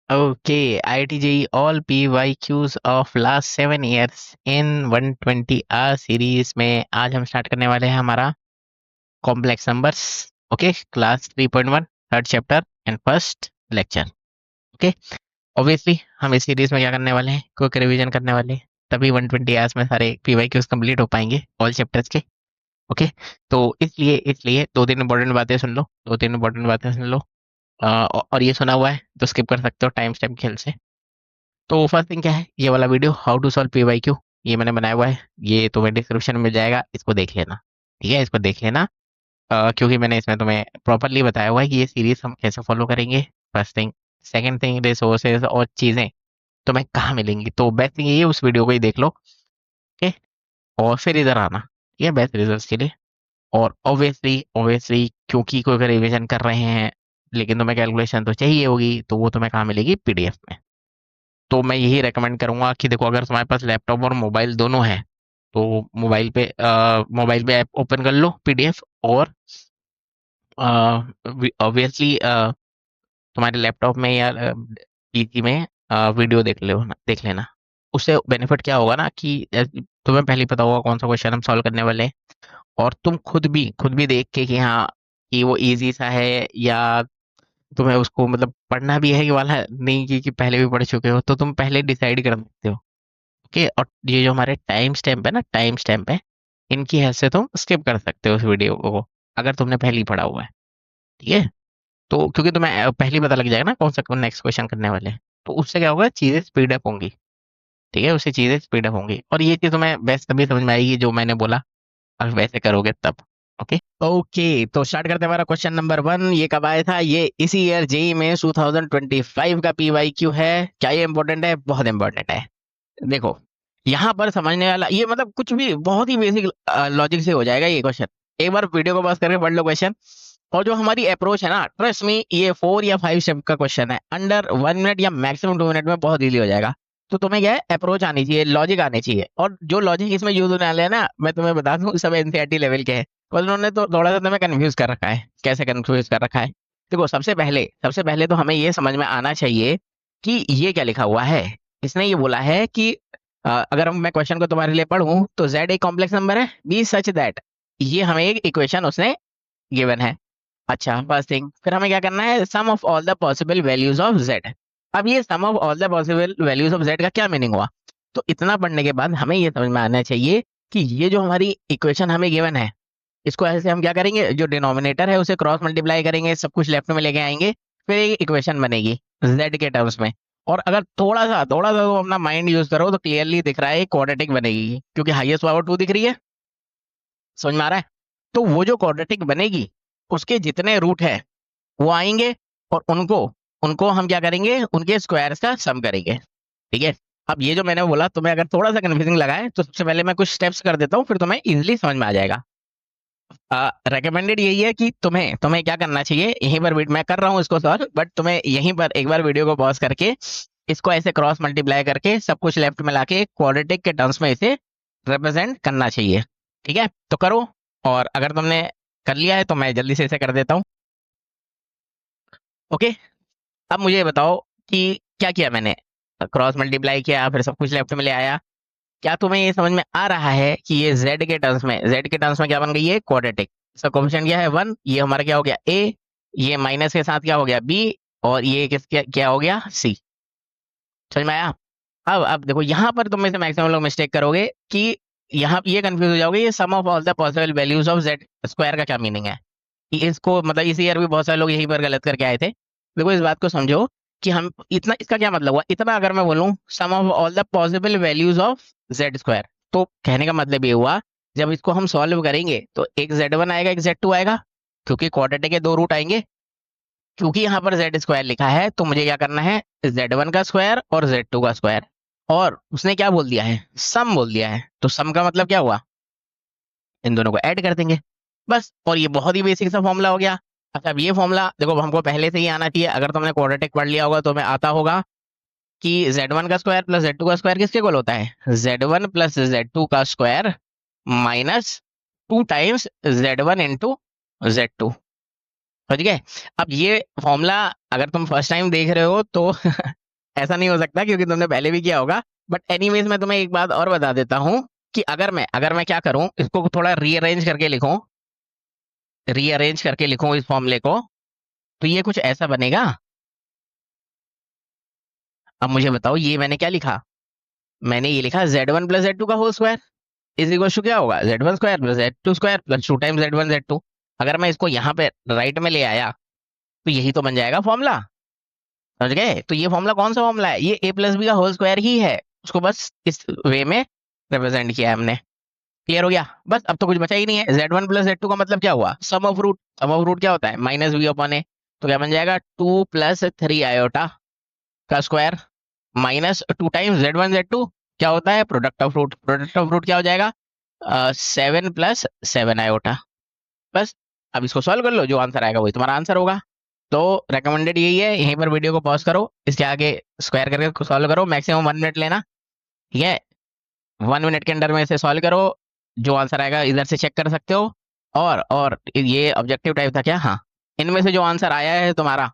Okay, IIT all PYQs of last 7 years in 120 hour series में आज हम start करने वाले हैं हमारा complex numbers. Okay, class 3.1 third chapter and first lecture. Okay, obviously हम इस सीरीज में क्या करने वाले हैं, क्विक रिवीजन करने वाले हैं, तभी 120 आवर्स में सारे PYQs कंप्लीट हो पाएंगे ऑल चैप्टर्स के। ओके, तो इसलिए दो तीन इंपॉर्टेंट बातें सुन लो, दो तीन इंपॉर्टेंट बातें सुन लो। और ये सुना हुआ है तो स्किप कर सकते हो टाइम स्टैम्प खेल से। तो फर्स्ट थिंग क्या है, ये वाला video how to solve PYQ ये मैंने बनाया हुआ है, ये तुम्हें डिस्क्रिप्शन में मिल जाएगा, इसको देख लेना। ठीक है, इसको देख लेना। क्योंकि मैंने इसमें तुम्हें प्रॉपरली बताया हुआ है कि ये सीरीज हम कैसे फॉलो करेंगे। First thing, second thing, resources और चीज़ें तुम्हें कहाँ मिलेंगी, तो बेस्ट थिंग ये उस वीडियो को ही देख लो। ओके, और फिर इधर आना, ठीक है, बेस्ट रिजल्ट के लिए। और ऑब्वियसली ऑब्वियसली क्योंकि कोई अगर रिविजन कर रहे हैं लेकिन तुम्हें कैलकुलेशन तो चाहिए होगी, तो वो तुम्हें कहाँ मिलेगी, PDF में। तो मैं यही रेकमेंड करूंगा कि देखो, अगर तुम्हारे पास लैपटॉप और मोबाइल दोनों है तो मोबाइल पे ऐप ओपन कर लो, PDF। और ऑब्वियसली तुम्हारे लैपटॉप में या PC में वीडियो देख लेना। उससे बेनिफिट क्या होगा ना कि तुम्हें पहले ही पता होगा कौन सा क्वेश्चन हम सॉल्व करने वाले हैं। और तुम खुद भी देख के कि हाँ, कि वो इजी सा है या तुम्हें उसको मतलब पढ़ना भी है कि वाला नहीं, कि पहले भी पढ़ चुके हो, तो तुम पहले डिसाइड कर सकते हो। ओके, और ये जो हमारे टाइम स्टैम्प है ना, टाइम स्टैम्प है, इनकी हैसियत तुम स्किप कर सकते हो उस वीडियो को, अगर तुमने पहले ही पढ़ा हुआ है। ठीक है, तो क्योंकि तुम्हें पहले ही पता लग जाएगा ना कौन सा नेक्स्ट क्वेश्चन करने वाले हैं, तो उससे क्या होगा, चीजें स्पीड अप होंगी। ठीक है, उससे चीजें स्पीड अप होंगी, और ये चीज तुम्हें बेस्ट तभी समझ में आएगी जो मैंने बोला, अगर वैसे करोगे तब। ओके ओके, तो स्टार्ट करते हैं हमारा क्वेश्चन नंबर 1। ये कब आया था, ये इसी ईयर जेई में 2025 का PYQ है। क्या ये इंपॉर्टेंट है? बहुत इंपॉर्टेंट है। देखो, यहाँ पर समझने वाला ये मतलब कुछ भी बहुत ही बेसिक लॉजिक से हो जाएगा ये क्वेश्चन। एक बार वीडियो को पास करके पढ़ लो क्वेश्चन। और जो हमारी अप्रोच है ना, ट्रस्ट मी, ये 4 या 5 स्टेप का क्वेश्चन है, अंडर 1 मिनट या मैक्सिमम 2 मिनट में बहुत इजी हो जाएगा। तो तुम्हें क्या है, अप्रोच आनी चाहिए, लॉजिक आनी चाहिए। और जो लॉजिक इसमें यूज होने वाले हैं ना, मैं तुम्हें बता दूं, सब NCERT लेवल के हैं। और उन्होंने तो थोड़ा सा तुम्हें कंफ्यूज कर रखा है। कैसे कंफ्यूज कर रखा है? देखो, सबसे पहले तो हमें ये समझ में आना चाहिए कि ये क्या लिखा हुआ है। इसने ये बोला है कि अगर मैं क्वेश्चन को तुम्हारे लिए पढ़ूं तो Z एक कॉम्प्लेक्स नंबर है, बी सच दैट, ये हमें एक इक्वेशन उसने गिवन है। अच्छा, फर्स्ट थिंग, फिर हमें क्या करना है, sum of all the possible values of Z। अब ये sum of all the possible values of Z का क्या मीनिंग हुआ? तो इतना पढ़ने के बाद हमें ये समझ में आना चाहिए कि ये जो हमारी इक्वेशन हमें गिवन है, इसको ऐसे हम क्या करेंगे, जो डिनोमिनेटर है उसे क्रॉस मल्टीप्लाई करेंगे, सब कुछ लेफ्ट में लेके आएंगे, फिर एक इक्वेशन बनेगी Z के टर्म्स में। और अगर थोड़ा सा तो अपना माइंड यूज करो तो क्लियरली दिख रहा है क्वाड्रेटिक बनेगी, क्योंकि हाईएस्ट पावर 2 दिख रही है। समझ में आ रहा है? तो वो जो क्वाड्रेटिक बनेगी, उसके जितने रूट है वो आएंगे, और उनको उनको हम क्या करेंगे, उनके स्क्वायर्स का सम करेंगे। ठीक है, अब ये जो मैंने बोला, तुम्हें अगर थोड़ा सा कंफ्यूजिंग लगा है तो सबसे पहले मैं कुछ स्टेप्स कर देता हूँ, फिर तुम्हें इजीली समझ में आ जाएगा। रेकमेंडेड यही है कि तुम्हें तुम्हें क्या करना चाहिए, यहीं पर मैं कर रहा हूँ इसको सॉल्व, बट तुम्हें यहीं पर एक बार वीडियो को पॉज करके इसको ऐसे क्रॉस मल्टीप्लाई करके सब कुछ लेफ्ट में लाके क्वाड्रेटिक के टर्म्स में इसे रिप्रेजेंट करना चाहिए। ठीक है, तो करो। और अगर तुमने कर लिया है तो मैं जल्दी से इसे कर देता हूँ। ओके, अब मुझे ये बताओ कि क्या किया मैंने, क्रॉस मल्टीप्लाई किया, फिर सब कुछ लेफ्ट में ले आया। क्या तुम्हें ये समझ में आ रहा है कि ये Z के टर्म्स में क्या बन गई है, क्वाड्रेटिक। इसका कोफिशिएंट क्या है, 1। ये हमारा क्या हो गया, A। ये माइनस के साथ क्या हो गया, B। और ये किसके क्या हो गया, C। समझ में आया? अब देखो, यहाँ पर तुम में से मैक्सिमम लोग मिस्टेक करोगे कि यहाँ ये कंफ्यूज हो जाओगे, ये sum of all the possible values of Z square का क्या मीनिंग है। कि इसको मतलब इस ईयर भी बहुत सारे लोग यहीं पर गलत करके आए थे। देखो, इस बात को समझो कि हम इतना, इसका क्या मतलब हुआ, इतना अगर मैं बोलूं sum of all the possible values of Z square, तो कहने का मतलब ये हुआ, जब इसको हम सॉल्व करेंगे तो एक Z1 आएगा, एक Z2 आएगा, क्योंकि क्वाड्रेटिक के दो रूट आएंगे। क्योंकि यहाँ पर Z स्क्वायर लिखा है तो मुझे क्या करना है, Z1 का स्क्वायर और Z2 का स्क्वायर। और उसने क्या बोल दिया है, सम बोल दिया है, तो सम का मतलब क्या हुआ, इन दोनों को ऐड कर देंगे, बस। और ये बहुत ही बेसिक सा फॉर्मूला हो गया। अच्छा, अब ये फॉर्मूला देखो हमको पहले से ही आना चाहिए, अगर तुमने क्वाड्रेटिक पढ़ लिया होगा तो हमें आता होगा कि Z1 का स्क्वायर प्लस Z2 का स्क्वायर किसके इक्वल होता है, Z1 प्लस Z2 का square minus 2 times Z1 into Z2। समझ गए? अब ये फॉर्मूला अगर तुम फर्स्ट टाइम देख रहे हो तो ऐसा नहीं हो सकता क्योंकि तुमने पहले भी किया होगा। बट एनीवेज मैं तुम्हें एक बात और बता देता हूँ कि अगर मैं क्या करूं, इसको थोड़ा रीअरेंज करके लिखूं इस फॉर्मूले को, तो ये कुछ ऐसा बनेगा। अब मुझे बताओ ये मैंने क्या लिखा? मैंने ये लिखा Z1 + Z2 का whole square is equal to क्या होगा, Z1² + Z2² + 2 times Z1 Z2। अगर मैं इसको यहाँ पे राइट में ले आया तो यही तो बन जाएगा फॉर्मूला। समझ गए? तो ये फॉर्मूला कौन सा फॉर्मूला है? ये A + B का होल स्क्वायर ही है, उसको बस इस वे में रिप्रेजेंट किया है हमने। क्लियर हो गया? बस अब तो कुछ बचा ही नहीं है। Z1 + Z2 का मतलब क्या हुआ? सम ऑफ रूट क्या होता है? -B/A। तो क्या बन जाएगा? 2 + 3 आयोटा का square minus 2 times Z1 Z2 क्या होता है? प्रोडक्ट ऑफ रूट क्या हो जाएगा? 7 + 7 आयोटा। बस अब इसको सॉल्व कर लो, जो आंसर आएगा वही तुम्हारा आंसर होगा। तो रेकमेंडेड यही है, यहीं पर वीडियो को पॉज करो, इसके आगे स्क्वायर करके सॉल्व करो, मैक्सिमम 1 मिनट लेना। ठीक है? 1 मिनट के अंदर में इसे सॉल्व करो, जो आंसर आएगा इधर से चेक कर सकते हो। और ये ऑब्जेक्टिव टाइप था क्या? हाँ, इनमें से जो आंसर आया है तुम्हारा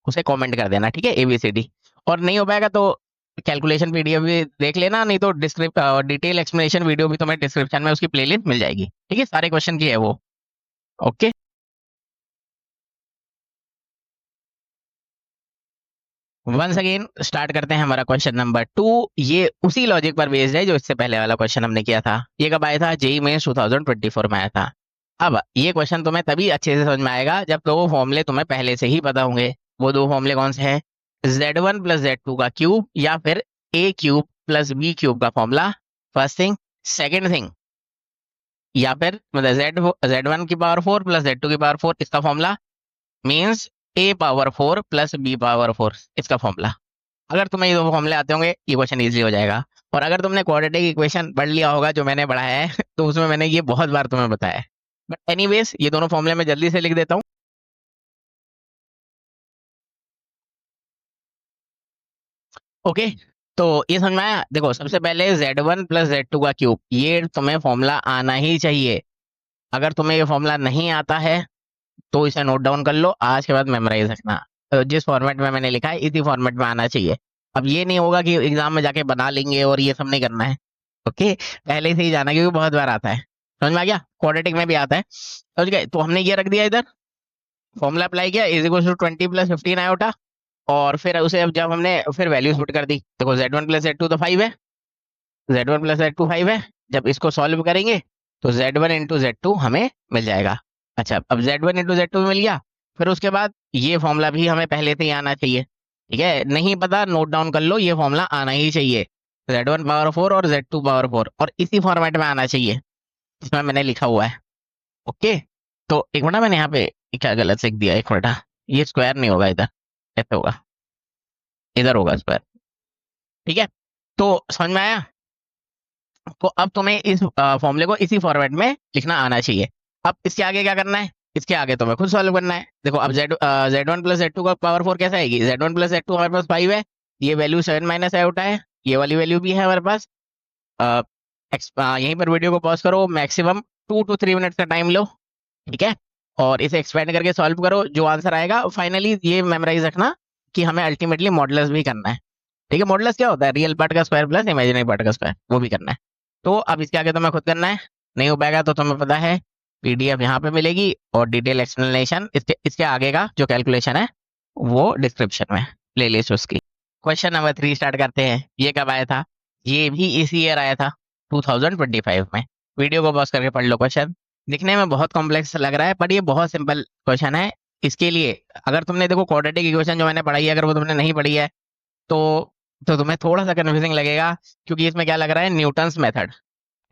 उसे कमेंट कर देना। ठीक है? ABCD। और नहीं हो पाएगा तो कैलकुलेशन PDF भी देख लेना, नहीं तो डिटेल एक्सप्लेनेशन वीडियो भी तुम्हें डिस्क्रिप्शन में उसकी प्लेलिस्ट मिल जाएगी। ठीक है? सारे क्वेश्चन की है वो। ओके, वंस अगेन स्टार्ट करते हैं हमारा क्वेश्चन नंबर 2। ये उसी लॉजिक पर बेस्ड है जो इससे पहले वाला क्वेश्चन हमने किया था। ये कब आया था? JEE मेंस 2024 में आया था। अब ये क्वेश्चन तुम्हें तभी अच्छे से समझ में आएगा जब दो फॉर्मूले तुम्हें पहले से ही पता होंगे। वो दो फॉर्मूले कौन से हैं? Z1 + Z2 का क्यूब या फिर A³ + B³ का formula, first thing. Second thing, या फिर मतलब Z1 की पावर 4 + Z2 की पावर 4 इसका फॉर्मूला मीन्स A⁴ + B⁴ इसका फॉर्मूला। अगर तुम्हें ये दो फॉर्मूले आते होंगे ये क्वेश्चन इजी हो जाएगा। और अगर तुमने क्वाड्रेटिक इक्वेशन पढ़ लिया होगा जो मैंने पढ़ाया है तो उसमें मैंने ये बहुत बार तुम्हें बताया है। बट एनीवेज ये दोनों फॉर्मूले मैं जल्दी से लिख देता हूँ। ओके, तो ये समझ में आया? देखो, सबसे पहले Z1 + Z2 का क्यूब, ये तुम्हें फॉर्मूला आना ही चाहिए। अगर तुम्हें ये फॉर्मूला नहीं आता है तो इसे नोट डाउन कर लो, आज के बाद मेमोराइज रखना। जिस फॉर्मेट में मैंने लिखा है इसी फॉर्मेट में आना चाहिए। अब ये नहीं होगा कि एग्जाम में जाके बना लेंगे और ये सब नहीं करना है। ओके, पहले से ही जाना, क्योंकि बहुत बार आता है। समझ में आ गया? क्वाड्रेटिक में भी आता है। समझ गए? तो हमने ये रख दिया इधर, फॉर्मूला अप्लाई किया, इज इक्वल टू 20 + 15 आयोटा। और फिर उसे अब जब हमने फिर वैल्यूज पुट कर दी, देखो Z1 + Z2 तो 5 है, Z1 + Z2 5 है। जब इसको सॉल्व करेंगे तो Z1 × Z2 हमें मिल जाएगा। अच्छा, अब Z1 × Z2 मिल गया, फिर उसके बाद ये फॉर्मूला भी हमें पहले से ही आना चाहिए। ठीक है? नहीं पता, नोट डाउन कर लो, ये फॉर्मूला आना ही चाहिए। Z1 पावर 4 और Z2 पावर 4, और इसी फॉर्मेट में आना चाहिए जिसमें मैंने लिखा हुआ है। ओके, तो एक मिनट, मैंने यहाँ पे क्या गलत लिख दिया, एक मिनट। ये स्क्वायर नहीं होगा इधर, ऐसे होगा, इधर होगा स्क्वायर। ठीक है? तो समझ में आया? तो अब तुम्हें इस फॉर्मूले को इसी फॉर्मेट में लिखना आना चाहिए। अब इसके आगे क्या करना है? इसके आगे तुम्हें खुद सॉल्व करना है। देखो, अब Z1 + Z2 का पावर 4 कैसे आएगी? Z1 + Z2 हमारे पास 5 है, ये वैल्यू 7 माइनस आयोटा है, ये वाली वैल्यू भी है हमारे पास। अ, यहीं पर वीडियो को पॉज करो, मैक्सिमम 2 to 3 मिनट का टाइम लो। ठीक है? और इसे एक्सपेंड करके सॉल्व करो, जो आंसर आएगा फाइनली ये मेमोराइज रखना कि हमें अल्टीमेटली मॉडुलस भी करना है। ठीक है? मॉडुलस क्या होता है? रियल पार्ट का स्क्वायर प्लस इमेजिनरी पार्ट का स्क्वायर, वो भी करना है। तो अब इसके आगे तुम्हें खुद करना है, नहीं हो पाएगा तो तुम्हें पता है PDF यहाँ पे मिलेगी, और डिटेल एक्सप्लेनेशन इसके इसके आगे का जो कैलकुलेशन है वो डिस्क्रिप्शन में, प्लेलिस्ट उसकी। क्वेश्चन नंबर 3 स्टार्ट करते हैं। ये कब आया था? ये भी इसी ईयर आया था, 2025 में। वीडियो को पॉज करके पढ़ लो क्वेश्चन। दिखने में बहुत कॉम्प्लेक्स लग रहा है बट ये बहुत सिंपल क्वेश्चन है। इसके लिए अगर तुमने, देखो, क्वाड्रेटिक इक्वेशन जो मैंने पढ़ाई है अगर वो तुमने नहीं पढ़ी है तो तुम्हें थोड़ा सा कन्फ्यूजिंग लगेगा, क्योंकि इसमें क्या लग रहा है? Newton's method.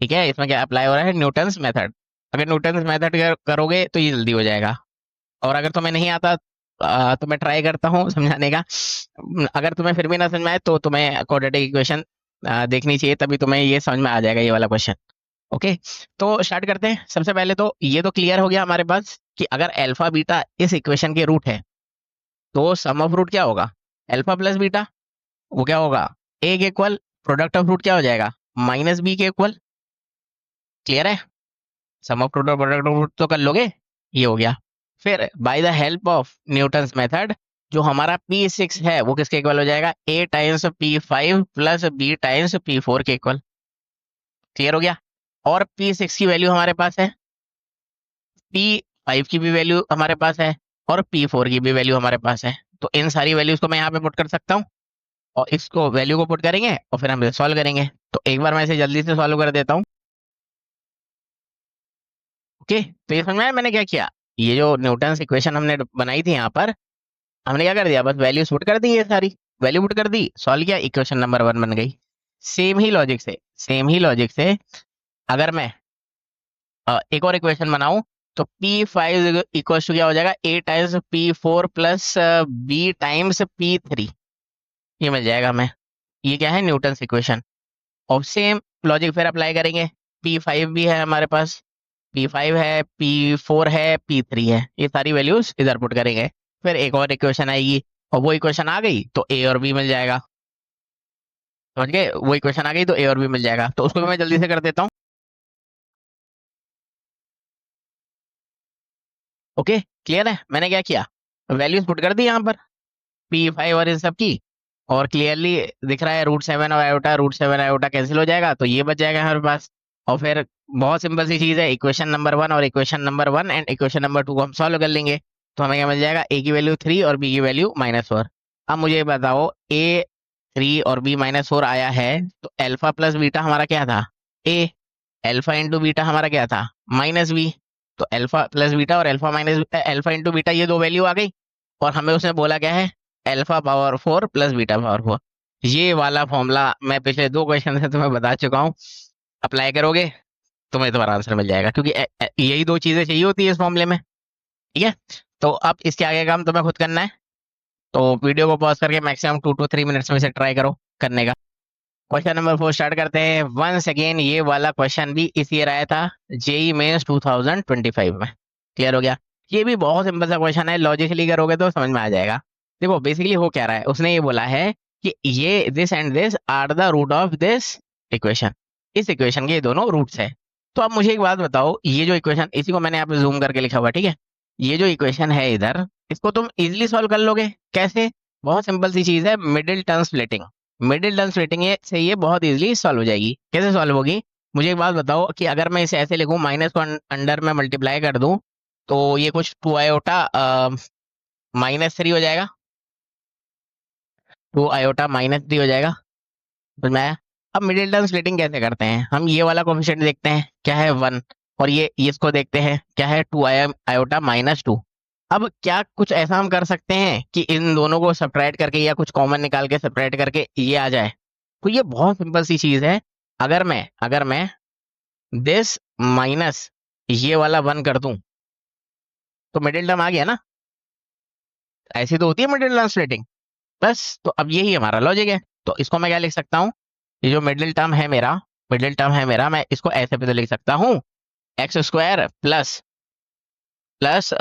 ठीक है? इसमें क्या अप्लाई हो रहा है? Newton's method. अगर न्यूटन्स मेथड करोगे तो ये जल्दी हो जाएगा। और अगर तुम्हें नहीं आता तो मैं ट्राई करता हूँ समझाने का। अगर तुम्हें फिर भी ना समझ में आए तो तुम्हें क्वाड्रेटिक इक्वेशन देखनी चाहिए, तभी तुम्हें ये समझ में आ जाएगा ये वाला क्वेश्चन। ओके, तो स्टार्ट करते हैं। सबसे पहले तो ये तो क्लियर हो गया हमारे पास कि अगर अल्फा बीटा इस इक्वेशन के रूट है तो सम ऑफ रूट क्या होगा? अल्फा प्लस बीटा, वो क्या होगा? ए के इक्वल। प्रोडक्ट ऑफ रूट क्या हो जाएगा? -B के इक्वल। क्लियर है? सम ऑफ रूट और प्रोडक्ट ऑफ रूट तो कर लोगे, ये हो गया। फिर by the help of Newton's method जो हमारा P6 है वो किसके इक्वल हो जाएगा, A times P5 plus B times P4 के इक्वल। क्लियर हो गया। और P6 की वैल्यू हमारे पास है, P5 की भी वैल्यू हमारे पास है, और P4 की भी वैल्यू हमारे पास है। तो इन सारी वैल्यूज को मैं यहाँ पे पुट कर सकता हूँ, और इसको वैल्यू को पुट करेंगे और फिर हम इसे सॉल्व करेंगे। तो एक बार मैं इसे जल्दी से सॉल्व कर देता हूँ। ओके, तो ये समझ में आया मैंने क्या किया। ये जो न्यूटन्स इक्वेशन हमने बनाई थी यहाँ पर, हमने क्या कर दिया, बस वैल्यूज पुट कर दी, ये सारी वैल्यू पुट कर दी, सॉल्व किया, इक्वेशन नंबर 1 बन गई। सेम ही लॉजिक से अगर मैं एक और इक्वेशन बनाऊं, तो P5 इक्वल टू क्या हो जाएगा, A times P4 plus B times P3, ये मिल जाएगा हमें। ये क्या है, न्यूटन्स इक्वेशन। और सेम लॉजिक फिर अप्लाई करेंगे। P5 भी है हमारे पास, P5 है, P4 है, P3 है, ये सारी वैल्यूज इधर पुट करेंगे। फिर एक और इक्वेशन आएगी, और वो इक्वेशन आ गई तो A और B मिल जाएगा। समझ गए, वो इक्वेशन आ गई तो A और B मिल जाएगा, तो उसको भी मैं जल्दी से कर देता हूँ। ओके, क्लियर है। मैंने क्या किया, वैल्यूज पुट कर दी यहाँ पर P5 और इन सब की, और क्लियरली दिख रहा है रूट 7 आयोटा कैंसिल हो जाएगा, तो ये बच जाएगा हमारे पास। और फिर बहुत सिंपल सी चीज है, इक्वेशन नंबर 1 और equation number 1 and equation number 2 को हम सॉल्व कर लेंगे। तो हमें क्या मिल जाएगा, A की वैल्यू 3 और B की वैल्यू -4। अब मुझे बताओ, A 3 और B -4 आया है, तो अल्फा प्लस बीटा हमारा क्या था, A। अल्फा इंटू बीटा हमारा क्या था, -B। तो अल्फा प्लस बीटा और alpha minus alpha into beta, ये दो वैल्यू आ गई। और हमें उसने बोला क्या है, alpha power 4 plus beta power 4। ये वाला फॉर्मूला मैं पिछले 2 क्वेश्चन से तुम्हें बता चुका हूँ, अप्लाई करोगे तुम्हें तुम्हारा आंसर मिल जाएगा, क्योंकि यही 2 चीजें चाहिए होती है इस फॉर्मूले में। ठीक है, तो अब इसके आगे काम तुम्हें खुद करना है। तो वीडियो को पॉज करके मैक्सिमम 2 to 3 मिनट्स में इसे ट्राई करो करने का। क्वेश्चन नंबर 4 स्टार्ट करते हैं। वंस अगेन ये वाला क्वेश्चन भी इस ईयर आया था, जेई मेंस 2025 में। क्लियर हो गया। ये भी बहुत सिंपल सा क्वेश्चन है, लॉजिकली करोगे तो समझ में आ जाएगा। देखो बेसिकली हो क्या रहा है, उसने ये बोला है कि ये this and this are the root of this equation, इस इक्वेशन के ये दोनों रूट्स है। तो अब मुझे एक बात बताओ, ये जो इक्वेशन, इसी को मैंने यहाँ पे जूम करके लिखा हुआ है, ठीक है। ये जो इक्वेशन है इधर, इसको तुम इजिली सॉल्व कर लोगे। कैसे, बहुत सिंपल सी चीज है, middle term splitting. Middle term splitting से ये बहुत इजीली सॉल्व हो जाएगी। कैसे सॉल्व होगी, मुझे एक बात बताओ कि अगर मैं इसे ऐसे लिखूं, माइनस को अंडर में मल्टीप्लाई कर दूं, तो ये कुछ 2 आयोटा -3 हो जाएगा। 2 आयोटा -3 हो जाएगा, समझ में आया। अब मिडिल टर्म स्प्लिटिंग कैसे करते हैं, हम ये वाला कोफिशिएंट देखते हैं क्या है 1, और ये इसको देखते हैं क्या है 2 आयोटा -2। अब क्या कुछ ऐसा हम कर सकते हैं कि इन दोनों को सब्ट्रैक्ट करके या कुछ कॉमन निकाल के सब्ट्रैक्ट करके ये आ जाए। तो ये बहुत सिंपल सी चीज है। अगर मैं दिस माइनस ये वाला 1 कर दूं, तो मिडिल टर्म आ गया ना। ऐसी तो होती है मिडिल टर्म स्प्लिटिंग। बस, तो अब यही हमारा लॉजिक है। तो इसको मैं क्या लिख सकता हूँ, ये जो मिडिल टर्म है मेरा, मैं इसको ऐसे पे तो लिख सकता हूँ, x² प्लस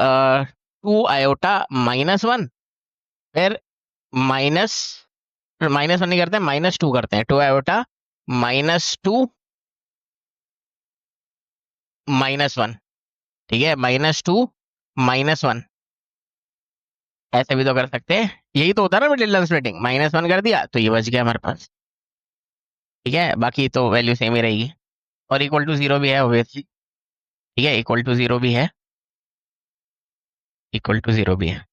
2 आयोटा -1, फिर माइनस -1 नहीं करते, -2 करते हैं, 2 आयोटा -2 -1। ठीक है, -2 -1, ऐसे भी तो कर सकते हैं। यही तो होता है ना मिडिल टर्म स्प्लिटिंग, -1 कर दिया तो ये बच गया हमारे पास। ठीक है, बाकी तो वैल्यू सेम ही रहेगी, और इक्वल टू 0 भी है ऑब्वियसली। ठीक है, इक्वल टू 0 भी है, इक्वल टू 0 भी है।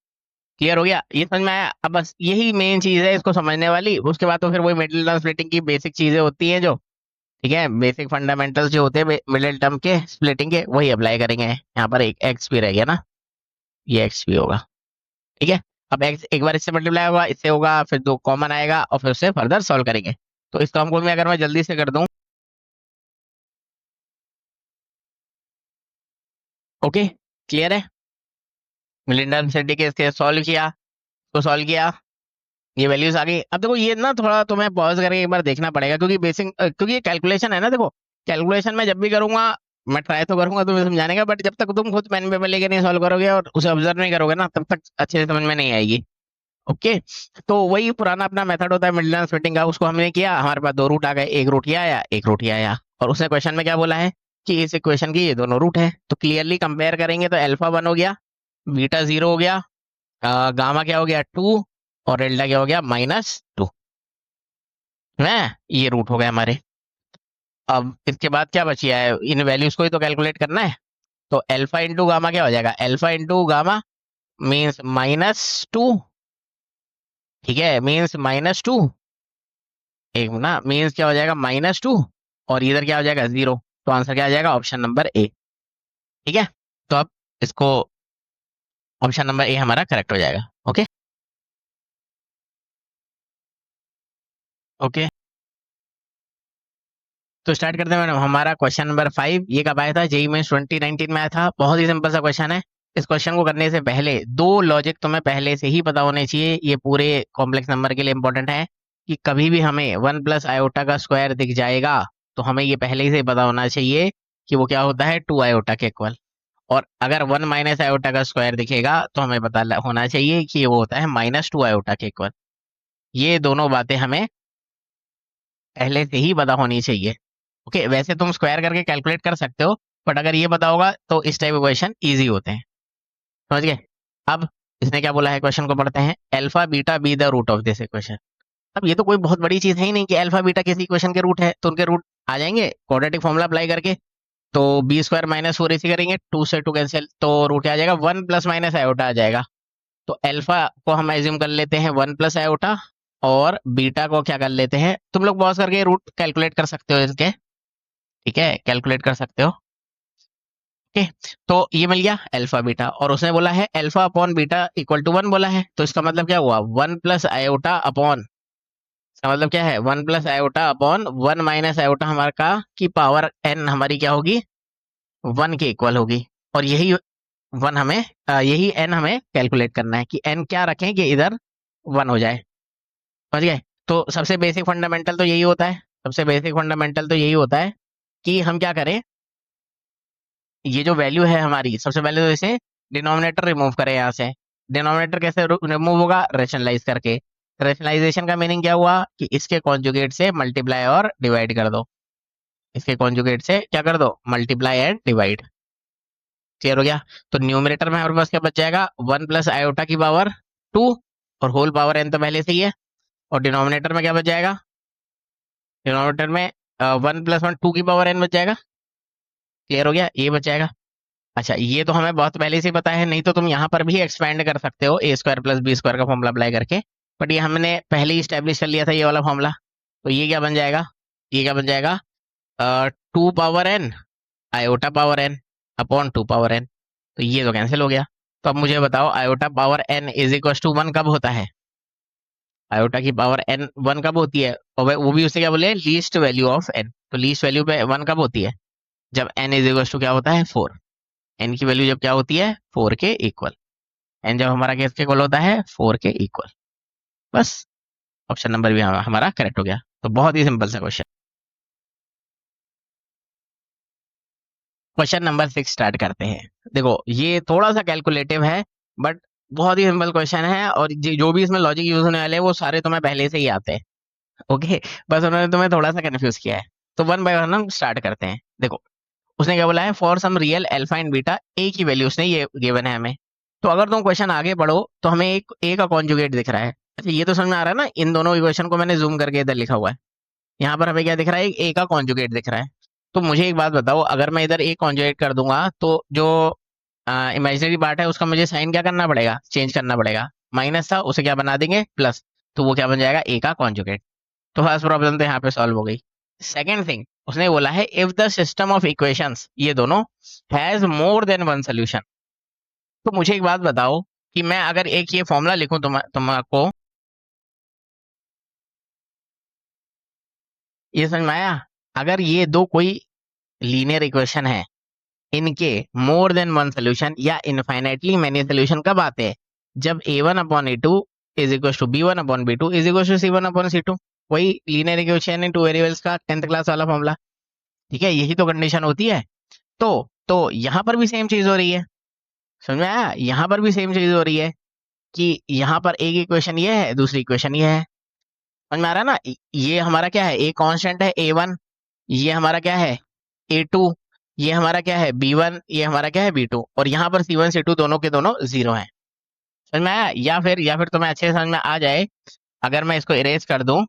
क्लियर हो गया, ये समझ में आया। अब बस यही मेन चीज है इसको समझने वाली, उसके बाद तो फिर वही मिडिल टर्म स्प्लिटिंग की बेसिक चीजें होती हैं जो, ठीक है, बेसिक फंडामेंटल्स जो होते हैं मिडिल टर्म के स्प्लिटिंग के, वही अप्लाई करेंगे। यहाँ पर एक एक्स भी रह गया ना, ये एक्स भी होगा। ठीक है, अब एक्स एक बार इससे मल्टीप्लाई होगा, इससे होगा, फिर 2 कॉमन आएगा, और फिर उससे फर्दर सॉल्व करेंगे। तो इस काम को मैं अगर मैं जल्दी से कर दूं, ओके, क्लियर है। मिडिल टर्म स्प्लिटिंग के इसके सॉल्व किया, तो सॉल्व किया, ये वैल्यूज आ गई। अब देखो ये ना थोड़ा तुम्हें पॉज करके एक बार देखना पड़ेगा, क्योंकि बेसिक क्योंकि ये कैलकुलेशन है ना। देखो कैलकुलेशन में जब भी करूंगा, मैं ट्राई तो करूंगा तुम्हें समझाने का, बट जब तक तुम खुद पेन पेपर लेके नहीं सॉल्व करोगे और उसे ऑब्जर्व नहीं करोगे ना, तब तक अच्छे से समझ में नहीं आएगी। ओके, तो वही पुराना अपना मेथड होता है मिडिल टर्म स्प्लिटिंग का, उसको हमने किया। हमारे पास 2 रूट आ गए, एक रूट ये आया, एक रूट ये आया, और उसने क्वेश्चन में क्या बोला है कि इस इक्वेशन की ये दोनों रूट है। तो क्लियरली कंपेयर करेंगे तो अल्फा 1 हो गया, बीटा 0 हो गया, गामा क्या हो गया 2, और डेल्टा क्या हो गया -2 है। ये रूट हो गए हमारे। अब इसके बाद क्या बचिया है, इन वैल्यूज को ही तो कैलकुलेट करना है। तो अल्फा इंटू गामा क्या हो जाएगा, अल्फा इंटू गामा मीन्स -2, ठीक है, मीन्स -2, एक ना मीन्स क्या हो जाएगा -2, और इधर क्या हो जाएगा 0। तो आंसर क्या आ जाएगा, ऑप्शन नंबर ए। ठीक है, तो अब इसको ऑप्शन नंबर ए हमारा करेक्ट हो जाएगा। ओके ओके, तो स्टार्ट करते हैं मैडम। हमारा क्वेश्चन नंबर 5, ये कब आया था, जेई में 2019 में आया था। बहुत ही सिंपल सा क्वेश्चन है। इस क्वेश्चन को करने से पहले दो लॉजिक तुम्हें पहले से ही पता होने चाहिए, ये पूरे कॉम्प्लेक्स नंबर के लिए इंपॉर्टेंट है। कि कभी भी हमें 1 + आयोटा का स्क्वायर दिख जाएगा तो हमें ये पहले ही से पता होना चाहिए कि वो क्या होता है, 2 आयोटा के इक्वल। और अगर 1 - आयोटा का स्क्वायर दिखेगा तो हमें पता होना चाहिए कि वो होता है -2 आयोटा के इक्वल। ये दोनों बातें हमें पहले से ही पता होनी चाहिए। ओके, वैसे तुम स्क्वायर करके कैलकुलेट कर सकते हो, बट अगर ये पता होगा तो इस टाइप क्वेश्चन इजी होते हैं। समझ गए। अब इसने क्या बोला है, क्वेश्चन को पढ़ते हैं। Alpha beta be the root of this equation. अब ये तो कोई बहुत बड़ी चीज है ही नहीं कि अल्फा बीटा किसी इक्वेशन के रूट है, तो उनके रूट आ जाएंगे क्वाड्रेटिक फॉर्मूला अप्लाई करके। तो b² -4 इसी करेंगे, 2 से 2 कैंसिल, तो रूट क्या आ जाएगा, 1 + आयोटा आ जाएगा। तो अल्फा को हम एज्यूम कर लेते हैं 1 + आयोटा, और बीटा को क्या कर लेते हैं, तुम लोग पॉज करके रूट कैलकुलेट कर सकते हो इसके। ठीक है, कैलकुलेट कर सकते हो। ओके, तो ये मिल गया अल्फा बीटा, और उसने बोला है alpha upon beta equal to 1 बोला है। तो इसका मतलब क्या हुआ, 1 + आयोटा अपॉन, इसका मतलब क्या है, 1 + आयोटा अपॉन 1 - आयोटा हमारा का की पावर n हमारी क्या होगी, 1 के इक्वल होगी। और यही 1 हमें यही n हमें कैलकुलेट करना है कि n क्या रखें कि इधर 1 हो जाए। समझ गए। तो सबसे बेसिक फंडामेंटल तो यही होता है, सबसे बेसिक फंडामेंटल तो यही होता है कि हम क्या करें, ये जो वैल्यू है हमारी, सबसे पहले तो इसे डिनोमिनेटर रिमूव करें यहाँ से। डिनोमिनेटर कैसे रिमूव होगा, रेशनलाइज करके। रेशनलाइजेशन का मीनिंग क्या हुआ कि इसके कॉन्जुगेट से मल्टीप्लाई और डिवाइड कर दो। इसके कॉन्जुगेट से क्या कर दो, मल्टीप्लाई एंड डिवाइड। क्लियर हो गया। तो न्यूमरेटर में हमारे पास क्या बच जाएगा, 1 + आयोटा की पावर 2, और होल पावर n तो पहले से ही है। और डिनोमिनेटर में क्या बच जाएगा, डिनोमिनेटर में 1 + 1 2 की पावर n बच जाएगा। क्लियर हो गया, ये बच जाएगा। अच्छा, ये तो हमें बहुत पहले से ही पता है, नहीं तो तुम यहाँ पर भी एक्सपेंड कर सकते हो, a² + b² का फॉर्मूला अप्लाई करके। बट ये हमने पहले ही स्टैब्लिश कर लिया था ये वाला फॉर्मूला। तो ये क्या बन जाएगा, ये क्या बन जाएगा, 2 power n iota power n upon 2 power n। तो ये तो कैंसिल हो गया। तो अब मुझे बताओ, iota power n is equal to 1 कब होता है, आयोटा की पावर n 1 कब होती है, और वो भी उसे क्या बोले, लीस्ट वैल्यू ऑफ n। तो लीस्ट वैल्यू पे 1 कब होती है, जब n इज इक्वल टू क्या होता है 4। n की वैल्यू जब क्या होती है 4 के इक्वल, n जब हमारा किसके इक्वल होता है 4 के इक्वल। बस, ऑप्शन नंबर भी हमारा करेक्ट हो गया। तो बहुत ही सिंपल सा क्वेश्चन। क्वेश्चन नंबर 6 स्टार्ट करते हैं। देखो ये थोड़ा सा कैलकुलेटिव है, बट बहुत ही सिंपल क्वेश्चन है, और जो भी इसमें लॉजिक यूज होने वाले हैं वो सारे तुम्हें पहले से ही आते हैं। ओके, बस उन्होंने तुम्हें थोड़ा सा कंफ्यूज किया है। तो वन बाय वन हम स्टार्ट करते हैं। देखो उसने क्या बोला है, for some real alpha and beta, A की वैल्यू उसने ये गिवन है हमें। तो अगर तुम क्वेश्चन आगे पढ़ो तो हमें एक ए का कॉन्जुगेट दिख रहा है। अच्छा, ये तो समझ में आ रहा है ना, इन दोनों इक्वेशन को मैंने जूम करके इधर लिखा हुआ है। यहाँ पर हमें क्या दिख रहा है, एक ए का कॉन्जुगेट दिख रहा है। तो मुझे एक बात बताओ, अगर मैं इधर ए कॉन्जुगेट कर दूंगा तो जो इमेजिनरी पार्ट है उसका मुझे साइन क्या करना पड़ेगा, चेंज करना पड़ेगा। माइनस था उसे क्या बना देंगे प्लस, तो वो क्या बन जाएगा, ए का कॉन्जुगेट। तो फर्स्ट प्रॉब्लम तो यहाँ पे सॉल्व हो गई। सेकेंड थिंग उसने बोला है, if the system of equations, ये दोनों has more than one solution. तो मुझे एक बात बताओ कि मैं अगर एक ये फॉर्मूला लिखूं तुमको, ये समझ में आया। अगर ये दो कोई लीनियर इक्वेशन है, इनके मोर देन वन सोल्यूशन या इनफाइनाइटली मेनी सोल्यूशन कब आते हैं, जब a1/a2 is equal to b1/b2 is equal to c1/c2। वही linear equation in two variables का 10th क्लास वाला फॉर्मूला। ठीक है, यही तो कंडीशन होती है। तो यहाँ पर भी सेम चीज हो रही है। समझ में आया, यहाँ पर भी सेम चीज हो रही है कि यहाँ पर एक इक्वेशन ये है, दूसरी इक्वेशन ये है। समझ में आ रहा है ना, ये हमारा क्या है, ए कांस्टेंट है a1, ये हमारा क्या है a2, ये हमारा क्या है B1, ये हमारा क्या है B2, और यहाँ पर C1 C2 दोनों के दोनों 0 हैं। समझ में आया? या फिर तुम्हें अच्छे से समझ में आ जाए, अगर मैं इसको इरेज कर दूं,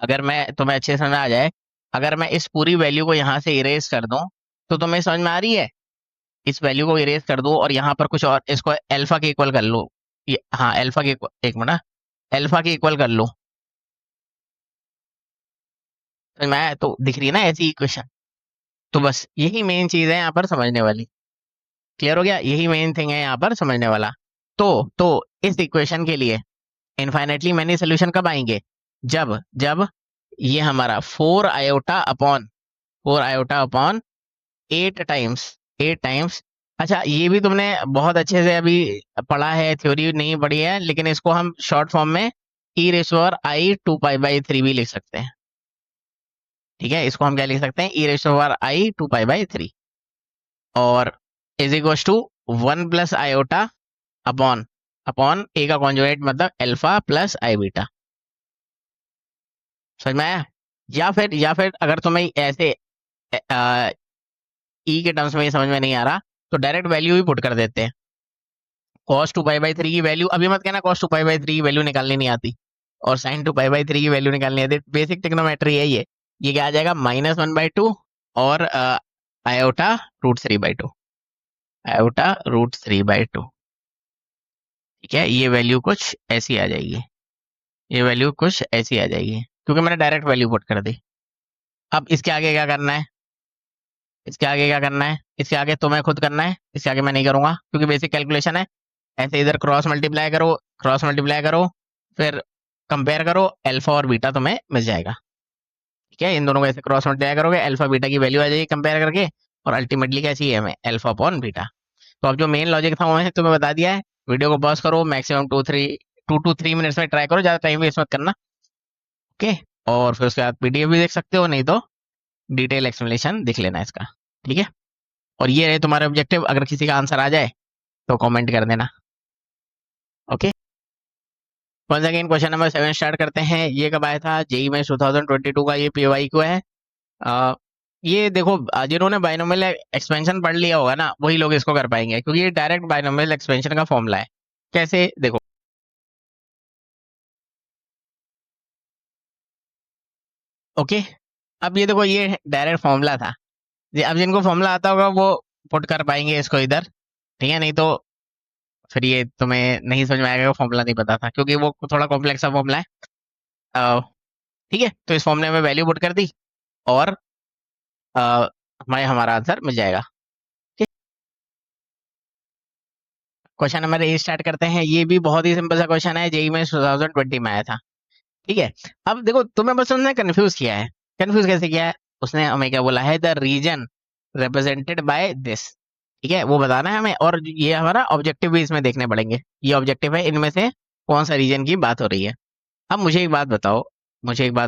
अगर मैं तुम्हें अच्छे से समझ में आ जाए, अगर मैं इस पूरी वैल्यू को यहाँ से इरेज कर दूं, तो तुम्हें समझ में आ रही है? इस वैल्यू को इरेज कर दो और यहाँ पर कुछ और, इसको अल्फा के इक्वल कर लो। ये हाँ, अल्फा के एक मिनट, अल्फा के इक्वल कर लो। समझ में आया? तो दिख रही है ना ऐसी इक्वेशन? तो बस यही मेन चीज है यहाँ पर समझने वाली। क्लियर हो गया? यही मेन थिंग है यहाँ पर समझने वाला। तो इस इक्वेशन के लिए इनफाइनेटली मैनी सोल्यूशन कब आएंगे? जब जब ये हमारा 4 आयोटा अपॉन 8 टाइम्स। अच्छा, ये भी तुमने बहुत अच्छे से अभी पढ़ा है, थ्योरी नहीं पढ़ी है, लेकिन इसको हम शॉर्ट फॉर्म में e⁻⁻⁻² भी लिख सकते हैं। ठीक है, इसको हम क्या लिख सकते हैं? e⁻⁻²। और is equal to 1 + i upon upon A का कॉन्जुगेट मतलब अल्फा प्लस आई बीटा। समझ में आया? या फिर अगर तुम्हें ऐसे ई के टर्म्स में ये समझ में नहीं आ रहा, तो डायरेक्ट वैल्यू ही पुट कर देते हैं। cos 2π/3 की वैल्यू, अभी मत कहना cos 2π/3 की वैल्यू निकालनी नहीं आती और sin 2π/3 की वैल्यू निकालनी आती। बेसिक ट्रिग्नोमेट्री है ये क्या आ जाएगा? -1/2 और आयोटा√3/2, आयोटा√3/2। ठीक है, ये वैल्यू कुछ ऐसी आ जाएगी, ये वैल्यू कुछ ऐसी आ जाएगी, क्योंकि मैंने डायरेक्ट वैल्यू पुट कर दी। अब इसके आगे क्या करना है? इसके आगे क्या करना है? इसके आगे तुम्हें खुद करना है, इसके आगे मैं नहीं करूंगा क्योंकि बेसिक कैलकुलेशन है। ऐसे इधर क्रॉस मल्टीप्लाई करो, फिर कंपेयर करो, अल्फा और बीटा तुम्हें मिल जाएगा। ठीक है, इन दोनों को ऐसे क्रॉस मल्टीप्लाई करोगे, अल्फा बीटा की वैल्यू आ जाएगी कंपेयर करके, और अल्टीमेटली क्या चाहिए हमें? Alpha upon beta. तो अब जो मेन लॉजिक था वो मैंने तुम्हें बता दिया है। वीडियो को पॉज करो, मैक्सिमम 2 to 3 मिनट्स में ट्राई करो, ज़्यादा टाइम वेस्ट मत करना। ओके, और फिर उसके बाद पीडीएफ भी देख सकते हो, नहीं तो डिटेल एक्सप्लेनेशन देख लेना इसका। ठीक है, और ये रहे तुम्हारे ऑब्जेक्टिव। अगर किसी का आंसर आ जाए तो कमेंट कर देना। Okay, once again question number 7 start करते हैं। ये कब आया था? जेई में 2022 का ये पीवाई क्यू है। ये देखो, जिन्होंने बाइनोमियल एक्सपेंशन पढ़ लिया होगा ना, वही लोग इसको कर पाएंगे, क्योंकि ये डायरेक्ट बाइनोमियल एक्सपेंशन का फॉर्मूला है। कैसे? देखो, ओके, अब ये देखो, ये डायरेक्ट फॉर्मूला था। अब जिनको फॉर्मूला आता होगा वो पुट कर पाएंगे इसको इधर। ठीक है, नहीं तो फिर ये तुम्हें नहीं समझ में आएगा, फॉर्मूला नहीं पता था, क्योंकि वो थोड़ा कॉम्प्लेक्स सा फॉर्मूला है। ठीक है, तो इस फॉर्मूले में वैल्यू पुट कर दी और हमें हमारा आंसर मिल जाएगा। क्वेश्चन नंबर 8 स्टार्ट करते हैं। ये भी बहुत ही सिंपल सा क्वेश्चन है, जेई में 2020 में आया था। ठीक है, अब देखो, तुम्हें बस उसने कंफ्यूज किया है। कंफ्यूज कैसे किया है? उसने हमें क्या बोला है? The region represented by this. ठीक है, वो बताना है हमें, और ये हमारा ऑब्जेक्टिव भी इसमें देखने पड़ेंगे। ये ऑब्जेक्टिव है, इनमें से कौन सा रीजन की बात हो रही है। अब मुझे एक बात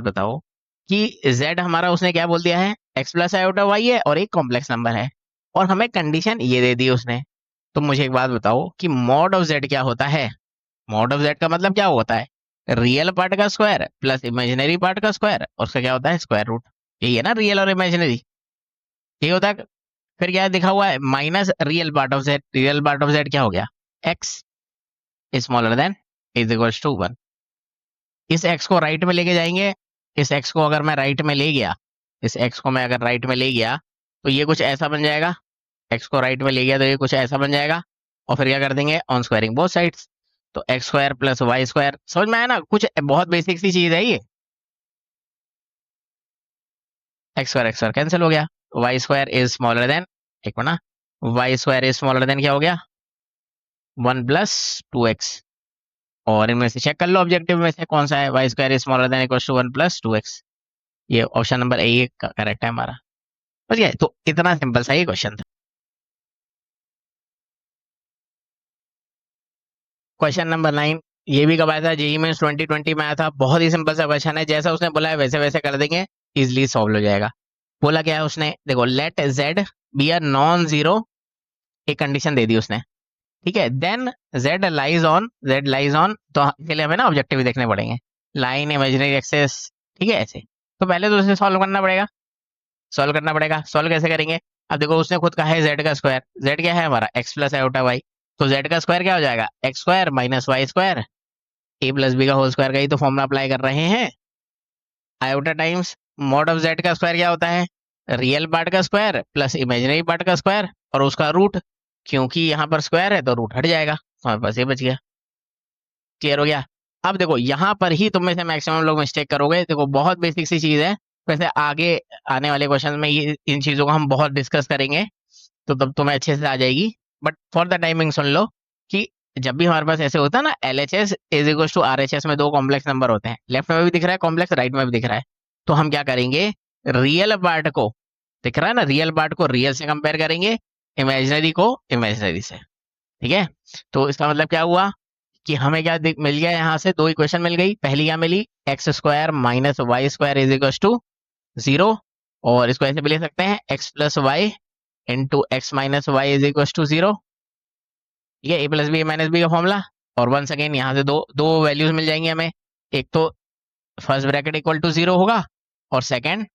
बताओ कि z हमारा उसने क्या बोल दिया है? x+i/y है, और एक कॉम्प्लेक्स नंबर है, और हमें कंडीशन ये दे दी उसने। तो मुझे एक बात बताओ कि मॉड ऑफ z क्या होता है? मॉड ऑफ z का मतलब क्या होता है? रियल पार्ट का स्क्वायर प्लस इमेजिनरी पार्ट का स्क्वायर, और उसका क्या होता है? Square root. यही है ना रियल और इमेजिनरी, यही होता है। फिर क्या लिखा हुआ है? Minus real part of z। Real part of z क्या हो गया? x smaller than is equals to 1। इस x को राइट में लेके जाएंगे। इस x को अगर मैं राइट में ले गया, इस x को मैं अगर राइट में ले गया, तो ये कुछ ऐसा बन जाएगा। x को राइट में ले गया तो ये कुछ ऐसा बन जाएगा, और फिर क्या कर देंगे? On squaring both sides. तो x² + y²। समझ में आया ना? कुछ बहुत बेसिक सी चीज है ये। x² कैंसिल हो गया, y² इज स्मॉलर देन, एक minute, y² is smaller then क्या हो गया? 1 + 2x। और इनमें से चेक कर लो ऑब्जेक्टिव में से कौन सा है। y² is smaller than equal to 1 + 2x। ये ऑप्शन नंबर ए करेक्ट है हमारा। समझ गए? तो इतना सिंपल सा ये क्वेश्चन था। क्वेश्चन नंबर 9, ये भी कब आया था? जेई में 2020 में आया था। बहुत ही सिंपल सा क्वेश्चन है, जैसा उसने बोला है वैसे वैसे कर देंगे, इजिली सॉल्व हो जाएगा। बोला क्या है उसने? देखो, let z be a non zero, एक कंडीशन दे दी उसने। ठीक है, देन z लाइज ऑन, तो इसके लिए हमें ना ऑब्जेक्टिव देखने पड़ेंगे। लाइन, इमेजिनरी एक्सेस, ठीक है, ऐसे। तो पहले तो उसे सॉल्व करना पड़ेगा। सॉल्व करना पड़ेगा। सॉल्व कैसे करेंगे? अब देखो उसने खुद कहा है जेड का स्क्वायर, जेड क्या है हमारा एक्स प्लस आयोटा वाई, तो जेड का स्क्वायर क्या हो जाएगा x square minus Y square, A plus B का होल स्क्वायर का ही तो फॉर्मूला अप्लाई कर रहे हैं। Iota times mod of Z का स्क्वायर क्या होता है, रियल पार्ट का स्क्वायर प्लस इमेजिनरी पार्ट का स्क्वायर और उसका रूट, क्योंकि यहाँ पर स्क्वायर है तो रूट हट जाएगा, हमारे पास ये बच गया। क्लियर हो गया? अब देखो यहाँ पर ही तुम में से मैक्सिमम लोग मिस्टेक करोगे, देखो बहुत बेसिक सी चीज है, वैसे आगे आने वाले क्वेश्चन में ये इन चीजों को हम बहुत डिस्कस करेंगे, तो तब तुम्हें अच्छे से आ जाएगी। बट फॉर द टाइमिंग सुन लो कि जब भी हमारे पास ऐसे होता है ना, L H S is equal to R H S में दो कॉम्प्लेक्स नंबर होते हैं, लेफ्ट में भी दिख रहा है कॉम्प्लेक्स, राइट में भी दिख रहा है, तो हम क्या करेंगे, रियल पार्ट को, दिख रहा है ना, रियल पार्ट को रियल से कंपेयर करेंगे, इमेजिनरी को इमेजिनरी से। ठीक है, तो इसका मतलब क्या हुआ कि हमें क्या मिल गया, यहाँ से दो इक्वेशन मिल गई। पहली क्या मिली, X square minus Y square is equal to 0, और इसको ऐसे भी लिख सकते हैं X plus Y into X minus Y is equal to 0, ये A plus B minus B का फॉर्मूला। और वंस अगेन यहाँ से दो दो वैल्यूज मिल जाएंगी हमें, एक तो फर्स्ट ब्रैकेट इक्वल टू 0 होगा और second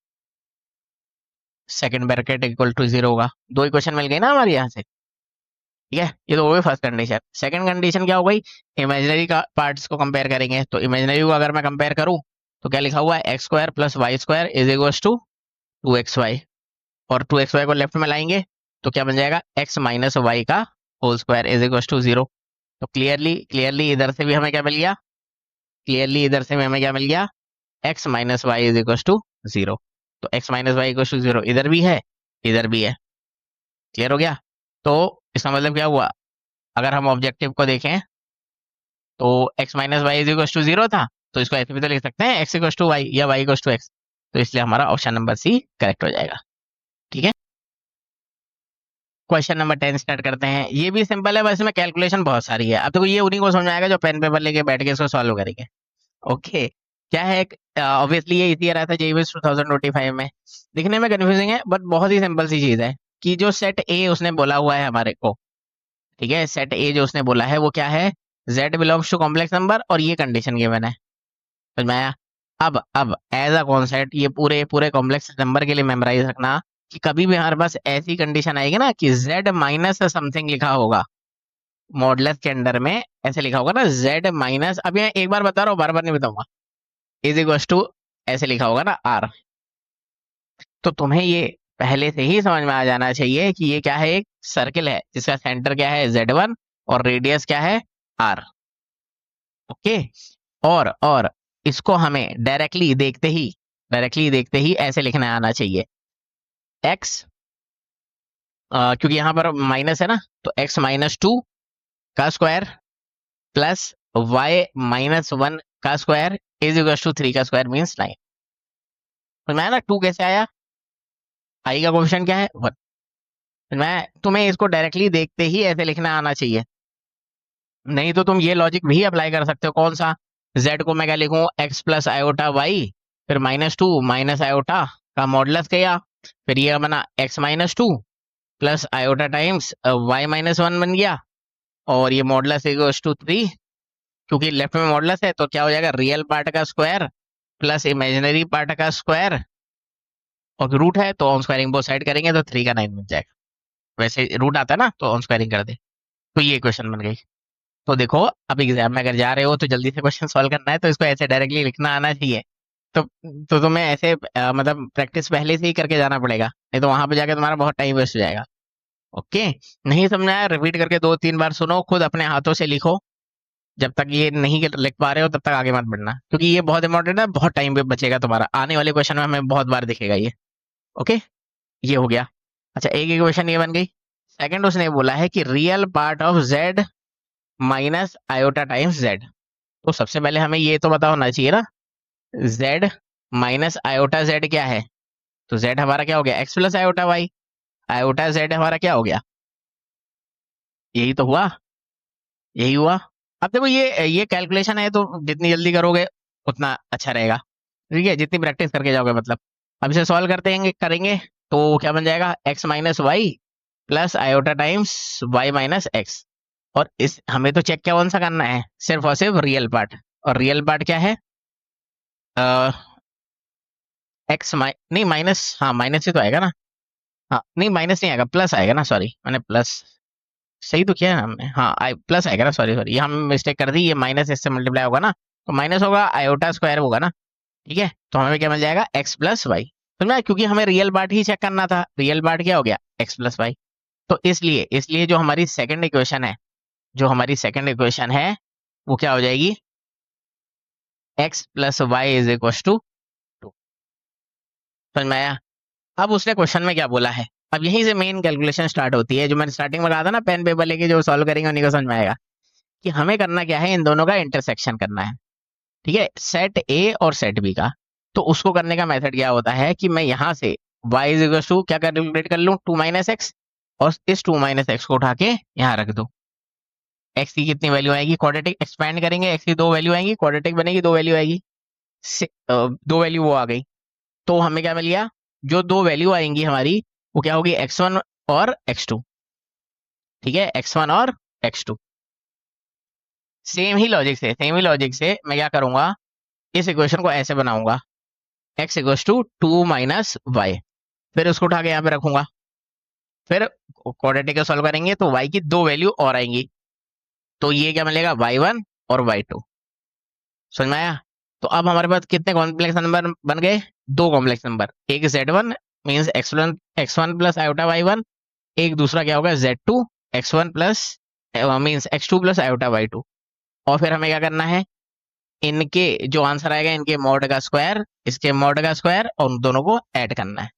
second bracket equal to 0 होगा। दो इक्वेशन मिल गई ना हमारी यहाँ से। ठीक है, ये तो हो गई फर्स्ट कंडीशन। सेकंड कंडीशन क्या हो गई, इमेजिनरी का पार्ट्स को कंपेयर करेंगे, तो इमेजिनरी को अगर मैं कंपेयर करूं तो क्या लिखा हुआ है, x square plus y square is equal to 2xy, और 2xy को लेफ्ट में लाएंगे तो क्या बन जाएगा, एक्स माइनस वाई का whole square is equal to 0। तो क्लियरली क्लियरली इधर से भी हमें क्या मिल गया, क्लियरली इधर से भी हमें क्या मिल गया, x minus Y is equal to 0। तो x minus y equal to 0 इधर भी है, इधर भी है। क्लियर हो गया? तो इसका मतलब क्या हुआ, अगर हम ऑब्जेक्टिव को देखें तो x minus Y is equal to 0 था, तो इसको ऐसे भी तो लिख सकते हैं x इक्वल टू वाई या y इक्वल टू x, तो इसलिए हमारा ऑप्शन नंबर सी करेक्ट हो जाएगा। ठीक है, क्वेश्चन नंबर 10 स्टार्ट करते हैं। ये भी सिंपल है, बस इसमें कैलकुलेशन बहुत सारी है। अब देखो ये उन्हीं को समझ में आएगा जो पेन पेपर लेके बैठ के इसको सॉल्व करेंगे। ओके, क्या है, ऑब्वियसली ये इसी रहा था जेईई 2025 में, दिखने में कंफ्यूजिंग है बट बहुत ही सिंपल सी चीज है कि जो सेट ए उसने बोला हुआ है हमारे को, ठीक है, सेट ए जो उसने बोला है वो क्या है, z belongs to complex number और ये कंडीशन गिवन है। समझ में आया? अब एज अ कॉन्सेप्ट ये पूरे पूरे कॉम्प्लेक्स नंबर के लिए मेमोराइज रखना कि कभी भी हमारे पास ऐसी कंडीशन आएगी ना कि z माइनस समथिंग लिखा होगा मॉडुलस के अंडर में, ऐसे लिखा होगा ना z माइनस, अब यहाँ एक बार बता रहा हूँ बार बार नहीं बताऊंगा, इज इक्वल टू ऐसे लिखा होगा ना r, तो तुम्हें ये पहले से ही समझ में आ जाना चाहिए कि ये क्या है, एक सर्किल है जिसका सेंटर क्या है z1 और रेडियस क्या है r। ओके, और इसको हमें डायरेक्टली देखते ही ऐसे लिखना आना चाहिए, x, क्योंकि यहाँ पर माइनस है ना, तो x माइनस 2 का स्क्वायर प्लस y माइनस 1 का स्क्वायर इज इक्वल टू 3 का स्क्वायर मीन्स 9। समझ में आया ना, 2 कैसे आया, i का कोफिशिएंट क्या है 1। मैं तुम्हें इसको डायरेक्टली देखते ही ऐसे लिखना आना चाहिए, नहीं तो तुम ये लॉजिक भी अप्लाई कर सकते हो। कौन सा, z को मैं क्या लिखूं, x प्लस आयोटा वाई, फिर माइनस 2 माइनस आयोटा का मॉडुलस किया, फिर ये बना x minus 2 plus iota times y minus 1 बन गया, और ये मॉडुलस इक्वल्स टू 3, क्योंकि लेफ्ट में मॉडुलस है तो क्या हो जाएगा, रियल पार्ट का स्क्वायर प्लस इमेजिनरी पार्ट का स्क्वायर, और रूट है तो ऑन स्क्वायरिंग बोथ साइड करेंगे तो 3 का 9 बन जाएगा। वैसे रूट आता है ना तो ऑन स्क्वायरिंग कर दे, तो ये क्वेश्चन बन गई। तो देखो अब एग्जाम में अगर जा रहे हो तो जल्दी से क्वेश्चन सॉल्व करना है, तो इसको ऐसे डायरेक्टली लिखना आना चाहिए। तो तुम्हें ऐसे मतलब प्रैक्टिस पहले से ही करके जाना पड़ेगा, नहीं तो वहां पे जाके तुम्हारा बहुत टाइम वेस्ट हो जाएगा। ओके, नहीं समझ आया रिपीट करके 2-3 बार सुनो, खुद अपने हाथों से लिखो, जब तक ये नहीं लिख पा रहे हो तब तक आगे मत बढ़ना, क्योंकि ये बहुत इंपॉर्टेंट है, बहुत टाइम पे बचेगा तुम्हारा, आने वाले क्वेश्चन में हमें बहुत बार दिखेगा ये। ओके, ये हो गया। अच्छा, एक इक्वेशन ये बन गई। सेकंड उसने बोला है कि real part of z minus iota times z, तो सबसे पहले हमें ये तो पता होना चाहिए ना, z माइनस आयोटा z क्या है, तो z हमारा क्या हो गया, x plus iota y, iota z हमारा क्या हो गया, यही तो हुआ, यही हुआ। अब देखो ये कैलकुलेशन है तो जितनी जल्दी करोगे उतना अच्छा रहेगा, ठीक है, जितनी प्रैक्टिस करके जाओगे मतलब। अब इसे सॉल्व करेंगे तो क्या बन जाएगा, x minus y plus iota times y minus x, और इस हमें तो चेक क्या कौन सा करना है, सिर्फ और सिर्फ रियल पार्ट, और रियल पार्ट क्या है, एक्स नहीं माइनस, हाँ माइनस ही तो आएगा ना। हाँ नहीं माइनस नहीं आएगा, प्लस आएगा ना, सॉरी मैंने प्लस सही तो किया है हमने, हाँ आई प्लस आएगा ना, सॉरी सॉरी ये हम मिस्टेक कर दी, ये माइनस इससे मल्टीप्लाई होगा ना, तो माइनस होगा आयोटा स्क्वायर होगा ना। ठीक है, तो हमें क्या मिल जाएगा एक्स प्लस वाई। समझा, क्योंकि हमें रियल पार्ट ही चेक करना था, रियल पार्ट क्या हो गया एक्स प्लस वाई। तो इसलिए इसलिए जो हमारी सेकंड इक्वेशन है, जो हमारी सेकंड इक्वेशन है वो क्या हो जाएगी, x plus y is equal to 2। समझ में आया। अब उसने क्वेश्चन में क्या बोला है, अब यहीं से मेन कैलकुलेशन स्टार्ट होती है, जो मैंने स्टार्टिंग में कहा था ना पेन पेपर लेके जो सॉल्व करेंगे उन्हीं को समझ में आएगा कि हमें करना क्या है, इन दोनों का इंटरसेक्शन करना है। ठीक है, सेट ए और सेट बी का। तो उसको करने का मेथड क्या होता है कि मैं यहां से y इज इक्वल टू क्या कैलकुलेट कर लूं, 2 माइनस एक्स, और इस 2 माइनस एक्स को उठा के यहाँ रख दो। एक्स की कितनी वैल्यू आएगी, क्वाड्रेटिक एक्सपेंड करेंगे, एक्स की 2 वैल्यू आएंगी, क्वाड्रेटिक बनेगी 2 वैल्यू आएगी, 2 वैल्यू वो आ गई। तो हमें क्या मिल गया, जो 2 वैल्यू आएंगी हमारी वो क्या होगी, x1 और x2। ठीक है, x1 और x2। सेम ही लॉजिक से मैं क्या करूंगा, इस इक्वेशन को ऐसे बनाऊंगा, x equals to 2 minus y, फिर उसको उठा के यहाँ पे रखूंगा, फिर क्वाड्रेटिक को सॉल्व करेंगे तो y की 2 वैल्यू और आएंगी, तो ये क्या मिलेगा y1 और y2। समझ में आया। तो अब हमारे पास कितने कॉम्प्लेक्स नंबर बन गए, 2 कॉम्प्लेक्स नंबर, एक z1 means x1 plus iota y1, एक दूसरा क्या होगा z2 x1 plus means x2 plus iota y2। और फिर हमें क्या करना है, इनके जो आंसर आएगा इनके मॉड का स्क्वायर, इसके मॉड का स्क्वायर, और उन दोनों को ऐड करना है।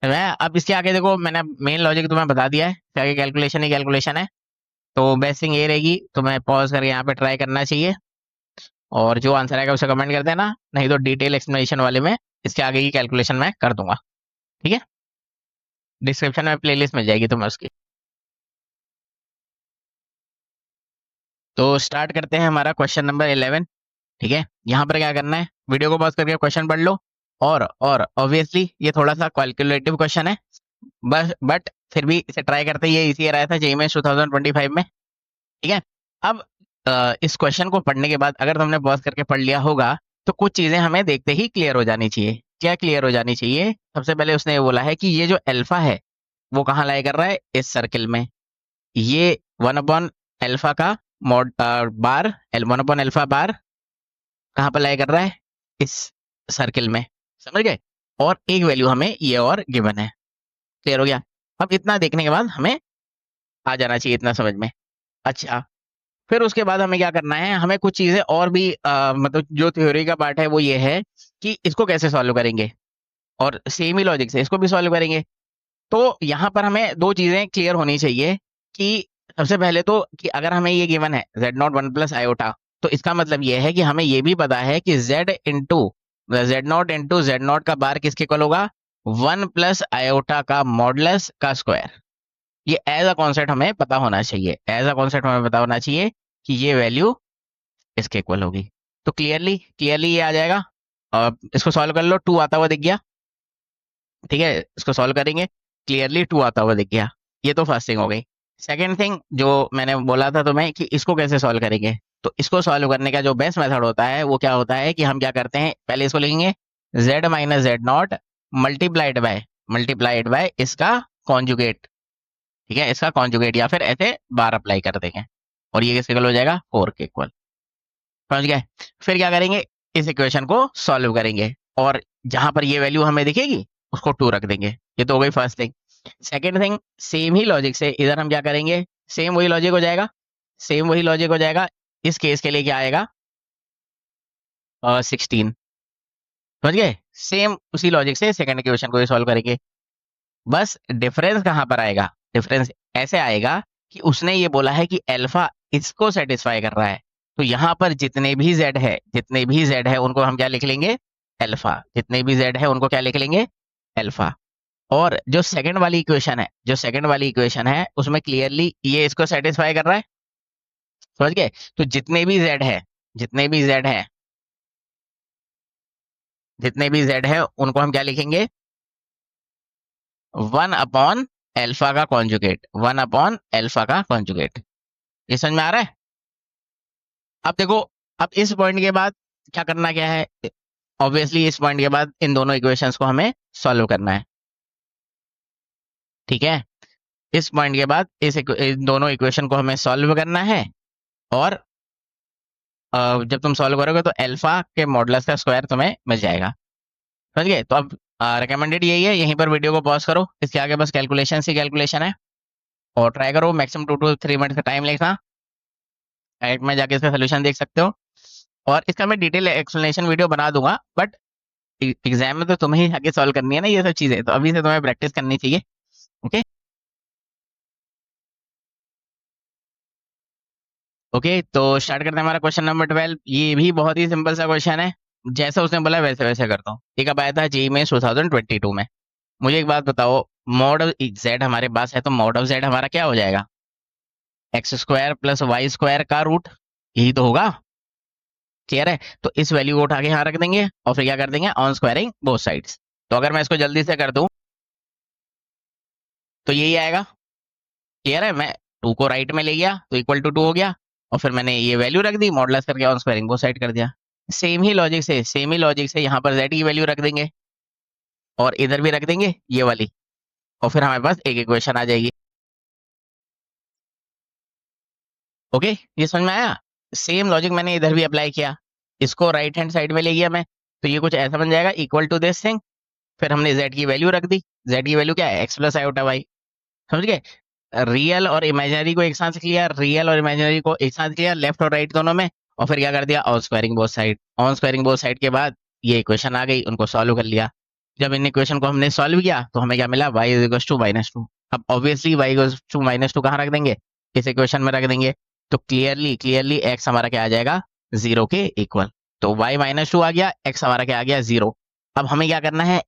मैं अब इसके आगे देखो, मैंने मेन लॉजिक तुम्हें बता दिया है, इसके आगे कैलकुलेशन ही कैलकुलेशन है। तो बेसिंग ये रहेगी, तुम्हें पॉज करके यहाँ पे ट्राई करना चाहिए, और जो आंसर आएगा उसे कमेंट कर देना, नहीं तो डिटेल एक्सप्लेनेशन वाले में इसके आगे की कैलकुलेशन मैं कर दूंगा। ठीक है, डिस्क्रिप्शन में प्लेलिस्ट मिल जाएगी तुम्हें उसकी। तो स्टार्ट करते हैं हमारा क्वेश्चन नंबर 11। ठीक है, यहाँ पर क्या करना है, वीडियो को पॉज करके क्वेश्चन पढ़ लो, और ऑब्वियसली ये थोड़ा सा कैलकुलेटिव क्वेश्चन है, बस बट फिर भी इसे ट्राई करते ही ये इजी आ रहा था जेईई में 2025 में। ठीक है, अब इस क्वेश्चन को पढ़ने के बाद अगर तुमने पॉज करके पढ़ लिया होगा तो कुछ चीजें हमें देखते ही क्लियर हो जानी चाहिए। क्या क्लियर हो जानी चाहिए, सबसे पहले उसने ये बोला है कि ये जो अल्फा है वो कहाँ लाई कर रहा है, इस सर्किल में। ये 1/अल्फा का मॉड बार, 1/अल्फा बार कहाँ पर लाई कर रहा है, इस सर्किल में। समझ गए, और एक वैल्यू हमें ये और गिवन है। क्लियर हो गया। अब इतना देखने के बाद हमें आ जाना चाहिए इतना समझ में। अच्छा, फिर उसके बाद हमें क्या करना है, हमें कुछ चीजें और भी मतलब जो थ्योरी का पार्ट है वो ये है कि इसको कैसे सॉल्व करेंगे, और सेम ही लॉजिक से इसको भी सॉल्व करेंगे। तो यहाँ पर हमें दो चीजें क्लियर होनी चाहिए कि सबसे पहले तो कि अगर हमें ये गिवन है z0 1 प्लस आयोटा, तो इसका मतलब ये है कि हमें ये भी पता है कि z0 का बार किसके इक्वल होगा, 1 प्लस आयोटा का मॉडुलस का स्क्वायर। ये एज अ कॉन्सेप्ट हमें पता होना चाहिए, एज अ कॉन्सेप्ट हमें पता होना चाहिए कि ये वैल्यू इसके इक्वल होगी। तो क्लियरली क्लियरली ये आ जाएगा, और इसको सॉल्व कर लो, 2 आता हुआ दिख गया। ठीक है, इसको सॉल्व करेंगे, क्लियरली 2 आता हुआ दिख गया। ये तो फर्स्ट थिंग हो गई। सेकेंड थिंग जो मैंने बोला था तुम्हें कि इसको कैसे सॉल्व करेंगे, तो इसको सॉल्व करने का जो बेस्ट मेथड होता है वो क्या होता है कि हम क्या करते हैं, पहले इसको लिखेंगे z minus z0 multiplied by इसका कॉन्जुगेट। ठीक है, इसका कॉन्जुगेट, या फिर ऐसे बार अप्लाई कर देंगे, और ये किसके इक्वल हो जाएगा, 4 के इक्वल। समझ गए। फिर क्या करेंगे, इस इक्वेशन को सॉल्व करेंगे, और जहां पर ये वैल्यू हमें दिखेगी उसको 2 रख देंगे। ये तो हो गई first thing. Second thing, same ही लॉजिक से इधर हम क्या करेंगे, सेम वही लॉजिक हो जाएगा, सेम वही लॉजिक हो जाएगा। इस केस के लिए क्या आएगा, 16। समझ गए, सेम उसी लॉजिक से सेकंड इक्वेशन को सॉल्व करेंगे। बस डिफरेंस कहाँ पर आएगा, डिफरेंस ऐसे आएगा कि उसने ये बोला है कि अल्फा इसको सेटिस्फाई कर रहा है, तो यहाँ पर जितने भी z है उनको हम क्या लिख लेंगे, अल्फा। जितने भी z है उनको क्या लिख लेंगे, अल्फा। और जो सेकंड वाली इक्वेशन है उसमें क्लियरली ये इसको सेटिस्फाई कर रहा है। समझ गए। तो जितने भी z है जितने भी z है उनको हम क्या लिखेंगे, 1/अल्फा का कॉन्जुगेट। ये समझ में आ रहा है। अब देखो, अब इस पॉइंट के बाद क्या करना क्या है, ऑब्वियसली इस पॉइंट के बाद इन दोनों इक्वेशंस को हमें सॉल्व करना है, ठीक है। इस पॉइंट के बाद इन दोनों इक्वेशन को हमें सॉल्व करना है, और जब तुम सॉल्व करोगे तो अल्फा के मॉडुलस का स्क्वायर तुम्हें मिल जाएगा, समझ गए। तो अब रिकमेंडेड यही है, यहीं पर वीडियो को पॉज करो, इसके आगे बस कैलकुलेशन ही कैलकुलेशन है, और ट्राई करो मैक्सिमम 2 to 3 मिनट का टाइम लेना, एड में जाके इसका सोल्यूशन देख सकते हो। और इसका मैं डिटेल एक्सप्लेनेशन वीडियो बना दूंगा, बट एग्जाम में तो तुम्हें ही आगे सॉल्व करनी है ना ये सब चीजें, तो अभी से तुम्हें प्रैक्टिस करनी चाहिए, ओके। ओके, तो स्टार्ट करते हैं हमारा क्वेश्चन नंबर 12। ये भी बहुत ही सिंपल सा क्वेश्चन है, जैसा उसने बोला वैसे वैसे करता हूँ। एक अब आया था जेई में 2022 में। मुझे एक बात बताओ, मॉड जेड हमारे पास है, तो मॉड ऑफ जेड हमारा क्या हो जाएगा, x square plus y square का रूट, यही तो होगा, क्लियर है। तो इस वैल्यू को उठा के यहाँ रख देंगे, और फिर क्या कर देंगे, ऑन स्क्वायरिंग बोथ साइड्स। तो अगर मैं इसको जल्दी से कर दूं तो यही आएगा, क्लियर है। मैं 2 को राइट में ले गया तो इक्वल टू 2 हो गया, और फिर मैंने ये वैल्यू रख दी, मॉडुलस करके ऑन स्क्वायरिंग बोथ साइड कर दिया। सेम ही लॉजिक से यहाँ पर जेड की वैल्यू रख देंगे, और इधर भी रख देंगे ये वाली, और फिर हमारे पास एक इक्वेशन आ जाएगी, ओके। ये समझ में आया। सेम लॉजिक मैंने इधर भी अप्लाई किया, इसको राइट हैंड साइड में ले गया मैं, तो ये कुछ ऐसा बन जाएगा, इक्वल टू दिस थिंग। फिर हमने जेड की वैल्यू रख दी, जेड की वैल्यू क्या है, एक्स प्लस आयोटा वाई, समझ गए। रियल और इमेजिनरी को एक साथ लिया, रियल और इमेजिनरी को एक साथ लिया, लेफ्ट और राइट दोनों में, और फिर क्या कर दिया, on squaring both side. On squaring both side के बाद ये इक्वेशन आ गई, उनको सॉल्व कर लिया। जब इन इक्वेशन को हमने सॉल्व किया तो हमें क्या मिला, y इज इक्वल टू -2। अब ऑब्वियसली y इक्वल टू -2 कहाँ रख देंगे, इस इक्वेशन में रख देंगे। तो क्लियरली क्लियरली x हमारा क्या आ जाएगा, 0 के इक्वल। तो y -2 आ गया, x हमारा क्या आ गया, 0। अब हमें क्या करना है,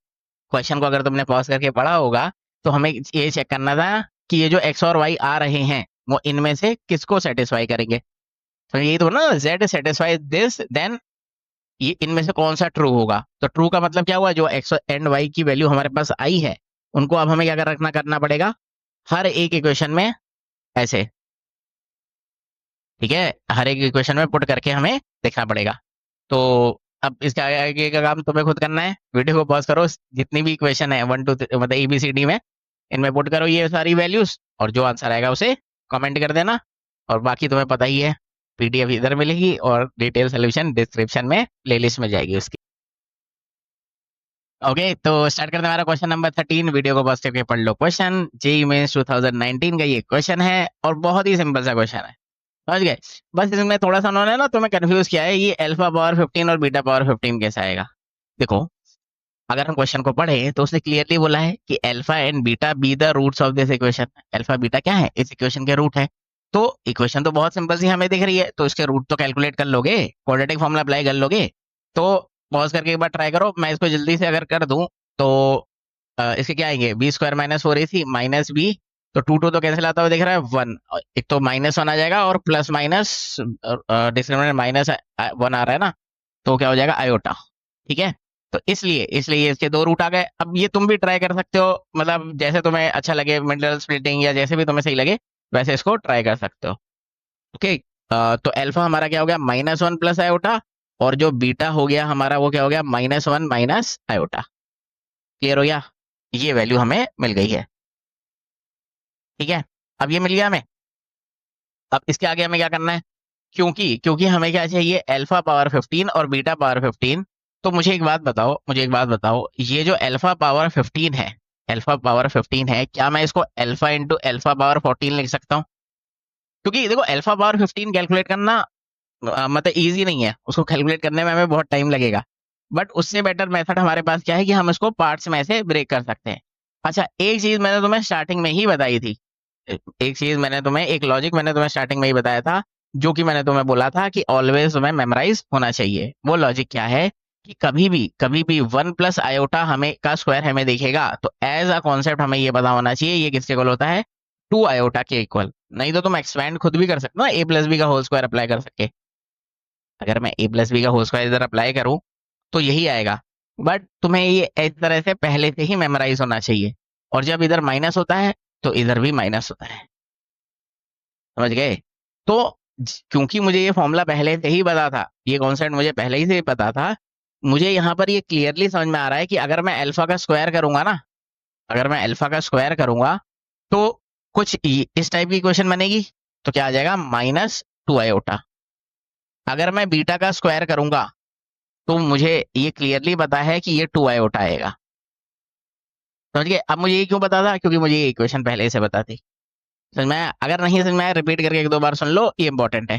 क्वेश्चन को अगर तुमने पॉज करके पढ़ा होगा तो हमें ये चेक करना था कि ये जो x और y आ रहे हैं वो इनमें से किसको सेटिस्फाई करेंगे। तो यही तो ना, z सेटिस्फाई दिस, देन ये इनमें से कौन सा ट्रू होगा। तो ट्रू का मतलब क्या हुआ, जो x एंड y की वैल्यू हमारे पास आई है उनको अब हमें क्या कर रखना करना पड़ेगा, हर एक इक्वेशन में ऐसे, ठीक है, हर एक इक्वेशन में पुट करके हमें देखना पड़ेगा। तो अब इसके आगे का काम तुम्हें खुद करना है, वीडियो को पॉज करो, जितनी भी इक्वेशन है 1 2 मतलब ABCD में, इनमें पुट करो ये सारी वैल्यूज, और जो आंसर आएगा उसे कमेंट कर देना। और बाकी तुम्हें पता ही है, PDF इधर मिलेगी और डिटेल सोल्यूशन डिस्क्रिप्शन में प्लेलिस्ट में जाएगी उसकी। ओके, तो स्टार्ट करते हैं हमारा क्वेश्चन नंबर 13। वीडियो को पॉज करके पढ़ लो क्वेश्चन। जेईई मेंस 2019 का ये क्वेश्चन है, और बहुत ही सिंपल सा क्वेश्चन है, समझ गए। बस इसमें थोड़ा सा उन्होंने ना तुम्हें कंफ्यूज किया है, ये अल्फा पावर 15 और बीटा पावर 15 कैसे आएगा। देखो, अगर हम क्वेश्चन को पढ़े तो उसने क्लियरली बोला है कि alpha and beta be the roots of this equation. Alpha beta क्या है, इस इक्वेशन के रूट है। तो इक्वेशन तो बहुत सिंपल सी हमें दिख रही है, तो इसके रूट तो कैलकुलेट कर लोगे, क्वाड्रेटिक फॉर्मूला अप्लाई कर लोगे। तो पॉज करके एक बार ट्राई करो, मैं इसको जल्दी से अगर कर दूं तो इसके क्या आएंगे, b² - 4ac माइनस बी, तो 2 तो कैंसिल आता हुआ दिख रहा है 1, एक तो -1 आ जाएगा, और प्लस माइनस डिस्क्रिमिनेंट -1 आ रहा है ना, तो क्या हो जाएगा, आयोटा, ठीक है। तो इसलिए इसलिए इसके 2 रूट आ गए। अब ये तुम भी ट्राई कर सकते हो, मतलब जैसे तुम्हें अच्छा लगे, मिडल स्प्लिटिंग या जैसे भी तुम्हें सही लगे वैसे इसको ट्राई कर सकते हो, ओके। तो अल्फा हमारा क्या हो गया, -1 प्लस आयोटा, और जो बीटा हो गया हमारा वो क्या हो गया, -1 माइनस आयोटा, क्लियर हो गया। ये वैल्यू हमें मिल गई है, ठीक है। अब ये मिल गया हमें। अब इसके आगे हमें क्या करना है, क्योंकि क्योंकि हमें क्या चाहिए, अल्फा पावर 15 और बीटा पावर 15। तो मुझे एक बात बताओ, ये जो अल्फा पावर 15 है, अल्फा पावर 15 है, क्या मैं इसको अल्फा इंटू अल्फा पावर 14 लिख सकता हूँ। क्योंकि देखो, अल्फा पावर 15 कैलकुलेट करना मतलब ईजी नहीं है, उसको कैलकुलेट करने में हमें बहुत टाइम लगेगा। बट उससे बेटर मेथड हमारे पास क्या है कि हम इसको पार्ट्स में से ब्रेक कर सकते हैं। अच्छा, एक चीज मैंने तुम्हें स्टार्टिंग में ही बताई थी, एक चीज मैंने तुम्हें, एक लॉजिक मैंने तुम्हें स्टार्टिंग में ही बताया था, जो कि मैंने तुम्हें बोला था कि ऑलवेज तुम्हें मेमोराइज होना चाहिए। वो लॉजिक क्या है कि कभी भी 1 प्लस आयोटा हमें का स्क्वायर हमें दिखेगा तो एज अ कॉन्सेप्ट हमें ये पता होना चाहिए ये किसके इक्वल होता है, 2 आयोटा के इक्वल। नहीं तो तुम एक्सपेंड खुद भी कर सकते हो ना, a+b का होल स्क्वायर अप्लाई कर सके। अगर मैं a+b का होल स्क्वायर इधर अप्लाई करूं तो यही आएगा, बट तुम्हें ये इस तरह से पहले से ही मेमोराइज होना चाहिए। और जब इधर माइनस होता है तो इधर भी माइनस होता है, समझ गए। तो क्योंकि मुझे ये फॉर्मूला पहले से ही पता था, ये कॉन्सेप्ट मुझे पहले ही से पता था, मुझे यहाँ पर ये क्लियरली समझ में आ रहा है कि अगर मैं अल्फा का स्क्वायर करूंगा ना, अगर मैं अल्फा का स्क्वायर करूंगा तो कुछ इस टाइप की इक्वेशन बनेगी। तो क्या आ जाएगा, -2 आयोटा। अगर मैं बीटा का स्क्वायर करूंगा तो मुझे ये क्लियरली पता है कि ये 2 आयोटा आएगा। समझ गए? अब मुझे ये क्यों पता था, क्योंकि मुझे ये इक्वेशन पहले से पता थी। समझ में आया? अगर नहीं समझ में आया रिपीट करके एक दो बार सुन लो, ये इंपॉर्टेंट है।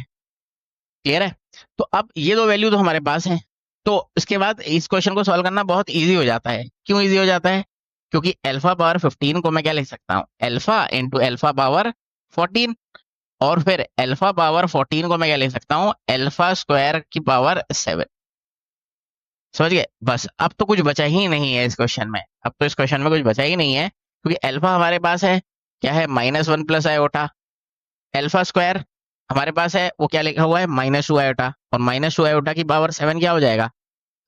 क्लियर है? तो अब ये दो वैल्यू तो हमारे पास है, तो इसके बाद इस क्वेश्चन को सॉल्व करना बहुत इजी हो जाता है। क्यों इजी हो जाता है? क्योंकि अल्फा पावर 15 को मैं क्या लिख सकता हूँ, अल्फा इंटू अल्फा पावर 14, और फिर अल्फा पावर 14 को मैं क्या लिख सकता हूँ, अल्फा स्क्वायर की पावर 7। समझ गए? बस अब तो कुछ बचा ही नहीं है इस क्वेश्चन में, अब तो इस क्वेश्चन में कुछ बचा ही नहीं है, क्योंकि अल्फा हमारे पास है, क्या है, -1 प्लस आयोटा। अल्फा स्क्वायर हमारे पास है, वो क्या लिखा हुआ है, -2 आयोटा, और -2 आयोटा की पावर 7 क्या हो जाएगा,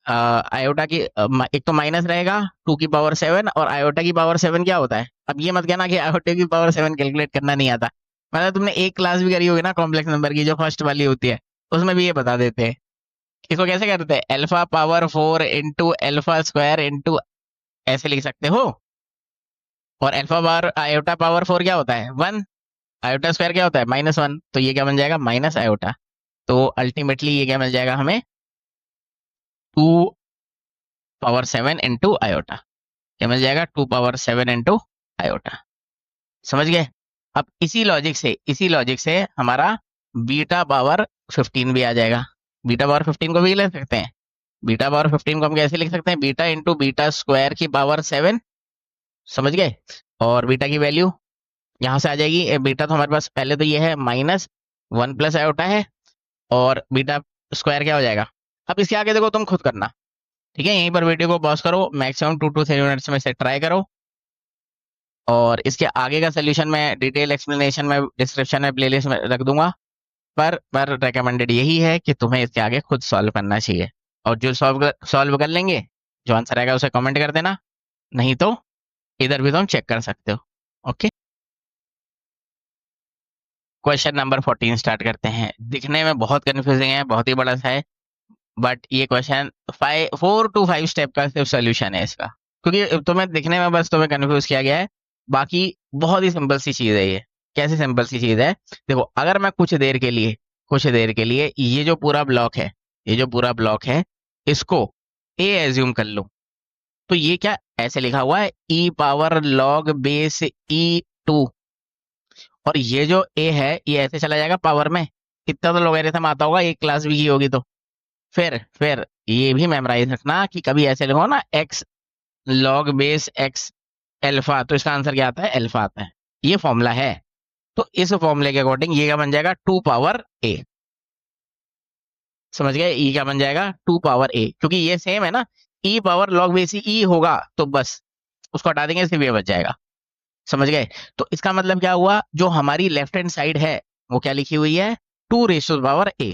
आयोटा की एक तो माइनस रहेगा 2 की पावर 7, और आयोटा की पावर 7 क्या होता है। अब ये मत कहना कि आयोटा की पावर 7 कैलकुलेट करना नहीं आता, मतलब तुमने एक क्लास भी करी होगी ना कॉम्प्लेक्स नंबर की, जो फर्स्ट वाली होती है, उसमें भी ये बता देते हैं। इसको कैसे करते हैं, alpha power 4 into alpha square into, ऐसे लिख सकते हो। और अल्फा पावर आयोटा पावर 4 क्या होता है, 1, आयोटा स्क्वायर क्या होता है, -1, तो ये क्या बन जाएगा, माइनस आयोटा। तो अल्टीमेटली ये क्या मिल जाएगा हमें, 2 पावर 7 इंटू आयोटा। क्या मिल जाएगा, 2 पावर 7 इंटू आयोटा। समझ गए? अब इसी लॉजिक से हमारा बीटा पावर 15 भी आ जाएगा। बीटा पावर 15 को भी लिख सकते हैं। बीटा पावर 15 को हम कैसे लिख सकते हैं, बीटा इंटू बीटा स्क्वायर की पावर 7। समझ गए? और बीटा की वैल्यू यहाँ से आ जाएगी, बीटा तो हमारे पास पहले तो ये है -1 प्लस आयोटा है, और बीटा स्क्वायर क्या हो जाएगा। अब इसके आगे देखो, तुम खुद करना। ठीक है, यहीं पर वीडियो को पॉज करो, मैक्सिमम 2 to 3 मिनट्स में से ट्राई करो, और इसके आगे का सोल्यूशन मैं डिटेल एक्सप्लेनेशन में डिस्क्रिप्शन में प्लेलिस्ट में रख दूंगा। पर रिकमेंडेड यही है कि तुम्हें इसके आगे खुद सॉल्व करना चाहिए, और जो सॉल्व कर लेंगे, जो आंसर आएगा उसे कमेंट कर देना, नहीं तो इधर भी तुम चेक कर सकते हो। ओके, क्वेश्चन नंबर 14 स्टार्ट करते हैं। दिखने में बहुत कंफ्यूजिंग है, बहुत ही बड़ा सा है, बट ये क्वेश्चन 4 to 5 स्टेप का सिर्फ सोल्यूशन है इसका, क्योंकि तुम्हें दिखने में बस तुम्हें कंफ्यूज किया गया है, बाकी बहुत ही सिंपल सी चीज है ये। कैसे सिंपल सी चीज है, देखो, अगर मैं कुछ देर के लिए ये जो पूरा ब्लॉक है, ये जो पूरा ब्लॉक है, इसको ए एज्यूम कर लूं, तो ये क्या ऐसे लिखा हुआ है, ई पावर लॉग बेस E2, और ये जो ए है ये ऐसे चला जाएगा पावर में। कितना तो लॉगरिथम आता होगा, एक क्लास भी की होगी तो। फिर ये भी मेमोराइज रखना कि कभी ऐसे लिखो ना, x log base x alpha, तो इसका आंसर क्या आता है, एल्फा आता है। ये फॉर्मूला है, तो इस फॉर्मूले के अकॉर्डिंग ये क्या बन जाएगा, 2 पावर ए। समझ गए? ई क्या बन जाएगा, 2 पावर ए, क्योंकि ये सेम है ना, ई पावर लॉग बेस ई होगा, तो बस उसको हटा देंगे, सिर्फ ये बच जाएगा। समझ गए? तो इसका मतलब क्या हुआ, जो हमारी लेफ्ट हैंड साइड है वो क्या लिखी हुई है, 2 रेशो पावर ए।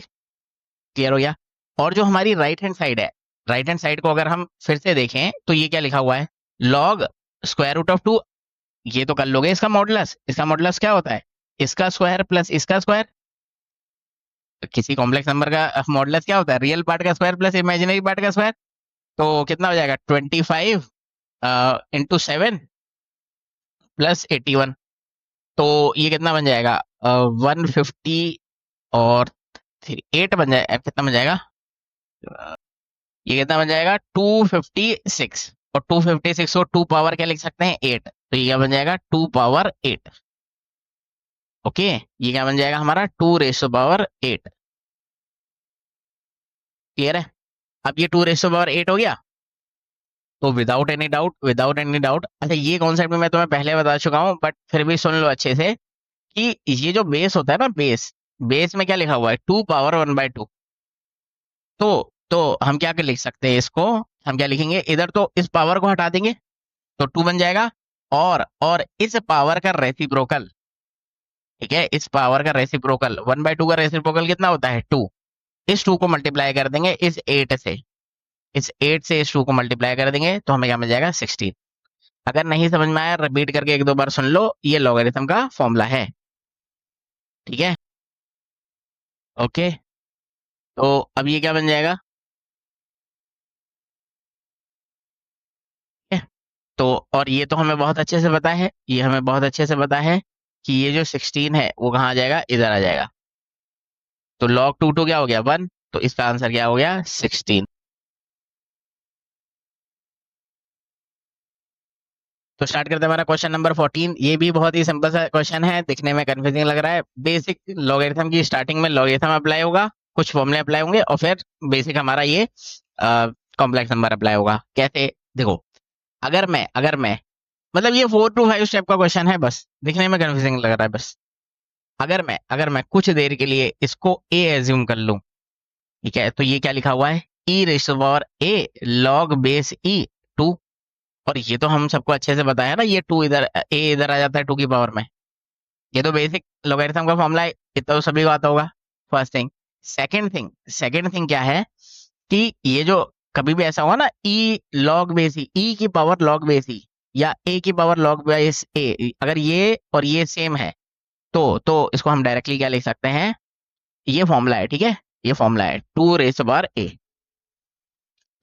क्लियर हो गया? और जो हमारी राइट हैंड साइड है, राइट हैंड साइड को अगर हम फिर से देखें तो ये क्या लिखा हुआ है, लॉग स्क्वायर रूट ऑफ 2। ये तो कर लोगे इसका मॉडुलस, इसका मॉडुलस क्या होता है, इसका स्क्वायर प्लस इसका स्क्वायर। किसी कॉम्प्लेक्स नंबर का मॉडुलस क्या होता है, रियल पार्ट का स्क्वायर प्लस इमेजिनरी पार्ट का स्क्वायर। तो कितना हो जाएगा, 25 इंटू 7 प्लस 81, तो ये कितना बन जाएगा, 150 और 8 बन जाएगा, कितना बन जाएगा, ये कितना बन जाएगा, 256, और 256 को 2 पावर क्या लिख सकते हैं, 8, तो ये क्या बन जाएगा, 2 पावर 8। ओके, ये क्या बन जाएगा हमारा, 2 रेशो पावर 8। क्लियर है? अब ये 2 रेशो पावर 8 हो गया, तो विदाउट एनी डाउट, अच्छा ये कॉन्सेप्ट में मैं तुम्हें पहले बता चुका हूँ, बट फिर भी सुन लो अच्छे से, कि ये जो बेस होता है ना, बेस बेस में क्या लिखा हुआ है, 2 पावर 1/2। तो हम क्या कर लिख सकते हैं इसको, हम क्या लिखेंगे, इधर तो इस पावर को हटा देंगे, तो 2 बन जाएगा, और इस पावर का रेसिप्रोकल, ठीक है, इस पावर का रेसिप्रोकल 1/2 का रेसिप्रोकल कितना होता है, 2। इस 2 को मल्टीप्लाई कर देंगे इस 8 से, इस 2 को मल्टीप्लाई कर देंगे, तो हमें क्या मिल जाएगा, 16। अगर नहीं समझ में आया, रिपीट करके एक दो बार सुन लो, ये लॉगरिथम का फॉर्मूला है। ठीक है, ओके, तो अब ये क्या बन जाएगा, तो और ये तो हमें बहुत अच्छे से पता है, ये हमें बहुत अच्छे से पता है कि ये जो 16 है वो कहाँ आ जाएगा, इधर आ जाएगा। तो log 2 2 क्या हो गया 1, तो इसका आंसर क्या हो गया 16। तो स्टार्ट करते हैं हमारा क्वेश्चन नंबर 14। ये भी बहुत ही सिंपल सा क्वेश्चन है, दिखने में कंफ्यूजिंग लग रहा है। बेसिक लॉगरिथम की स्टार्टिंग में लॉगरिथम अप्लाई होगा, कुछ फॉर्मूले अप्लाई होंगे और फिर बेसिक हमारा ये कॉम्प्लेक्स नंबर अप्लाई होगा। कैसे, देखो, अगर मैं मतलब ये 4 to 5 स्टेप का क्वेश्चन है, बस दिखने में कंफ्यूजिंग लग रहा है बस। अगर मैं कुछ देर के लिए इसको ए एज्यूम कर लूं, ठीक है, तो ये क्या लिखा हुआ है, e raise to power A log base e 2। और ये तो हम सबको अच्छे से बताया ना, ये 2 इधर, ए इधर आ जाता है 2 की पावर में। ये तो बेसिक लॉगरिथम का फॉर्मूला है, इतना तो सभी को आता होगा। First thing. सेकंड थिंग क्या है कि ये जो कभी भी ऐसा हुआ ना, ई लॉग बेस ई की पावर लॉग बेस ई या ए की पावर लॉग बेस ए, अगर ये और ये सेम है तो इसको हम डायरेक्टली क्या लिख सकते हैं, ये फॉर्मूला है, ठीक है, ये फॉर्मूला है 2 रेज़ टू पावर ए।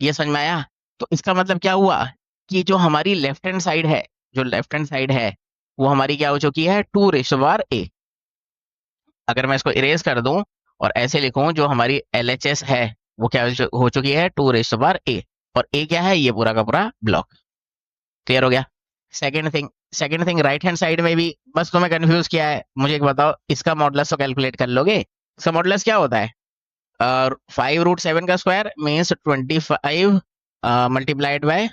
ये समझ में आया? तो इसका मतलब क्या हुआ कि जो हमारी लेफ्ट हैंड साइड है, जो लेफ्ट हैंड साइड है वो हमारी क्या हो चुकी है, 2 रेज़ टू पावर ए। अगर मैं इसको इरेज कर दूं और ऐसे लिखूं, जो हमारी LHS है वो क्या हो चुकी है, 2 रेज़ टू पावर ए। और ए क्या है, ये पूरा का पूरा ब्लॉक। क्लियर हो गया? Second thing right hand side में भी बस तुम्हें कंफ्यूज किया है। मुझे एक बताओ, इसका मॉडुलस तो कैलकुलेट कर लोगे? इसका मॉडुलस क्या होता है? 5√7 का स्क्वायर मीन्स 25 मल्टीप्लाइड बाय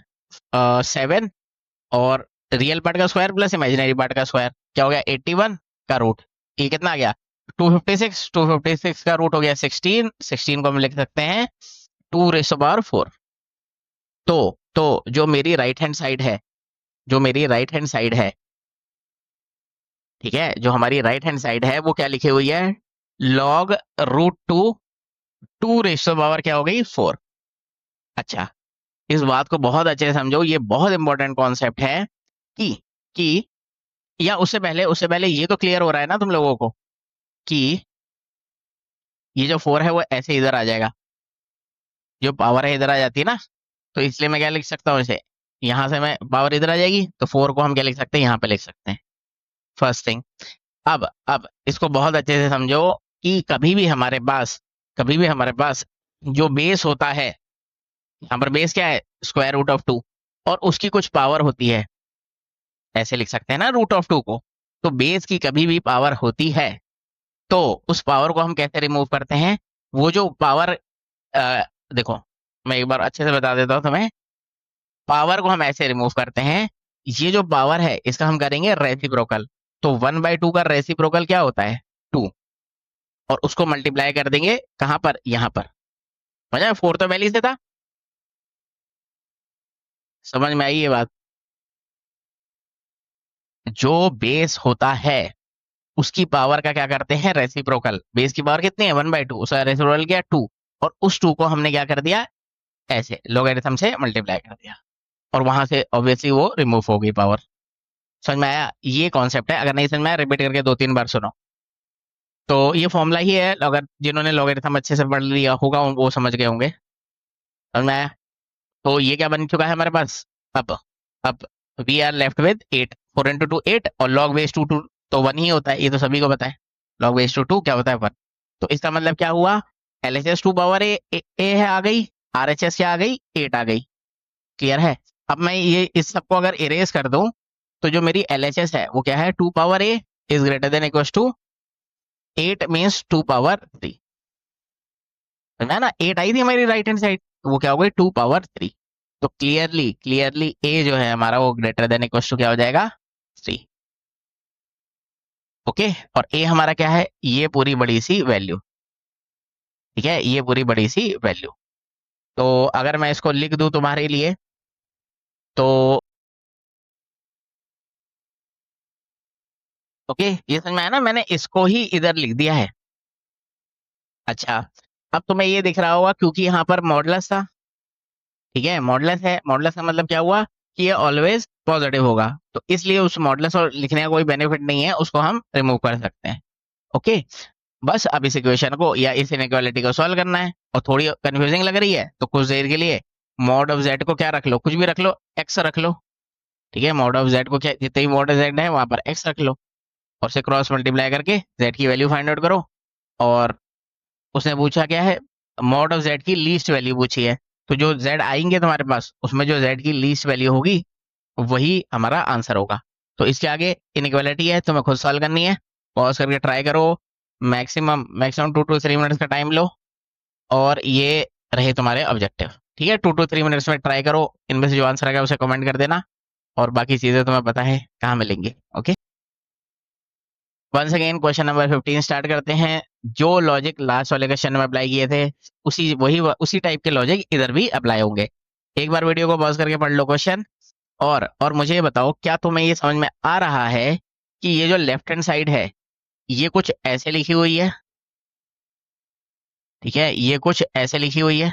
7, और रियल पार्ट का स्क्वायर प्लस इमेजिनरी पार्ट का स्क्वायर क्या हो गया, 81 का रूट। ये कितना आ गया, 256 का रूट हो गया 16 को हम लिख सकते हैं 2 रेज़ टू पावर 4। तो जो मेरी राइट हैंड साइड है, जो मेरी राइट हैंड साइड है, ठीक है, जो हमारी राइट हैंड साइड है वो क्या लिखी हुई है, log root 2 raise to power क्या हो गई 4। अच्छा, इस बात को बहुत अच्छे से समझो, ये बहुत इंपॉर्टेंट कॉन्सेप्ट है कि या उससे पहले ये तो क्लियर हो रहा है ना तुम लोगों को कि ये जो 4 है वो ऐसे इधर आ जाएगा, जो पावर है इधर आ जाती है ना, तो इसलिए मैं क्या लिख सकता हूँ इसे, यहाँ से मैं पावर इधर आ जाएगी तो 4 को हम क्या लिख सकते हैं, यहाँ पे लिख सकते हैं। First thing. अब इसको बहुत अच्छे से समझो कि कभी भी हमारे पास जो बेस होता है, यहाँ पर बेस क्या है, स्क्वायर रूट ऑफ 2, और उसकी कुछ पावर होती है, ऐसे लिख सकते हैं ना रूट ऑफ 2 को। तो बेस की कभी भी पावर होती है तो उस पावर को हम कैसे रिमूव करते हैं, वो जो पावर, देखो मैं एक बार अच्छे से बता देता हूँ तुम्हें, पावर को हम ऐसे रिमूव करते हैं, ये जो पावर है इसका हम करेंगे रेसिप्रोकल। तो 1/2 का रेसिप्रोकल क्या होता है, 2, और उसको मल्टीप्लाई कर देंगे कहाँ पर, यहाँ पर। समझा? 4 तो पहले ही से था, समझ में आई ये बात? जो बेस होता है उसकी पावर का क्या करते हैं, रेसिप्रोकल। बेस की पावर कितनी है, 1/2, उसका रेसिप्रोकल क्या, 2, और उस 2 को हमने क्या कर दिया, ऐसे लोगरिथम से मल्टीप्लाई कर दिया, और वहां से ऑब्वियसली वो रिमूव हो गई पावर। समझ में आया? ये कॉन्सेप्ट है, अगर नहीं समझ में आया रिपीट करके 2-3 बार सुनो। तो ये फॉर्मूला ही है, अगर जिन्होंने लोगरिथम अच्छे से पढ़ लिया होगा वो समझ गए होंगे। समझ में आया? तो ये क्या बन चुका है हमारे पास, अब we are left with 8, 4 into 2 8, और लॉग बेस 2 2 तो 1 ही होता है, ये तो सभी को पता है, लॉग बेस 2 2 क्या होता है 1। तो इसका मतलब क्या हुआ, LHS 2 पावर ए है आ गई, RHS क्या आ गई, 8 आ गई। क्लियर है? अब मैं ये इस सबको अगर इरेज कर दूं, तो जो मेरी LHS है वो क्या है, 2 power a is greater than equal to 8 means 2 power 3। समझा ना? 8 आई थी हमारी राइट हैंड साइड, तो वो क्या हो गई 2 पावर 3। तो क्लियरली ए जो है हमारा वो ग्रेटर देन इक्वल टू क्या हो जाएगा, 3। ओके, और ए हमारा क्या है, ये पूरी बड़ी सी वैल्यू, ठीक है, ये पूरी बड़ी सी वैल्यू। तो अगर मैं इसको लिख दूं तुम्हारे लिए, तो ओके, ये समझ में आया ना, मैंने इसको ही इधर लिख दिया है। अच्छा, अब तुम्हें ये दिख रहा होगा क्योंकि यहाँ पर मॉडुलस था, ठीक है, मॉडुलस है, मॉडुलस का मतलब क्या हुआ कि ये ऑलवेज पॉजिटिव होगा, तो इसलिए उस मॉडुलस और लिखने का कोई बेनिफिट नहीं है, उसको हम रिमूव कर सकते हैं। ओके, बस अब इस इक्वेशन को या इस इनइक्वालिटी को सॉल्व करना है, और थोड़ी कंफ्यूजिंग लग रही है तो कुछ देर के लिए मॉड ऑफ जेड को क्या रख लो, कुछ भी रख लो, एक्स रख लो, ठीक है, मॉड ऑफ जेड को क्या, जितने भी मॉड जेड है वहां पर एक्स रख लो और से क्रॉस मल्टीप्लाई करके जेड की वैल्यू फाइंड आउट करो। और उसने पूछा क्या है, मॉड ऑफ जेड की लीस्ट वैल्यू पूछी है। तो जो जेड आएंगे तुम्हारे पास उसमें जो जेड की लीस्ट वैल्यू होगी वही हमारा आंसर होगा। तो इसके आगे इनइक्वालिटी है, तुम्हें खुद सॉल्व करनी है। पॉज करके ट्राई करो, मैक्सिमम मैक्सिमम 2 to 3 मिनट्स का टाइम लो, और ये रहे तुम्हारे ऑब्जेक्टिव। ठीक है, 2 to 3 मिनट्स में ट्राई करो, इनमें से जो आंसर आएगा उसे कमेंट कर देना, और बाकी चीजें तुम्हें पता है कहाँ मिलेंगी। Okay, once again question number 15 start करते हैं। जो लॉजिक लास्ट वाले क्वेश्चन में अप्लाई किए थे उसी टाइप के लॉजिक इधर भी अप्लाई होंगे। एक बार वीडियो को पॉज करके पढ़ लो क्वेश्चन, और मुझे ये बताओ क्या तुम्हें ये समझ में आ रहा है कि ये जो लेफ्ट हैंड साइड है ये कुछ ऐसे लिखी हुई है। ठीक है, ये कुछ ऐसे लिखी हुई है,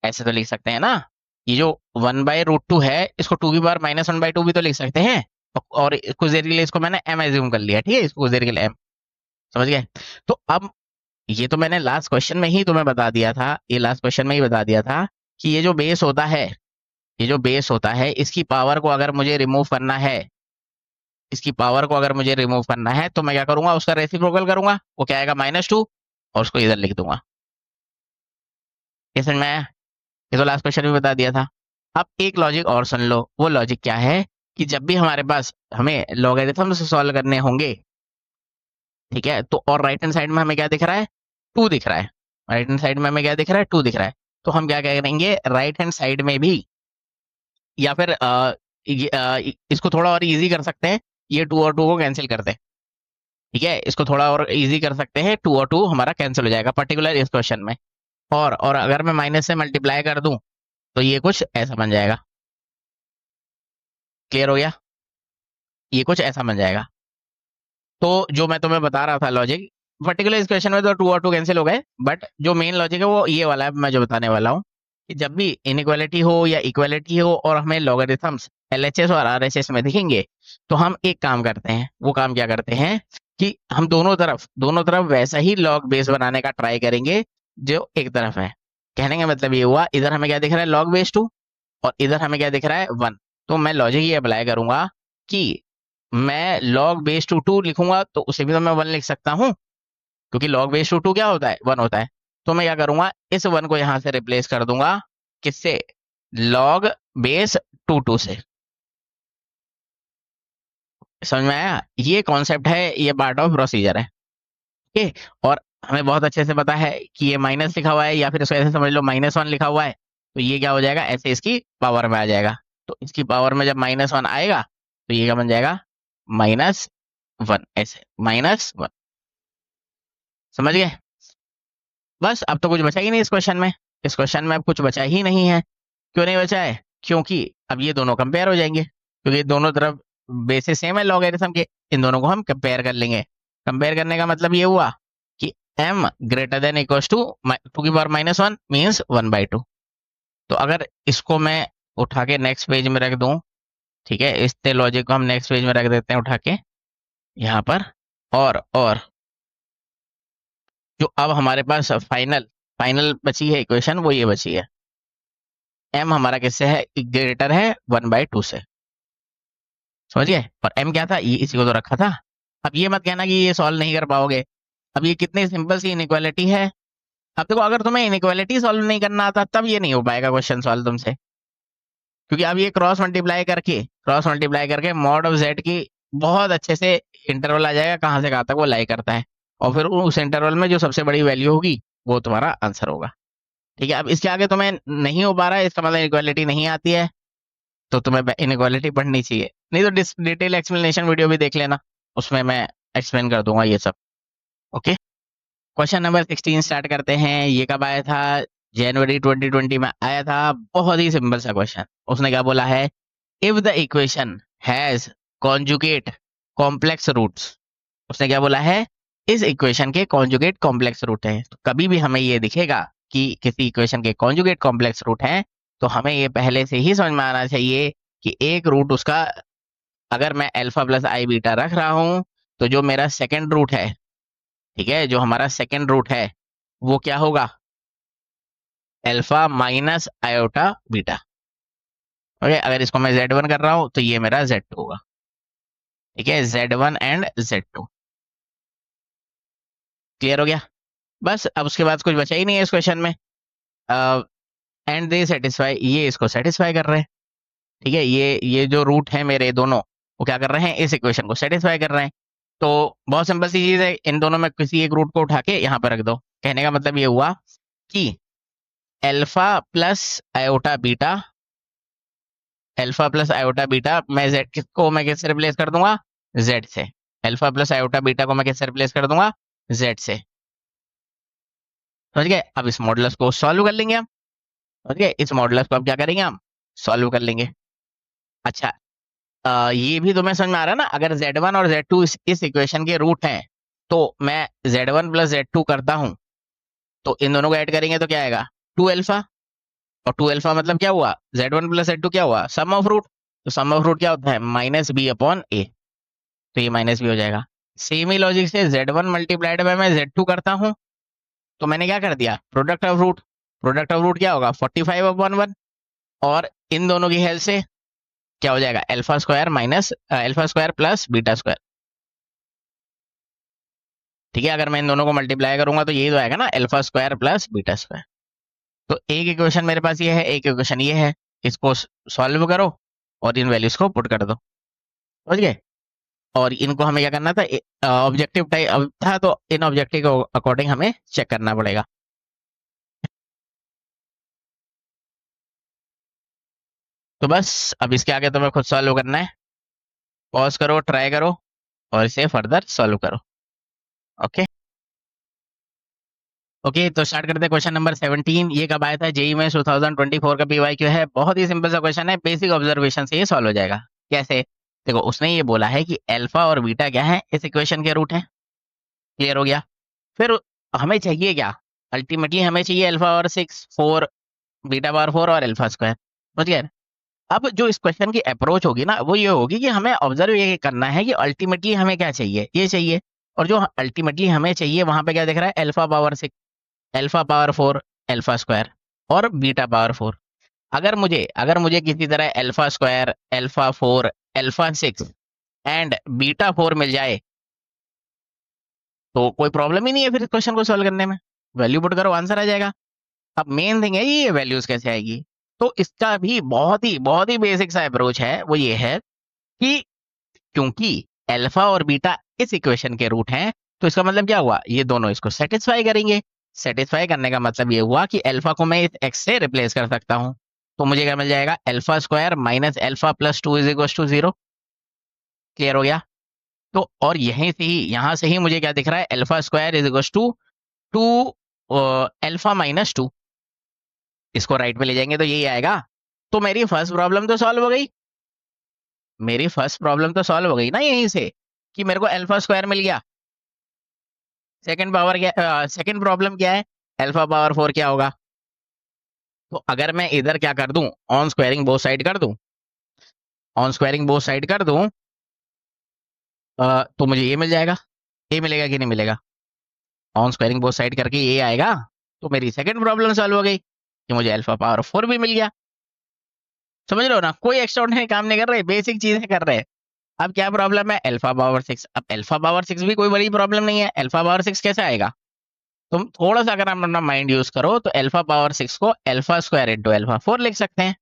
ऐसे तो लिख सकते हैं ना। ये जो 1/√2 है इसको 2⁻⁻1/2 भी तो लिख सकते हैं। और कुछ देर के लिए इसको मैंने m एज्यूम कर लिया, ठीक है, इसको कुछ देर के लिए m, समझ गए। तो अब ये तो मैंने लास्ट क्वेश्चन में ही तुम्हें बता दिया था, ये लास्ट क्वेश्चन में ही बता दिया था कि ये जो बेस होता है, ये जो बेस होता है इसकी पावर को अगर मुझे रिमूव करना है, इसकी पावर को अगर मुझे रिमूव करना है तो मैं क्या करूंगा, उसका रेसिप्रोकल करूंगा, वो क्या आएगा -2, और उसको इधर लिख दूंगा। ये समझ में आया? ये तो लास्ट क्वेश्चन में बता दिया था। अब एक लॉजिक और सुन लो, वो लॉजिक क्या है कि जब भी हमारे पास हमें लॉगरिथम से सॉल्व करने होंगे, ठीक है, तो और राइट हैंड साइड में हमें क्या दिख रहा है, 2 दिख रहा है। राइट हैंड साइड में हमें क्या दिख रहा है, 2 दिख रहा है। तो हम क्या करेंगे, राइट हैंड साइड में भी, या फिर इसको थोड़ा और इजी कर सकते हैं, ये 2 और 2 को कैंसिल कर दें। ठीक है, इसको थोड़ा और इजी कर सकते हैं, 2 और 2 हमारा कैंसिल हो जाएगा पर्टिकुलर इस क्वेश्चन में। और अगर मैं माइनस से मल्टीप्लाई कर दूं तो ये कुछ ऐसा बन जाएगा। क्लियर हो गया? ये कुछ ऐसा बन जाएगा। तो जो मैं तुम्हें बता रहा था लॉजिक, पर्टिकुलर इस क्वेश्चन में तो 2 और 2 कैंसिल हो गए, बट जो मेन लॉजिक है वो ये वाला है, मैं जो बताने वाला हूँ कि जब भी इनइक्वालिटी हो या इक्वालिटी हो और हमें लॉगरिथम्स एलएचएस और आरएचएस में दिखेंगे, तो हम एक काम करते हैं। वो काम क्या करते हैं कि हम दोनों तरफ वैसा ही लॉग बेस बनाने का ट्राई करेंगे जो एक तरफ है। कहने का मतलब ये हुआ, इधर हमें क्या दिख रहा है, log⁻2, और इधर हमें क्या दिख रहा है, 1। तो मैं लॉजिक ये अप्लाई करूंगा कि मैं log⁻2 लिखूंगा तो उसे भी तो मैं 1 लिख सकता हूँ, क्योंकि log⁻2 क्या होता है, 1 होता है। तो मैं क्या करूंगा, इस 1 को यहां से रिप्लेस कर दूंगा, किससे, log⁻2 से। समझ में आया? ये कॉन्सेप्ट है, ये पार्ट ऑफ प्रोसीजर है। ओके, और हमें बहुत अच्छे से पता है कि ये माइनस लिखा हुआ है, या फिर इसको ऐसे समझ लो -1 लिखा हुआ है, तो ये क्या हो जाएगा, ऐसे इसकी पावर में आ जाएगा। तो इसकी पावर में जब -1 आएगा तो ये क्या बन जाएगा, -1, ऐसे -1। समझ गए? बस अब तो कुछ बचा ही नहीं इस क्वेश्चन में, इस क्वेश्चन में अब कुछ बचा ही नहीं है। क्यों नहीं बचा है? क्योंकि अब ये दोनों कंपेयर हो जाएंगे, क्योंकि दोनों तरफ बेसिस सेम है लॉगरिथम के, इन दोनों को हम कंपेयर कर लेंगे। कंपेयर करने का मतलब ये हुआ कि m greater than equals to 2⁻⁻1 means 1/2। तो अगर इसको मैं उठा के नेक्स्ट पेज में रख दूं, ठीक है, इस लॉजिक को हम नेक्स्ट पेज में रख देते हैं उठा के यहाँ पर, और जो अब हमारे पास फाइनल फाइनल बची है इक्वेशन, वो ये बची है, m हमारा किससे है, ग्रेटर है 1/2 से। समझ गए? और m क्या था, ये इसी को तो रखा था। अब ये मत कहना कि ये सॉल्व नहीं कर पाओगे, अब ये कितनी सिंपल सी इनइक्वालिटी है। अब देखो, अगर तुम्हें इनइक्वालिटी सॉल्व नहीं करना आता तब ये नहीं हो पाएगा क्वेश्चन सॉल्व तुमसे, क्योंकि अब ये क्रॉस मल्टीप्लाई करके मॉड ऑफ जेड की बहुत अच्छे से इंटरवल आ जाएगा, कहाँ से कहाँ तक वो लाई करता है, और फिर उस इंटरवल में जो सबसे बड़ी वैल्यू होगी वो तुम्हारा आंसर होगा। ठीक है, अब इसके आगे तुम्हें नहीं हो पा रहा है, इसका मतलब इक्वालिटी नहीं आती है, तो तुम्हें इनइक्वालिटी पढ़नी चाहिए, नहीं तो डिटेल एक्सप्लेनेशन वीडियो भी देख लेना, उसमें मैं एक्सप्लेन कर दूंगा ये सब। ओके, क्वेश्चन नंबर 16 स्टार्ट करते हैं। ये कब आया था, जनवरी 2020 में आया था। बहुत ही सिंपल सा क्वेश्चन। उसने क्या बोला है, if the equation has conjugate complex roots. उसने क्या बोला है, इस इक्वेशन के कॉन्जुगेट कॉम्प्लेक्स रूट है। तो कभी भी हमें ये दिखेगा कि किसी इक्वेशन के कॉन्जुगेट कॉम्प्लेक्स रूट है, तो हमें ये पहले से ही समझ में आना चाहिए कि एक रूट उसका, अगर मैं अल्फा प्लस आई बीटा रख रहा हूं, तो जो मेरा सेकंड रूट है, ठीक है, जो हमारा सेकंड रूट है वो क्या होगा, alpha minus iota beta. Okay, अगर इसको मैं Z1 कर रहा हूँ तो ये मेरा Z2 होगा। ठीक है, Z1 एंड Z2। क्लियर हो गया? बस अब उसके बाद कुछ बचा ही नहीं है इस क्वेश्चन में। एंड दे सेटिस्फाई, ये इसको सेटिस्फाई कर रहे हैं। ठीक है, ये जो रूट है मेरे दोनों, वो क्या कर रहे हैं, इस इक्वेशन को सेटिस्फाई कर रहे हैं। तो बहुत सिंपल सी चीज है, इन दोनों में किसी एक रूट को उठा के यहाँ पर रख दो। कहने का मतलब ये हुआ कि alpha plus iota beta, alpha plus iota beta मैं जेड किसको मैं किससे रिप्लेस कर दूंगा, जेड से। एल्फा प्लस आयोटा बीटा को मैं किससे रिप्लेस कर दूंगा, जेड से। समझ गए? अब इस मॉडुलस को सॉल्व कर लेंगे हम। समझ गए? इस मॉडुलस को अब क्या करेंगे, हम सॉल्व कर लेंगे। अच्छा, ये भी तुम्हें समझ में आ रहा है ना, अगर Z1 और Z2 इस इक्वेशन के रूट हैं, तो मैं Z1 प्लस Z2 करता हूं, तो इन दोनों को ऐड करेंगे तो क्या आएगा, 2 अल्फा। और 2 अल्फा मतलब क्या हुआ, Z1 प्लस Z2 क्या हुआ, सम ऑफ रूट। तो सम ऑफ रूट क्या होता है, माइनस बी अपॉन ए। तो ये माइनस बी हो जाएगा। सेम ही लॉजिक से Z1 मल्टीप्लाइड बाय मैं Z2 करता हूं, तो मैंने क्या कर दिया, product of root. Product of root क्या होगा, 45 अपॉन 1। और इन दोनों की हेल्प से क्या हो जाएगा, alpha square minus alpha square plus beta square. ठीक है, अगर मैं इन दोनों को मल्टीप्लाई करूंगा तो यही तो आएगा ना, alpha square plus beta square. तो एक इक्वेशन मेरे पास ये है, एक इक्वेशन ये है। इसको सॉल्व करो और इन वैल्यूज को पुट कर दो। समझ गए? और इनको हमें क्या करना था, ऑब्जेक्टिव टाइप था, तो इन ऑब्जेक्टिव के अकॉर्डिंग हमें चेक करना पड़ेगा। तो बस अब इसके आगे तुम्हें खुद सॉल्व करना है। पॉज करो, ट्राई करो और इसे फर्दर सॉल्व करो। ओके ओके, तो स्टार्ट करते हैं क्वेश्चन नंबर 17। ये कब आया था, जेई में 2024 का पीवाईक्यू है। बहुत ही सिंपल सा क्वेश्चन है, बेसिक ऑब्जर्वेशन से ये सॉल्व हो जाएगा। कैसे? देखो, उसने ये बोला है कि अल्फा और बीटा क्या है, इस इक्वेशन के रूट है। क्लियर हो गया? फिर हमें चाहिए क्या, अल्टीमेटली हमें चाहिए अल्फा और 6 4, बीटा पावर 4 और अल्फा स्क्वायर। समझ गए? अब जो इस क्वेश्चन की अप्रोच होगी ना, वो ये होगी कि हमें ऑब्जर्व ये करना है कि अल्टीमेटली हमें क्या चाहिए, ये चाहिए। और जो अल्टीमेटली हमें चाहिए वहां पे क्या दिख रहा है, alpha power 6, alpha power 4, alpha square और बीटा पावर 4। अगर मुझे किसी तरह alpha square, alpha 4, alpha 6 and beta 4 मिल जाए, तो कोई प्रॉब्लम ही नहीं है फिर क्वेश्चन को सॉल्व करने में। वैल्यू पुट करो, आंसर आ जाएगा। अब मेन थिंग है ये वैल्यूज कैसे आएगी। तो इसका भी बहुत ही बेसिक सा अप्रोच है, वो ये है कि क्योंकि अल्फा और बीटा इस इक्वेशन के रूट हैं, तो इसका मतलब क्या हुआ, ये दोनों इसको सेटिस्फाई करेंगे। सेटिस्फाई करने का मतलब ये हुआ कि अल्फा को मैं इस एक्स से रिप्लेस कर सकता हूं। तो मुझे क्या मिल जाएगा, alpha square minus alpha plus 2 is equal to 0। Clear हो गया? तो और यहीं से ही यहां से ही मुझे क्या दिख रहा है, alpha square is equal to 2 alpha minus 2। इसको राइट पे ले जाएंगे तो यही आएगा। तो मेरी फर्स्ट प्रॉब्लम तो सॉल्व हो गई। मेरी फर्स्ट प्रॉब्लम तो सॉल्व हो गई ना यहीं से, कि मेरे को अल्फा स्क्वायर मिल गया। सेकंड प्रॉब्लम क्या है, अल्फा पावर 4 क्या होगा। तो अगर मैं इधर क्या कर दूं, ऑन स्क्वायरिंग बोथ साइड कर दूं, ऑन स्क्वायरिंग बोथ साइड कर दूं, तो मुझे ये मिल जाएगा। ये मिलेगा कि नहीं मिलेगा, ऑन स्क्वायरिंग बोथ साइड करके ये आएगा। तो मेरी सेकंड प्रॉब्लम सॉल्व हो गई कि मुझे अल्फा पावर 4 भी मिल गया। समझ रहे हो ना, कोई एक्स्ट्राऑर्डिनरी काम नहीं कर रहे, बेसिक चीजें कर रहे हैं। अब क्या प्रॉब्लम है, अल्फा पावर 6। अब अल्फा पावर 6 भी कोई बड़ी प्रॉब्लम नहीं है। अल्फा पावर 6 कैसे आएगा, तुम थोड़ा सा अगर आप अपना माइंड यूज करो तो अल्फा पावर 6 को अल्फा स्क्वायर इंटू अल्फा 4 लिख सकते हैं।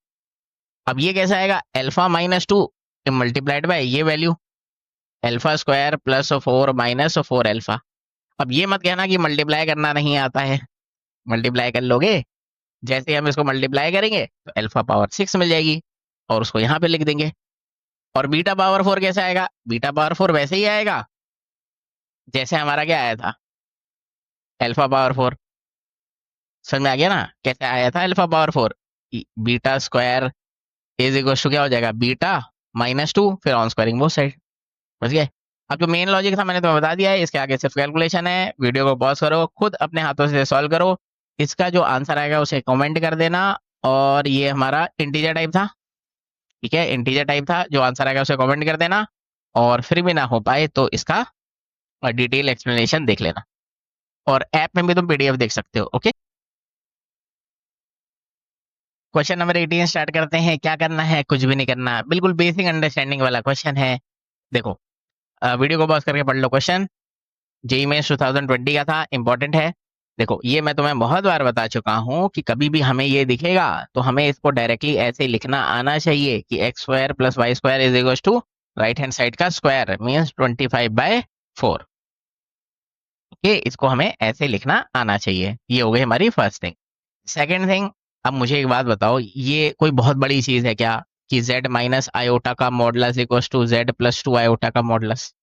अब ये कैसे आएगा, अल्फा माइनस 2 मल्टीप्लाइड बाय ये value, alpha square plus 4 minus 4 alpha. अब ये मत कहना कि मल्टीप्लाई करना नहीं आता है, मल्टीप्लाई कर लोगे। जैसे ही हम इसको मल्टीप्लाई करेंगे तो अल्फा पावर 6 मिल जाएगी और उसको यहाँ पे लिख देंगे। और बीटा पावर 4 कैसे आएगा, बीटा पावर 4 वैसे ही आएगा जैसे हमारा क्या आया था, अल्फा पावर 4। समझ में आ गया ना कैसे आया था alpha power 4। Beta square is equal to क्या हो जाएगा, बीटा माइनस 2, फिर ऑन स्क्वायरिंग बोथ साइड। समझ गए? अब जो मेन लॉजिक था मैंने तुम्हें बता दिया है, इसके आगे सिर्फ कैलकुलेशन है। वीडियो को पॉज करो, खुद अपने हाथों से सॉल्व करो। इसका जो आंसर आएगा उसे कमेंट कर देना। और ये हमारा इंटीजर टाइप था। ठीक है, इंटीजर टाइप था, जो आंसर आएगा उसे कमेंट कर देना। और फिर भी ना हो पाए तो इसका डिटेल एक्सप्लेनेशन देख लेना। और ऐप में भी तुम पीडीएफ देख सकते हो। ओके। क्वेश्चन नंबर 18 स्टार्ट करते हैं। क्या करना है? कुछ भी नहीं करना, बिल्कुल बेसिक अंडरस्टैंडिंग वाला क्वेश्चन है। देखो, वीडियो को पॉज करके पढ़ लो। क्वेश्चन जेईई मेंस 2020 का था, इंपॉर्टेंट है। देखो, ये मैं तुम्हें बहुत बार बता चुका हूँ कि कभी भी हमें ये दिखेगा तो हमें इसको डायरेक्टली ऐसे लिखना आना चाहिए कि x square plus y square is equal to right hand side का स्क्वायर मीन्स 25/4। ओके, इसको हमें ऐसे लिखना आना चाहिए। ये हो गई हमारी फर्स्ट थिंग। सेकेंड थिंग, अब मुझे एक बात बताओ, ये कोई बहुत बड़ी चीज है क्या कि z माइनस आयोटा का modulus equal to z plus 2 iota का मॉडुलस?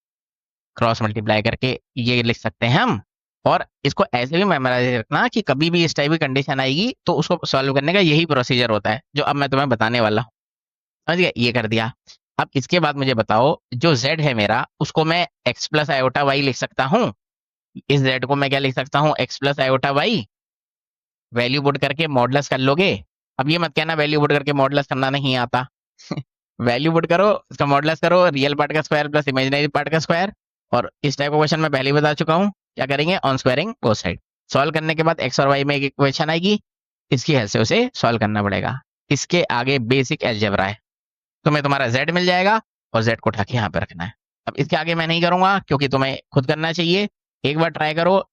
क्रॉस मल्टीप्लाई करके ये लिख सकते हैं हम। और इसको ऐसे भी मेमोराइज रखना कि कभी भी इस टाइप की कंडीशन आएगी तो उसको सॉल्व करने का यही प्रोसीजर होता है जो अब मैं तुम्हें बताने वाला हूँ। समझ गए? ये कर दिया। अब इसके बाद मुझे बताओ, जो z है मेरा, उसको मैं x प्लस आयोटा वाई लिख सकता हूँ। इस z को मैं क्या लिख सकता हूँ? x plus iota y. Value put करके मॉडुलस कर लोगे। अब ये मत कहना वैल्यू पुट करके मॉडुलस करना नहीं आता। वैल्यू पुट करो, इसका मॉडुलस करो, रियल पार्ट का स्क्वायर प्लस इमेजिनरी पार्ट का स्क्वायर। और इस टाइप का क्वेश्चन मैं पहले ही बता चुका हूँ। क्या करेंगे? On squaring both side. Solve करने के बाद एक्स और वाई में एक इक्वेशन आएगी, इसकी हेल्प से उसे सॉल्व करना पड़ेगा। इसके आगे बेसिक अलजेब्रा है। तुम्हें तुम्हारा z मिल जाएगा और z को उठा के यहाँ पे रखना है। अब इसके आगे मैं नहीं करूंगा क्योंकि तुम्हें खुद करना चाहिए। एक बार ट्राई करो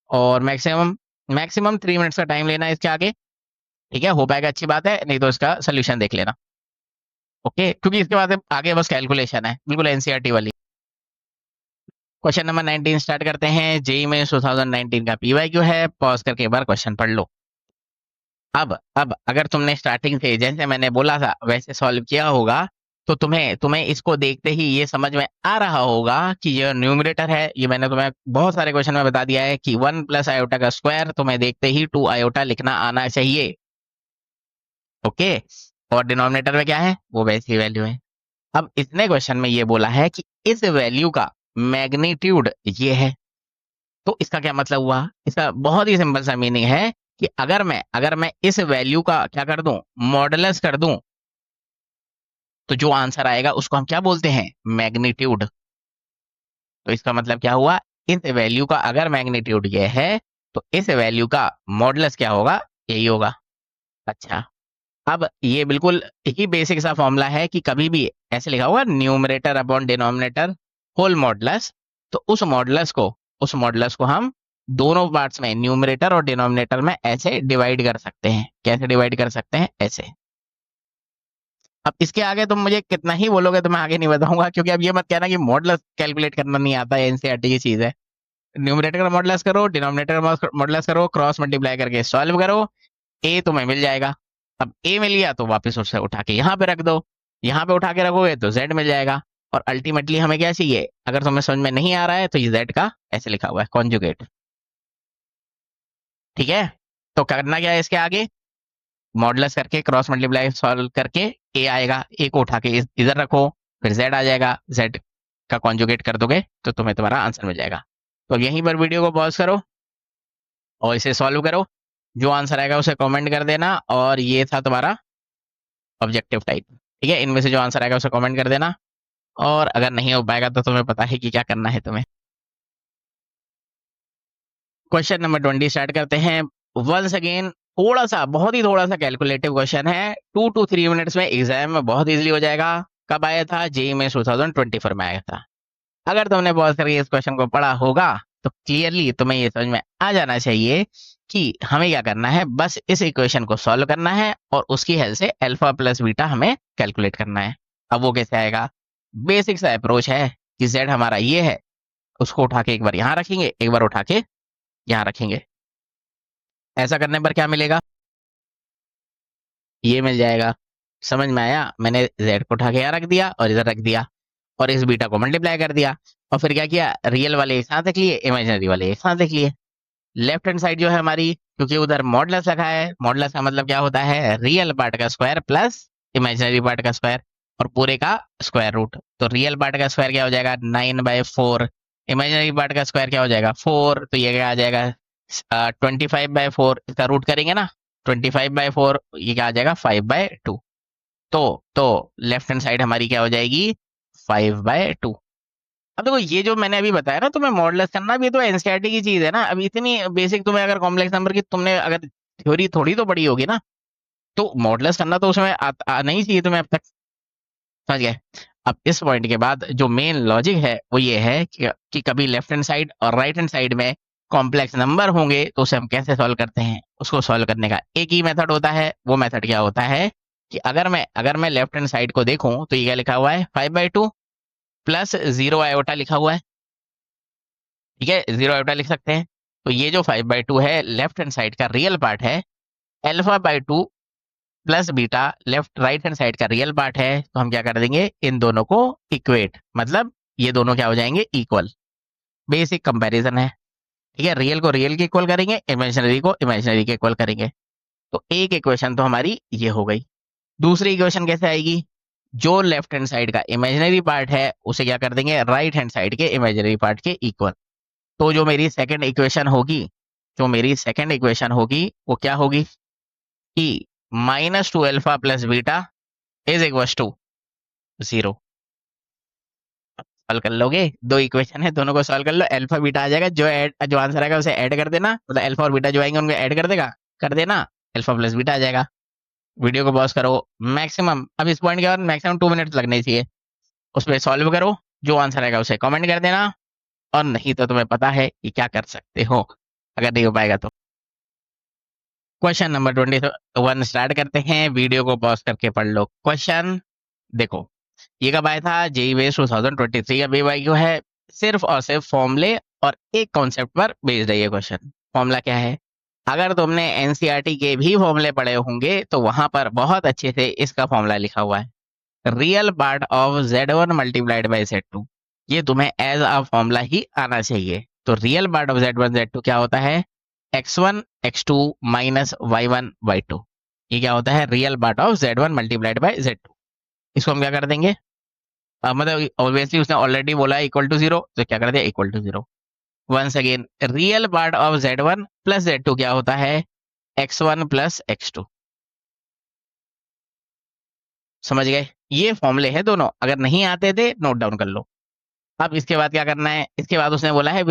और मैक्सिमम मैक्सिमम 3 मिनट्स का टाइम लेना है इसके आगे। ठीक है, हो पाएगा अच्छी बात है, नहीं तो इसका सोल्यूशन देख लेना। ओके, क्योंकि इसके बाद आगे बस कैलकुलेशन है, बिल्कुल एनसीईआरटी वाली। क्वेश्चन नंबर 19 स्टार्ट करते हैं। जेईई में 2019 का पीवाईक्यू है। पॉज करके एक बार क्वेश्चन पढ़ लो। अब अगर तुमने स्टार्टिंग से जैसे मैंने बोला था वैसे सॉल्व किया होगा तो तुम्हें तुम्हें इसको देखते ही ये समझ में आ रहा होगा कि ये न्यूमरेटर है। ये मैंने तुम्हें बहुत सारे क्वेश्चन में बता दिया है कि 1 प्लस आयोटा का स्क्वायर तुम्हें देखते ही 2 आयोटा लिखना आना चाहिए। ओके, और डिनोमिनेटर में क्या है? वो वैसी वैल्यू है। अब इसने क्वेश्चन में ये बोला है कि इस वैल्यू का मैग्नीट्यूड ये है। तो इसका क्या मतलब हुआ? इसका बहुत ही सिंपल सा मीनिंग है कि अगर मैं इस वैल्यू का क्या कर दूं? मॉडुलस कर दूं, तो जो आंसर आएगा उसको हम क्या बोलते हैं? मैग्नीट्यूड। तो इसका मतलब क्या हुआ? इस वैल्यू का अगर मैग्नीट्यूड ये है तो इस वैल्यू का मॉडुलस क्या होगा? यही होगा। अच्छा, अब ये बिल्कुल ही बेसिक सा फॉर्मूला है कि कभी भी ऐसे लिखा होगा numerator upon denominator whole modulus. तो उस मॉडुलस को हम दोनों पार्ट्स में, न्यूमरेटर और डिनोमिनेटर में, ऐसे डिवाइड कर सकते हैं। कैसे डिवाइड कर सकते हैं? ऐसे। अब इसके आगे तुम मुझे कितना ही बोलोगे तो मैं आगे नहीं बताऊंगा, क्योंकि अब ये मत कहना कि मॉडुलस कैलकुलेट करना नहीं आता है, एनसीईआरटी की चीज है। न्यूमरेटर का मॉडुलस करो, डिनोमिनेटर का मॉडुलस करो, क्रॉस मल्टीप्लाई करके सॉल्व करो, ए तुम्हें मिल जाएगा। अब ए मिल गया तो वापस उससे उठा के यहाँ पे रख दो। यहाँ पे उठा के रखोगे तो जेड मिल जाएगा। और अल्टीमेटली हमें क्या चाहिए? अगर तुम्हें समझ में नहीं आ रहा है तो ये जेड का ऐसे लिखा हुआ है, कॉन्जुगेट। ठीक है, तो करना क्या है इसके आगे? मॉडुलस करके क्रॉस मल्टीप्लाई सॉल्व करके ए आएगा, ए को उठा के इधर रखो, फिर जेड आ जाएगा, जेड का कॉन्जुगेट कर दोगे तो तुम्हें तुम्हारा आंसर मिल जाएगा। तो यहीं पर वीडियो को पॉज करो और इसे सॉल्व करो। जो आंसर आएगा उसे कमेंट कर देना। और ये था तुम्हारा ऑब्जेक्टिव टाइप। ठीक है, इनमें से जो आंसर आएगा उसे कमेंट कर देना। और अगर नहीं हो पाएगा तो तुम्हें पता है कि क्या करना है तुम्हें। क्वेश्चन नंबर 20 स्टार्ट करते हैं। वंस अगेन थोड़ा सा, बहुत ही थोड़ा सा कैलकुलेटिव क्वेश्चन है। 2 to 3 मिनट्स में एग्जाम में बहुत इजीली हो जाएगा। कब आया था? जेईई में 2024 में आया था। अगर तुमने पॉज करके इस क्वेश्चन को पढ़ा होगा तो क्लियरली तुम्हें ये समझ में आ जाना चाहिए कि हमें क्या करना है। बस इस इक्वेशन को सॉल्व करना है और उसकी हेल्प से अल्फा प्लस बीटा हमें कैलकुलेट करना है। अब वो कैसे आएगा? बेसिक सा अप्रोच है कि z हमारा ये है, उसको उठा के एक बार यहाँ रखेंगे, एक बार उठा के यहाँ रखेंगे। ऐसा करने पर क्या मिलेगा? ये मिल जाएगा। समझ में आया? मैंने z को उठा के यहाँ रख दिया और इधर रख दिया और इस बीटा को मल्टीप्लाई कर दिया। और फिर क्या किया? रियल वाले एक साथ लिख लिए, इमेजिनरी वाले एक साथ लिख लिए। लेफ्ट हैंड साइड जो है हमारी, क्योंकि उधर मॉडुलस रखा है, मॉडुलस का मतलब क्या होता है? रियल पार्ट का स्क्वायर प्लस इमेजिनरी पार्ट का स्क्वायर और पूरे का स्क्वायर रूट। तो रियल पार्ट का स्क्वायर क्या हो जाएगा? 9/4। इमेजिनरी पार्ट का स्क्वायर क्या हो जाएगा? 4। तो ये क्या आ जाएगा? 25/4। इसका रूट करेंगे ना, 25/4, ये क्या आ जाएगा? 5/2। तो लेफ्ट हैंड साइड हमारी क्या हो जाएगी? 5/2। अब देखो, ये जो मैंने अभी बताया ना तुम्हें मॉडुलस करना, भी तो एनसीईआरटी की चीज है ना। अब इतनी बेसिक तुम्हें अगर कॉम्प्लेक्स नंबर की तुमने अगर थ्योरी थोड़ी तो पढ़ी होगी ना, तो मॉडुलस करना तो उसमें नहीं चाहिए तुम्हें अब तक, समझ गए। अब इस पॉइंट के बाद जो मेन लॉजिक है वो ये है कि कभी लेफ्ट हैंड साइड और राइट हैंड साइड में कॉम्प्लेक्स नंबर होंगे तो उसे हम कैसे सॉल्व करते हैं। उसको सॉल्व करने का एक ही मेथड होता है। वो मेथड क्या होता है कि अगर मैं लेफ्ट हैंड साइड को देखूं तो ये क्या लिखा हुआ है 5/2 प्लस 0 आयोटा लिखा हुआ है, ठीक है, 0 आयोटा लिख सकते हैं। तो ये जो 5/2 है लेफ्ट हैंड साइड का रियल पार्ट है, α/2 plus beta left right hand side का रियल पार्ट है। तो हम क्या कर देंगे, इन दोनों को इक्वेट, मतलब ये दोनों क्या हो जाएंगे, इक्वल। बेसिक कंपैरिजन है, ठीक है। रियल को रियल के इक्वल करेंगे, इमेजिनरी को इमेजिनरी के इक्वल करेंगे। तो एक इक्वेशन तो हमारी ये हो गई। दूसरी इक्वेशन कैसे आएगी, जो लेफ्ट हैंड साइड का इमेजिनरी पार्ट है उसे क्या कर देंगे राइट हैंड साइड के इमेजिनरी पार्ट के इक्वल। तो जो मेरी सेकंड इक्वेशन होगी, वो क्या होगी कि -2α plus beta is equal to 0। Solve कर लोगे, दो इक्वेशन है, दोनों को सॉल्व कर लो, अल्फा बीटा आ जाएगा। जो आंसर आएगा उसे ऐड कर देना, मतलब अल्फा और बीटा जो आएंगे उनको ऐड कर देना, अल्फा प्लस बीटा आ जाएगा। वीडियो को पॉज करो, मैक्सिमम अब इस पॉइंट के बाद मैक्सिमम 2 मिनट लगने चाहिए। उस पर सॉल्व करो, जो आंसर आएगा उसे कमेंट कर देना, और नहीं तो तुम्हें पता है कि क्या कर सकते हो अगर नहीं हो पाएगा तो। क्वेश्चन नंबर 21 स्टार्ट करते हैं। वीडियो को पॉज करके पढ़ लो क्वेश्चन। देखो, ये कब आया था, जेई बेस 2023 का BYQ है। सिर्फ और सिर्फ फॉर्मूले और एक कॉन्सेप्ट पर बेस्ड है ये क्वेश्चन। फॉर्मूला क्या है, अगर तुमने एनसीईआरटी के भी फॉर्मूले पढ़े होंगे तो वहां पर बहुत अच्छे से इसका फॉर्मूला लिखा हुआ है, real part of Z1 multiplied by Z2। ये तुम्हें एज अ फॉर्मूला ही आना चाहिए। तो real part of Z1 Z2 क्या होता है, x1 x2 minus y1 y2। ये क्या होता है, real part of Z1 multiplied by Z2। इसको हम क्या कर देंगे, मतलब ऑब्वियसली उसने ऑलरेडी बोला है इक्वल टू 0, तो क्या कर दिया equal to 0। Once again real part of Z1 plus Z2 क्या होता है, x1 प्लस x2। समझ गए, ये फॉर्मूले हैं दोनों, अगर नहीं आते थे नोट डाउन कर लो। अब इसके बाद क्या करना है, इसके बाद उसने बोला है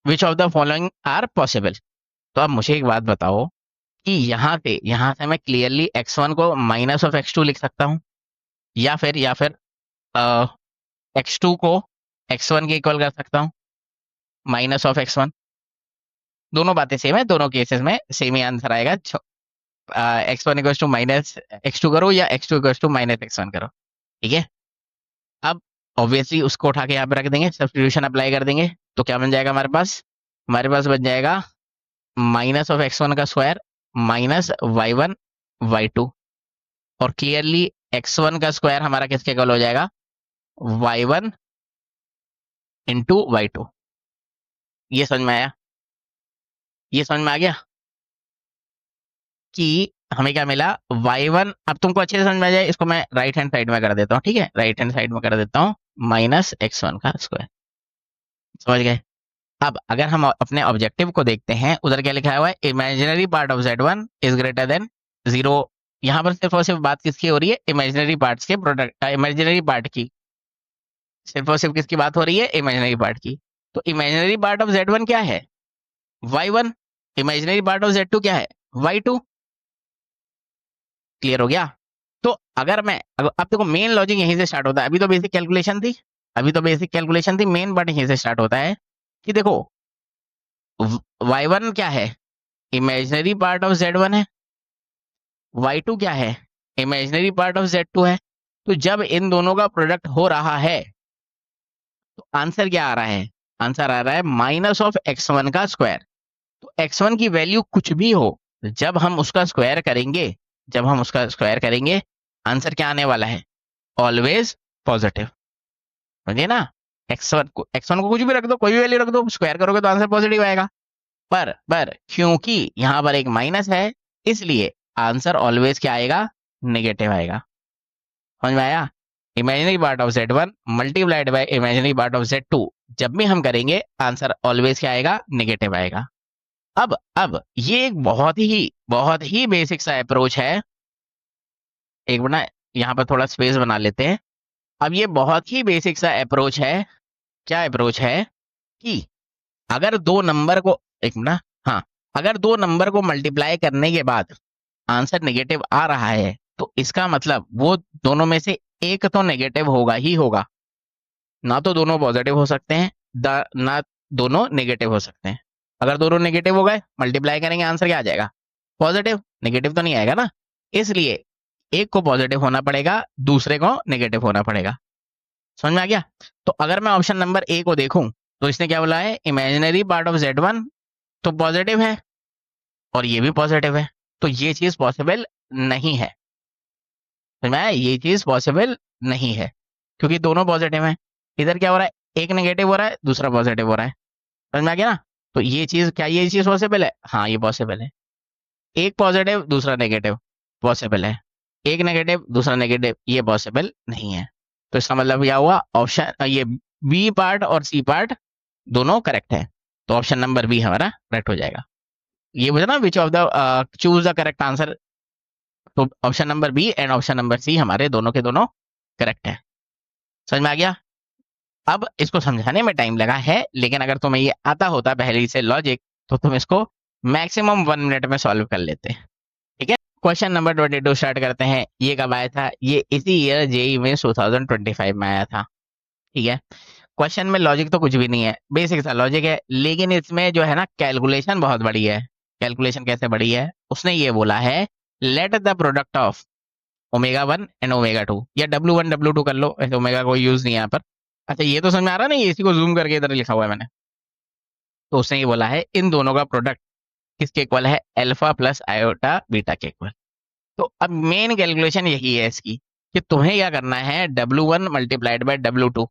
which of the following are possible. तो अब मुझे एक बात बताओ कि यहाँ से मैं क्लियरली x1 को माइनस ऑफ x2 लिख सकता हूँ, या फिर x2 को x1 के इक्वल कर सकता हूँ माइनस ऑफ x1। दोनों बातें सेम है, दोनों केसेस में सेम ही आंसर आएगा। x1 equal to minus x2 करो या x2 equal to minus x1 करो, ठीक है। अब ऑब्वियसली उसको उठा के यहाँ पे रख देंगे, सब्स्टिट्यूशन अप्लाई कर देंगे, तो क्या बन जाएगा हमारे पास बन जाएगा माइनस ऑफ x1 का स्क्वायर माइनस y1 y2। और क्लियरली x1 का स्क्वायर हमारा किसके इक्वल हो जाएगा, y1 इंटू y2। ये समझ में आया, ये समझ में आ गया कि हमें क्या मिला, y1। अब तुमको अच्छे से समझ में आ जाए, इसको मैं राइट हैंड साइड में कर देता हूँ, ठीक है, राइट हैंड साइड में कर देता हूँ माइनस x1 का स्क्वायर। समझ गए। अब अगर हम अपने ऑब्जेक्टिव को देखते हैं, उधर क्या लिखा हुआ है, imaginary part of Z1 is greater then 0। यहाँ पर सिर्फ और सिर्फ बात किसकी हो रही है, इमेजिनरी पार्ट्स के प्रोडक्ट, इमेजिनरी पार्ट की, सिर्फ और सिर्फ किसकी बात हो रही है, इमेजिनरी पार्ट की। तो इमेजिनरी पार्ट ऑफ Z1 क्या है, y1। Imaginary part of Z2 क्या है, y2। क्लियर हो गया। तो अगर मैं अब देखो मेन लॉजिक यहीं से स्टार्ट होता है। अभी तो बेसिक कैलकुलेशन थी, मेन पार्ट यहीं से स्टार्ट होता है कि देखो y1 क्या है, इमेजिनरी पार्ट ऑफ Z1 है, y2 क्या है, इमेजिनरी पार्ट ऑफ Z2 है। तो जब इन दोनों का प्रोडक्ट हो रहा है तो आंसर क्या आ रहा है, आंसर आ रहा है माइनस ऑफ x1 का स्क्वायर। तो x1 की वैल्यू कुछ भी हो, जब हम उसका स्क्वायर करेंगे आंसर क्या आने वाला है, ऑलवेज पॉजिटिव। समझिए ना, x1 को कुछ भी रख दो, कोई भी वैल्यू रख दो, स्क्वायर करोगे तो आंसर पॉजिटिव आएगा। पर क्योंकि यहाँ पर एक माइनस है, इसलिए आंसर ऑलवेज क्या आएगा, नेगेटिव आएगा। समझ में आया, imaginary part of Z1 multiplied by imaginary part of Z2 जब भी हम करेंगे आंसर ऑलवेज क्या आएगा, नेगेटिव आएगा। अब ये एक बहुत ही बेसिक सा अप्रोच है। एक मिनट यहाँ पर थोड़ा स्पेस बना लेते हैं। अब ये बहुत ही बेसिक सा अप्रोच है। क्या अप्रोच है कि अगर दो नंबर को, एक मिनट, हाँ, अगर दो नंबर को मल्टीप्लाई करने के बाद आंसर नेगेटिव आ रहा है तो इसका मतलब वो दोनों में से एक तो नेगेटिव होगा ही होगा, ना तो दोनों पॉजिटिव हो सकते हैं, ना दोनों नेगेटिव हो सकते हैं। अगर दोनों नेगेटिव हो गए, मल्टीप्लाई करेंगे, आंसर क्या आ जाएगा? पॉजिटिव। नेगेटिव तो नहीं आएगा ना, इसलिए एक को पॉजिटिव होना पड़ेगा, दूसरे को नेगेटिव होना पड़ेगा। समझ में आ गया? तो अगर मैं ऑप्शन नंबर ए को देखूं तो इसने क्या बोला है, इमेजिनरी पार्ट ऑफ Z1 तो पॉजिटिव है और ये भी पॉजिटिव है, तो ये चीज पॉसिबल नहीं है। समझ में आया? ये चीज पॉसिबल नहीं है क्योंकि दोनों पॉजिटिव हैं। इधर क्या हो रहा है, एक नेगेटिव हो रहा है, दूसरा पॉजिटिव हो रहा है। समझ में आ गया ना? तो ये चीज, क्या ये चीज पॉसिबल है? हाँ, ये पॉसिबल है। एक पॉजिटिव दूसरा नेगेटिव पॉसिबल है, एक नेगेटिव दूसरा नेगेटिव ये पॉसिबल नहीं है। तो इसका मतलब क्या हुआ, ऑप्शन ये बी पार्ट और सी पार्ट दोनों करेक्ट है, तो ऑप्शन नंबर बी हमारा करेक्ट हो जाएगा। ये बोला ना, which of the choose the correct answer, तो option number B and option number C हमारे दोनों के दोनों करेक्ट है। समझ में आ गया? अब इसको समझाने में टाइम लगा है, लेकिन अगर तुम्हें ये आता होता पहले से लॉजिक, तो तुम इसको मैक्सिमम 1 मिनट में सॉल्व कर लेते। ठीक है, क्वेश्चन नंबर 22 स्टार्ट करते हैं। ये कब आया था? ये इसी ईयर जेई में 2025 में आया था। ठीक है, क्वेश्चन में लॉजिक तो कुछ भी नहीं है, बेसिक सा लॉजिक है, लेकिन इसमें जो है ना कैलकुलेशन बहुत बड़ी है। कैलकुलेशन कैसे बड़ी है? उसने ये बोला है, let the product of omega 1 and omega 2, या W1 W2 कर लो, ऐसे ओमेगा कोई यूज नहीं है यहाँ पर। अच्छा, ये तो समझ में आ रहा है ना, ये इसी को जूम करके इधर लिखा हुआ है मैंने। तो उसने ये बोला है, इन दोनों का प्रोडक्ट किसके इक्वल है? अल्फा प्लस आयोटा बीटा के इक्वल। तो अब मेन कैलकुलेशन यही है इसकी, कि तुम्हें क्या करना है, W1 मल्टीप्लाइड बाय W2,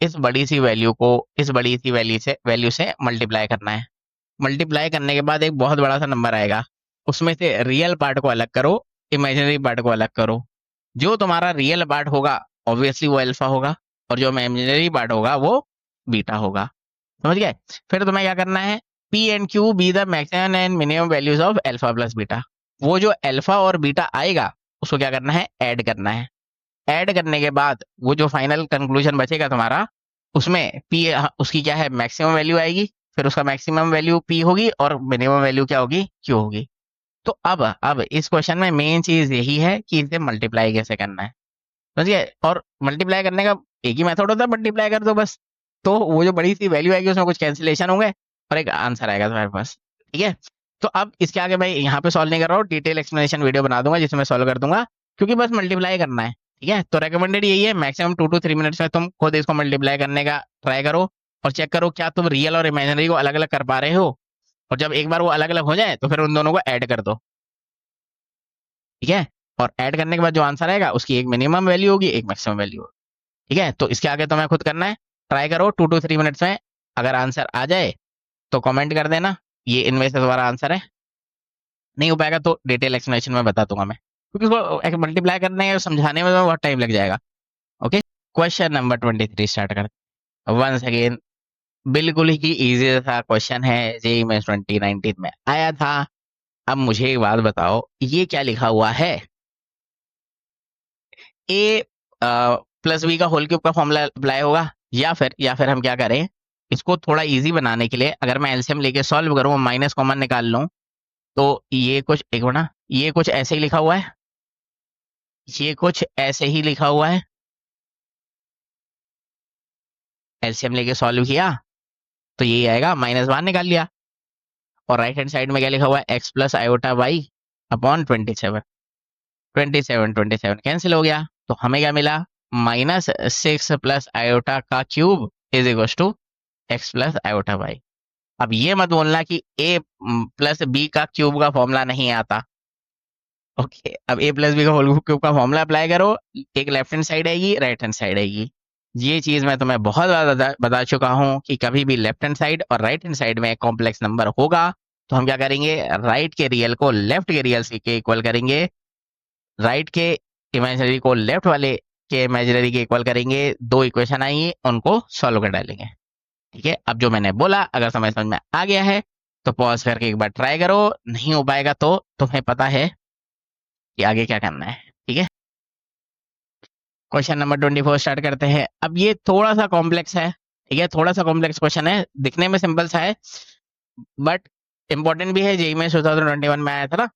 इस बड़ी सी वैल्यू को इस बड़ी सी वैल्यू से मल्टीप्लाई करना है। मल्टीप्लाई करने के बाद एक बहुत बड़ा सा नंबर आएगा, उसमें से रियल पार्ट को अलग करो, इमेजिनरी पार्ट को अलग करो। जो तुम्हारा रियल पार्ट होगा ऑब्वियसली वो अल्फा होगा, और जो इमेजिनरी पार्ट होगा वो बीटा होगा। समझ गए? फिर तुम्हें क्या करना है, P and Q be the maximum and minimum values of alpha plus beta. वो जो अल्फा और बीटा आएगा उसको क्या करना है, ऐड करना है। ऐड करने के बाद वो जो फाइनल कंक्लूजन बचेगा तुम्हारा, उसमें पी उसकी क्या है, मैक्सिमम वैल्यू आएगी, फिर उसका मैक्सिमम वैल्यू पी होगी और मिनिमम वैल्यू क्या होगी, क्यू होगी। तो अब इस क्वेश्चन में मेन चीज यही है कि इसे मल्टीप्लाई कैसे करना है। समझिए? और मल्टीप्लाई करने का एक ही मेथड होता है, मल्टीप्लाई कर दो बस। तो वो जो बड़ी सी वैल्यू आएगी उसमें कुछ कैंसिलेशन होंगे और एक आंसर आएगा तुम्हारे पास। ठीक है, तो अब इसके आगे मैं यहाँ पे सॉल्व नहीं कर रहा हूँ, डिटेल एक्सप्लेनेशन वीडियो बना दूंगा जिसमें सॉल्व कर दूंगा, क्योंकि बस मल्टीप्लाई करना है। ठीक है, तो रेकमेंडेड यही है, मैक्सिमम 2 to 3 मिनट्स में तुम खुद इसको मल्टीप्लाई करने का ट्राई करो और चेक करो क्या तुम रियल और इमेजिनरी को अलग अलग कर पा रहे हो। और जब एक बार वो अलग अलग हो जाए तो फिर उन दोनों को ऐड कर दो। ठीक है, और ऐड करने के बाद जो आंसर आएगा उसकी एक मिनिमम वैल्यू होगी, एक मैक्सिमम वैल्यू होगी। ठीक है, तो इसके आगे तुम्हें खुद करना है, ट्राई करो 2 to 3 मिनट्स में। अगर आंसर आ जाए तो कमेंट कर देना, ये इनमें से तुम्हारा आंसर है। नहीं हो पाएगा तो डिटेल एक्सप्लेनेशन में बता दूंगा मैं, क्योंकि उसको मल्टीप्लाई करने और समझाने में बहुत टाइम लग जाएगा। ओके, क्वेश्चन नंबर 23 स्टार्ट करते वंस अगेन। बिल्कुल ही इजी सा क्वेश्चन है, जेई में 2019 में आया था। अब मुझे एक बात बताओ, ये क्या लिखा हुआ है? ए प्लस बी का होल क्यूब का फॉर्मूला अप्लाई होगा, या फिर हम क्या करें, इसको थोड़ा इजी बनाने के लिए अगर मैं एलसीएम लेके सॉल्व करूँ, माइनस कॉमन निकाल लूँ, तो ये कुछ एक मिनट, ये कुछ ऐसे ही लिखा हुआ है, ये कुछ ऐसे ही लिखा हुआ है। एलसीएम लेके सॉल्व किया तो ये आएगा, माइनस बाहर निकाल लिया, और राइट हैंड साइड में क्या लिखा हुआ है, x plus iota y upon 27। 27 cancel हो गया, तो हमें क्या मिला, -6 प्लस आयोटा का cube is equal to x plus iota y. अब ये मत बोलना कि ए प्लस बी का क्यूब का फॉर्मूला नहीं आता। ओके, अब ए प्लस बी का होल क्यूब का फॉर्मूला अप्लाई करो, एक लेफ्ट हैंड साइड आएगी, राइट हैंड साइड आएगी। ये चीज मैं तुम्हें बहुत बार बता चुका हूँ कि कभी भी लेफ्ट हैंड साइड और राइट हैंड साइड में कॉम्प्लेक्स नंबर होगा तो हम क्या करेंगे, राइट के रियल को लेफ्ट के रियल के इक्वल करेंगे, राइट के इमेजिनरी को लेफ्ट वाले के इमेजिनरी के इक्वल करेंगे। दो इक्वेशन आएंगी, उनको सॉल्व कर डालेंगे। ठीक है, अब जो मैंने बोला अगर समझ में आ गया है तो पॉज करके एक बार ट्राई करो, नहीं हो पाएगा तो तुम्हें पता है कि आगे क्या करना है। ठीक है, क्वेश्चन नंबर 24 स्टार्ट करते हैं। अब ये थोड़ा सा कॉम्प्लेक्स है। ठीक है, थोड़ा सा कॉम्प्लेक्स क्वेश्चन है, दिखने में सिंपल सा है बट इंपॉर्टेंट भी है, जेई में 2021 में आया था ना।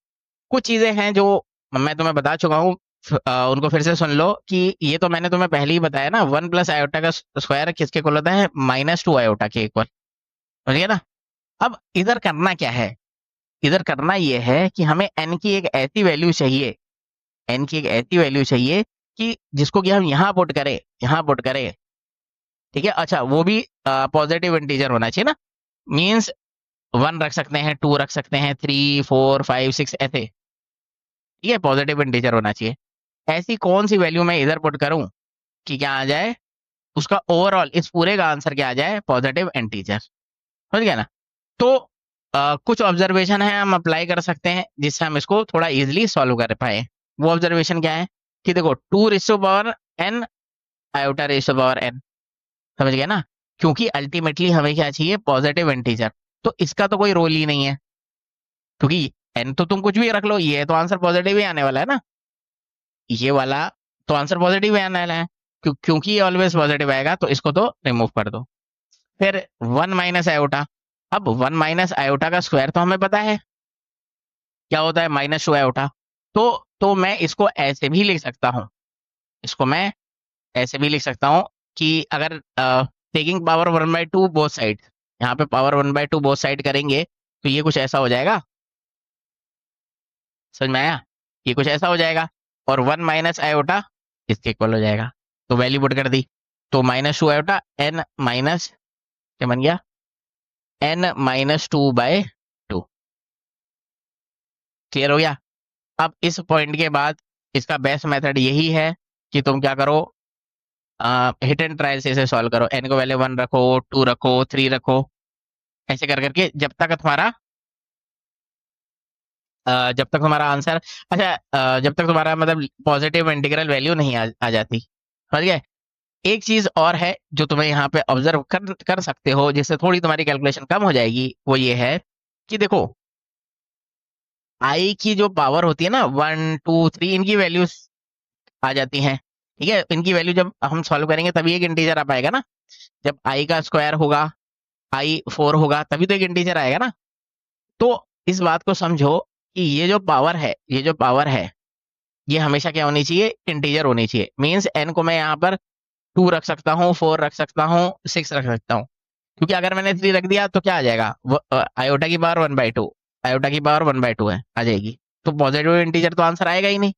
कुछ चीजें हैं जो मैं तुम्हें बता चुका हूँ, उनको फिर से सुन लो कि ये तो मैंने तुम्हें पहले ही बताया ना, 1 + आयोटा का स्क्वायर किसके इक्वल होता है, -2 आयोटा के इक्वल, समझिए ना। अब इधर करना क्या है, इधर करना ये है कि हमें n की एक ऐसी वैल्यू चाहिए, n की एक ऐसी वैल्यू चाहिए कि जिसको कि हम यहाँ पुट करें, यहाँ पुट करें, ठीक है। अच्छा वो भी पॉजिटिव इंटीजर होना चाहिए ना, मीन्स 1 रख सकते हैं, 2 रख सकते हैं, 3 4 5 6 ऐसे, ठीक है, पॉजिटिव इंटीजर होना चाहिए। ऐसी कौन सी वैल्यू मैं इधर पुट करूं कि क्या आ जाए, उसका ओवरऑल इस पूरे का आंसर क्या आ जाए, पॉजिटिव इंटीजर, समझ गया ना। तो कुछ ऑब्जर्वेशन है हम अप्लाई कर सकते हैं जिससे हम इसको थोड़ा इजीली सॉल्व कर पाए। वो ऑब्जर्वेशन क्या है कि देखो 2⁻n iota ratio power n, समझ गया ना, क्योंकि अल्टीमेटली हमें क्या चाहिए, पॉजिटिव इंटीजर, तो इसका तो कोई रोल ही नहीं है, क्योंकि n तो तुम कुछ भी रख लो, ये तो आंसर पॉजिटिव ही आने वाला है ना, ये वाला तो आंसर पॉजिटिव ही आने वाला है, क्योंकि ये ऑलवेज पॉजिटिव आएगा, तो इसको तो रिमूव कर दो। फिर 1 - आयोटा, अब 1 - आयोटा का स्क्वायर तो हमें पता है क्या होता है, -2 आयोटा, तो मैं इसको ऐसे भी लिख सकता हूँ, इसको मैं ऐसे भी लिख सकता हूँ कि अगर टेकिंग पावर 1/2 बोथ साइड, यहाँ पे पावर 1/2 बोथ साइड करेंगे तो ये कुछ ऐसा हो जाएगा, समझ में आया, ये कुछ ऐसा हो जाएगा, और 1 - आयोटा इसके इक्वल हो जाएगा, तो वैल्यू पुट कर दी, तो -2 आयोटा n माइनस, क्या बन गया, n-2/2, क्लियर हो गया। अब इस पॉइंट के बाद इसका बेस्ट मेथड यही है कि तुम क्या करो, हिट एंड ट्रायल से इसे सॉल्व करो, n को पहले 1 रखो, 2 रखो, 3 रखो, ऐसे कर करके जब तक तुम्हारा आंसर, अच्छा जब तक तुम्हारा मतलब पॉजिटिव इंटीग्रल वैल्यू नहीं आ जाती, समझ गए। एक चीज और है जो तुम्हें यहाँ पे ऑब्जर्व कर सकते हो, जिससे थोड़ी तुम्हारी कैलकुलेशन कम हो जाएगी, वो ये है कि देखो आई की जो पावर होती है ना, 1 2 3, इनकी वैल्यूज आ जाती हैं, ठीक है, इनकी वैल्यू जब हम सॉल्व करेंगे तभी एक इंटीजर आ पाएगा ना, जब आई का स्क्वायर होगा, आई 4 होगा, तभी तो एक इंटीजर आएगा ना। तो इस बात को समझो कि ये जो पावर है, ये जो पावर है, ये हमेशा क्या होनी चाहिए, इंटीजर होनी चाहिए, मीन्स एन को मैं यहाँ पर 2 रख सकता हूँ, 4 रख सकता हूँ, 6 रख सकता हूँ, क्योंकि अगर मैंने 3 रख दिया तो क्या आ जाएगा, आयोटा की पावर 1/2, आयोटा की पावर 1/2 है, आ जाएगी, तो पॉजिटिव इंटीजर तो आंसर आएगा ही नहीं।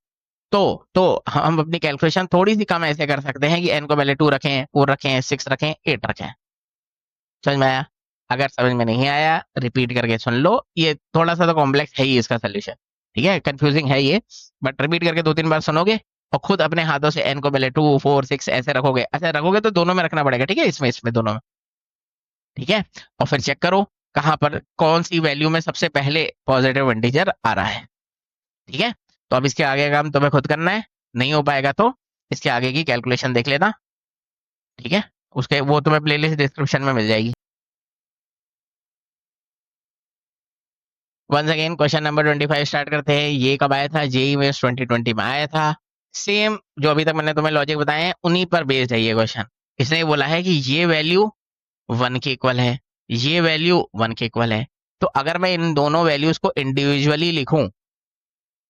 तो हम अपनी कैलकुलेशन थोड़ी सी कम ऐसे कर सकते हैं कि एन को पहले 2 रखें, 4 रखें, 6 रखें, 8 रखें, समझ में आया। अगर समझ में नहीं आया रिपीट करके सुन लो, ये थोड़ा सा तो कॉम्प्लेक्स है ही इसका सोल्यूशन, ठीक है, कंफ्यूजिंग है ये, बट रिपीट करके 2 3 बार सुनोगे और खुद अपने हाथों से एन को पहले 2 4 6 ऐसे रखोगे, अच्छा रखोगे तो दोनों में रखना पड़ेगा, ठीक है, इसमें दोनों में, ठीक है, और फिर चेक करो कहाँ पर कौन सी वैल्यू में सबसे पहले पॉजिटिव इंटीजर आ रहा है, ठीक है। तो अब इसके आगे का काम तुम्हें खुद करना है, नहीं हो पाएगा तो इसके आगे की कैलकुलेशन देख लेना, ठीक है, उसके वो तुम्हें प्लेलिस्ट डिस्क्रिप्शन में मिल जाएगी। Once again question number 25 start करते हैं। ये कब आया था, जेई में 2020 में आया था। सेम जो अभी तक मैंने तुम्हें लॉजिक बताए हैं उन्हीं पर बेस्ड है ये क्वेश्चन। इसने बोला है कि ये वैल्यू 1 के इक्वल है, ये वैल्यू 1 के इक्वल है, तो अगर मैं इन दोनों वैल्यूज को इंडिविजुअली लिखूं,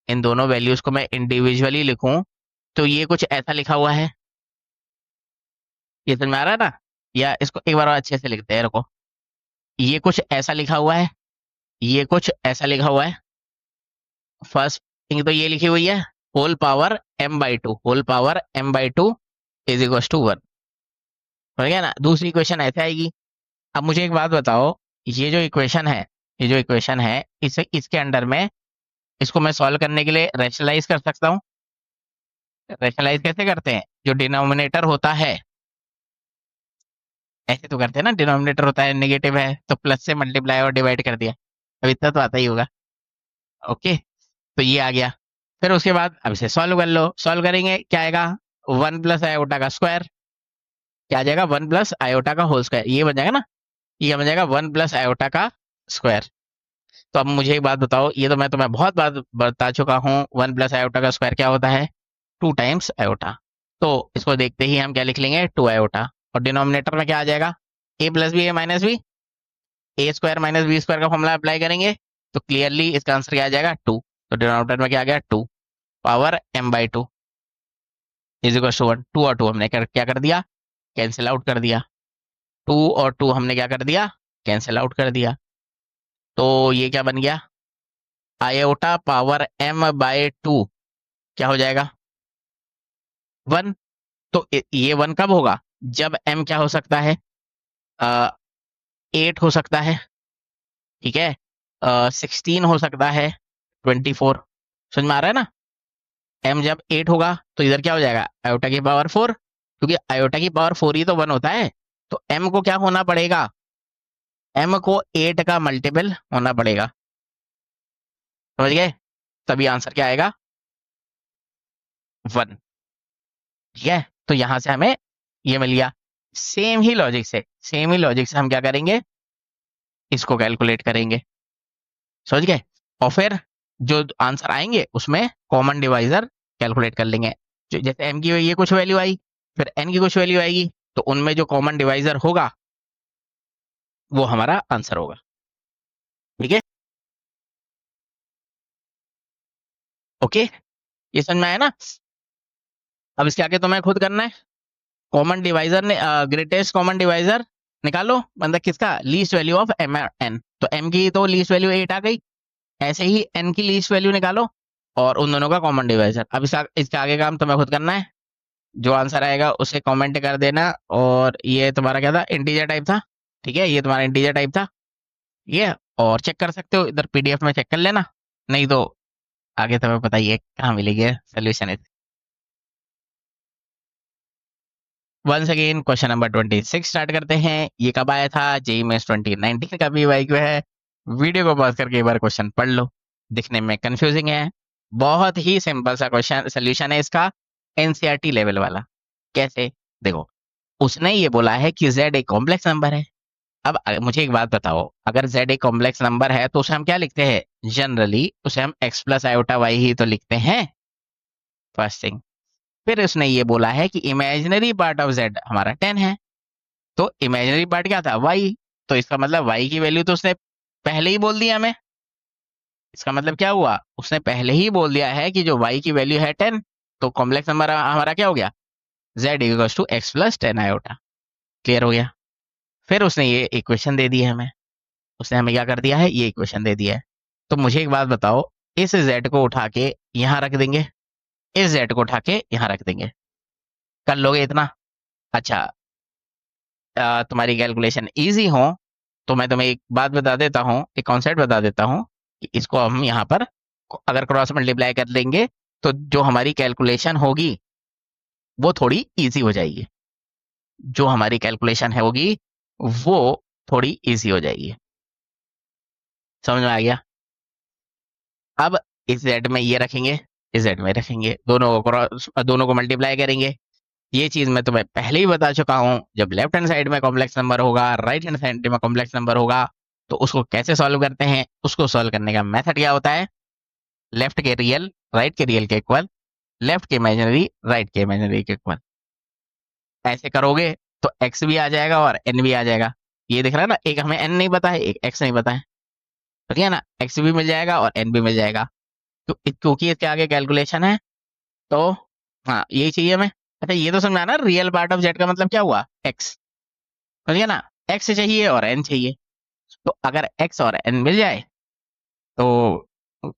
इन दोनों वैल्यूज को मैं इंडिविजुअली लिखूं, तो ये कुछ ऐसा लिखा हुआ है, ये समझ में आ रहा है ना, या इसको एक बार और अच्छे से लिखते हैं, रुको, ये कुछ ऐसा लिखा हुआ है, ये कुछ ऐसा लिखा हुआ है, फर्स्ट थिंग तो ये लिखी हुई है whole power m/2, whole power m/2 is equal to 1, हो गया ना। दूसरी इक्वेशन ऐसे आएगी। अब मुझे एक बात बताओ, ये जो इक्वेशन है, ये जो इक्वेशन है, इसे इसके अंडर में इसको मैं सॉल्व करने के लिए रैशनलाइज कर सकता हूँ। रैशनलाइज कैसे करते हैं, जो डिनोमिनेटर होता है, ऐसे तो करते हैं ना, डिनोमिनेटर होता है नेगेटिव है तो प्लस से मल्टीप्लाई और डिवाइड कर दिया, अब इतना तो आता ही होगा, ओके, तो ये आ गया। फिर उसके बाद अब इसे सॉल्व कर लो, सॉल्व करेंगे क्या आएगा, 1 + आयोटा का स्क्वायर, क्या आ जाएगा, 1 + आयोटा का होल स्क्वायर, ये बन जाएगा ना, ये बन जाएगा 1 + आयोटा का स्क्वायर। तो अब मुझे एक बात बताओ, ये तो मैं तुम्हें बहुत बार बता चुका हूँ, 1 + आयोटा का स्क्वायर क्या होता है, 2 टाइम्स आयोटा, तो इसको देखते ही हम क्या लिख लेंगे, 2 आयोटा, और डिनोमिनेटर में क्या आ जाएगा, a + b a square minus b square का फॉर्मूला अप्लाई करेंगे तो क्लियरली इसका आंसर क्या आ जाएगा, 2, तो डिनोमिनेटर में क्या आ गया 2 power m/2 is equal to 1। 2 और 2 हमने क्या कर दिया, कैंसिल आउट कर दिया। 2 और 2 हमने क्या कर दिया, कैंसिल आउट कर दिया। तो ये क्या बन गया, आयोटा पावर m/2 क्या हो जाएगा 1। तो ये 1 कब होगा, जब m क्या हो सकता है 8 हो सकता है, ठीक है, 16 हो सकता है, 24। समझ में आ रहा है ना। m जब 8 होगा तो इधर क्या हो जाएगा, आयोटा की पावर 4, क्योंकि आयोटा की पावर 4 ही तो 1 होता है। तो m को क्या होना पड़ेगा, m को 8 का मल्टीपल होना पड़ेगा। समझ गए, तभी आंसर क्या आएगा 1। ठीक है, तो यहां से हमें ये मिल गया। सेम ही लॉजिक से हम क्या करेंगे, इसको कैलकुलेट करेंगे। समझ गए, और फिर जो आंसर आएंगे उसमें कॉमन डिवाइजर कैलकुलेट कर लेंगे। जो जैसे m की ये कुछ वैल्यू आई, फिर n की कुछ वैल्यू आएगी, तो उनमें जो कॉमन डिवाइजर होगा वो हमारा आंसर होगा। ठीक है, ओके, ये समझ में आया ना। अब इसके आगे तुम्हें खुद करना है। कॉमन डिवाइजर ने ग्रेटेस्ट कॉमन डिवाइजर निकालो, मतलब किसका, least value of m n। तो m की तो लीस्ट वैल्यू 8 आ गई, ऐसे ही n की लीस्ट वैल्यू निकालो और उन दोनों का कॉमन डिवाइजर। अब इसका आगे काम तुम्हें खुद करना है। जो आंसर आएगा उसे कमेंट कर देना। और ये तुम्हारा क्या था, इंटीजर टाइप था, ठीक है, ये तुम्हारा इंटीजर टाइप था, ये। और चेक कर सकते हो इधर पीडीएफ में, चेक कर लेना, नहीं तो आगे तुम्हें पता ही है कहाँ मिलेगी solution. Once again question number 26 start करते हैं। ये कब आया था, जेई मेंस 2019 का भी वाई है। वीडियो को पॉज करके एक बार क्वेश्चन पढ़ लो, दिखने में कंफ्यूजिंग है, बहुत ही सिंपल सा क्वेश्चन, सोल्यूशन है इसका एनसीईआरटी लेवल वाला। कैसे, देखो, उसने ये बोला है कि z एक कॉम्प्लेक्स नंबर है। अब मुझे एक बात बताओ, अगर z एक कॉम्प्लेक्स नंबर है तो उसे हम क्या लिखते हैं, जनरली उसे हम x plus iota why he तो लिखते हैं, फर्स्ट थिंग। फिर उसने ये बोला है कि इमेजिनरी पार्ट ऑफ z हमारा 10 है। तो इमेजिनरी पार्ट क्या था, y। तो इसका मतलब y की वैल्यू तो उसने पहले ही बोल दिया हमें। इसका मतलब क्या हुआ, उसने पहले ही बोल दिया है कि जो y की वैल्यू है 10, तो कॉम्प्लेक्स नंबर हमारा क्या हो गया, z equals to x plus 10 iota. Clear हो गया। फिर उसने ये इक्वेशन दे दी है हमें, उसने हमें क्या कर दिया है, ये इक्वेशन दे दिया है। तो मुझे एक बात बताओ, इस z को उठा के यहाँ रख देंगे, इस z को उठा के यहाँ रख देंगे, कर लोगे इतना। अच्छा, तुम्हारी कैलकुलेशन इजी हो तो मैं तुम्हें एक बात बता देता हूँ, एक कॉन्सेप्ट बता देता हूँ कि इसको हम यहाँ पर अगर क्रॉस मल्टीप्लाई कर लेंगे तो जो हमारी कैलकुलेशन होगी वो थोड़ी इजी हो जाएगी। जो हमारी कैलकुलेशन है होगी वो थोड़ी इजी हो जाएगी। समझ में आ गया। अब इस z में ये रखेंगे, इस z में रखेंगे, दोनों को मल्टीप्लाई करेंगे। ये चीज मैं तुम्हें पहले ही बता चुका हूं, जब लेफ्ट हैंड साइड में कॉम्प्लेक्स नंबर होगा, राइट हैंड साइड में कॉम्प्लेक्स नंबर होगा, तो उसको कैसे सॉल्व करते हैं। उसको सॉल्व करने का मेथड क्या होता है, लेफ्ट के रियल राइट के रियल के इक्वल, लेफ्ट के इमेजिनरी राइट के इमेजिनरी के इक्वल। ऐसे करोगे तो x भी आ जाएगा और n भी आ जाएगा। ये दिख रहा है ना, एक हमें n नहीं पता है, एक x नहीं पता है, ठीक है ना, x भी मिल जाएगा और n भी मिल जाएगा, तो क्योंकि इसके आगे कैलकुलेशन है। तो हाँ, यही चाहिए हमें। अच्छा, ये तो समझ में आना, रियल पार्ट ऑफ z का मतलब क्या हुआ, x। समझिए ना, x चाहिए और n चाहिए। तो अगर x और n मिल जाए तो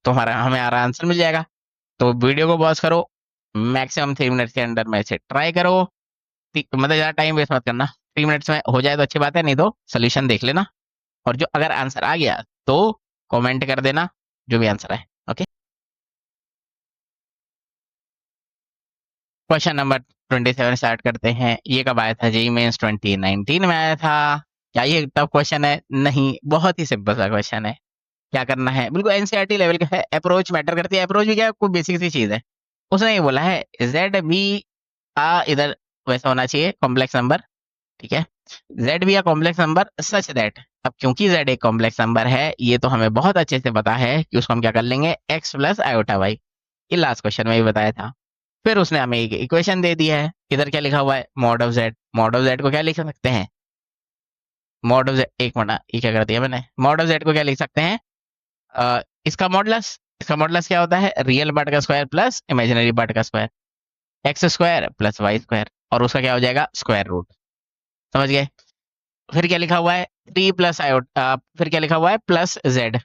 तुम्हारा हमें हमारा आंसर मिल जाएगा। तो वीडियो को पॉज करो, मैक्सिमम 3 मिनट के अंदर में इसे ट्राई करो। मतलब ज़्यादा टाइम वेस्ट मत करना, 3 मिनट्स में हो जाए तो अच्छी बात है, नहीं तो सोल्यूशन देख लेना। और जो अगर आंसर आ गया तो कमेंट कर देना जो भी आंसर है। ओके, क्वेश्चन नंबर 27 स्टार्ट करते हैं। ये कब आया था, जेईई मेंस 2019 में आया था। क्या ये टफ क्वेश्चन है, नहीं, बहुत ही सिंपल सा क्वेश्चन है। क्या करना है, बिल्कुल एनसीईआरटी लेवल का है, अप्रोच मैटर करती है। अप्रोच भी क्या है, कोई बेसिक सी चीज है। उसने ये बोला है जेड भी इधर वैसा होना चाहिए कॉम्प्लेक्स नंबर, ठीक है, जेड भी कॉम्प्लेक्स नंबर सच दैट। अब क्योंकि जेड एक कॉम्प्लेक्स नंबर है, ये तो हमें बहुत अच्छे से पता है कि उसको हम क्या कर लेंगे, एक्स प्लस आयोटा वाई। ये लास्ट क्वेश्चन में भी बताया था। फिर उसने हमें एक इक्वेशन दे दी है, इधर क्या लिखा हुआ है, mod of Z. Mod of Z को क्या लिख सकते हैं, मॉड ऑफ जेड, एक मिनट, ये क्या कर दिया मैंने, मॉड ऑफ जेड को क्या लिख सकते हैं, इसका मॉडुलस। इसका मॉडुलस क्या होता है? रियल पार्ट का स्क्वायर प्लस इमेजिनरी पार्ट का square, x square plus y square, और उसका क्या हो जाएगा? Square root. समझ गए? फिर क्या लिखा हुआ है? 3 प्लस आयोटा, फिर क्या लिखा हुआ है? Plus z.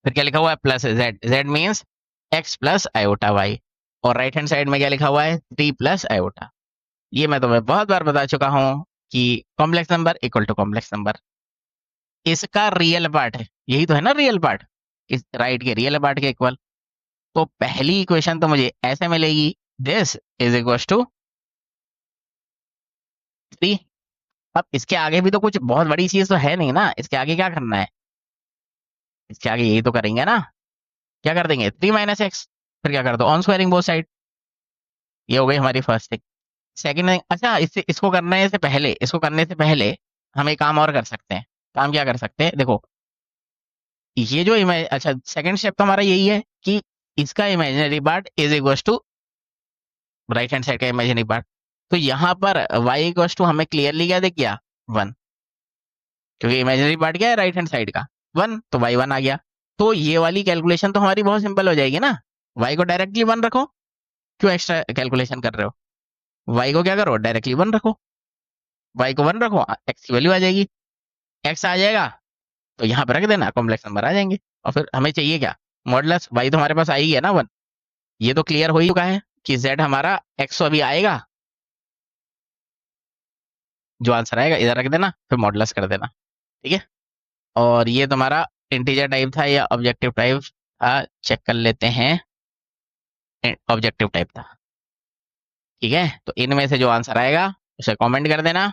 फिर क्या लिखा हुआ है? Plus z. Z means x plus iota y. और राइट हैंड साइड में क्या लिखा हुआ है? 3 प्लस आयोटा। ये मैं तुम्हें बहुत बार बता चुका हूं कि complex number equal to complex number. इसका रियल पार्ट है, यही तो है ना रियल पार्ट, इस राइट के रियल पार्ट के इक्वल। तो पहली इक्वेशन तो मुझे ऐसे मिलेगी, दिस इज इक्वल टू 3। अब इसके आगे भी तो कुछ बहुत बड़ी चीज तो है नहीं ना, इसके आगे क्या करना है? इसके आगे यही तो करेंगे ना, क्या कर देंगे? 3 माइनस एक्स, फिर क्या कर दो? On squaring both side. ये हो गई हमारी फर्स्ट थिंग। सेकंड थिंग, अच्छा इससे इसको करने से पहले, इसको करने से पहले हम एक काम और कर सकते हैं। काम क्या कर सकते हैं? देखो, ये जो इमेज, अच्छा सेकंड स्टेप तो हमारा यही है कि इसका imaginary part is equal to right hand side का इमेजिनरी पार्ट। तो यहाँ पर y इक्वल टू हमें क्लियरली क्या दिख गया? 1, क्योंकि इमेजिनरी पार्ट क्या है? राइट हैंड साइड का 1, तो y 1 आ गया। तो ये वाली कैलकुलेशन तो हमारी बहुत सिंपल हो जाएगी ना। y को डायरेक्टली 1 रखो, क्यों एक्स्ट्रा कैलकुलेशन कर रहे हो? y को क्या करो? डायरेक्टली 1 रखो, y को 1 रखो, x की वैल्यू आ जाएगी। x आ जाएगा तो यहाँ पर रख देना, कॉम्प्लेक्स नंबर आ जाएंगे। और फिर हमें चाहिए क्या? मॉडुलस y तो हमारे पास आ ही है ना 1। ये तो क्लियर हो ही चुका है कि z हमारा x तो अभी आएगा, जो आंसर आएगा इधर रख देना, फिर मॉडुलस कर देना। ठीक है? और ये तुम्हारा इंटीजर टाइप था या ऑब्जेक्टिव टाइप था? चेक कर लेते हैं। ऑब्जेक्टिव टाइप था। ठीक है, तो इनमें से जो आंसर आएगा उसे कमेंट कर देना,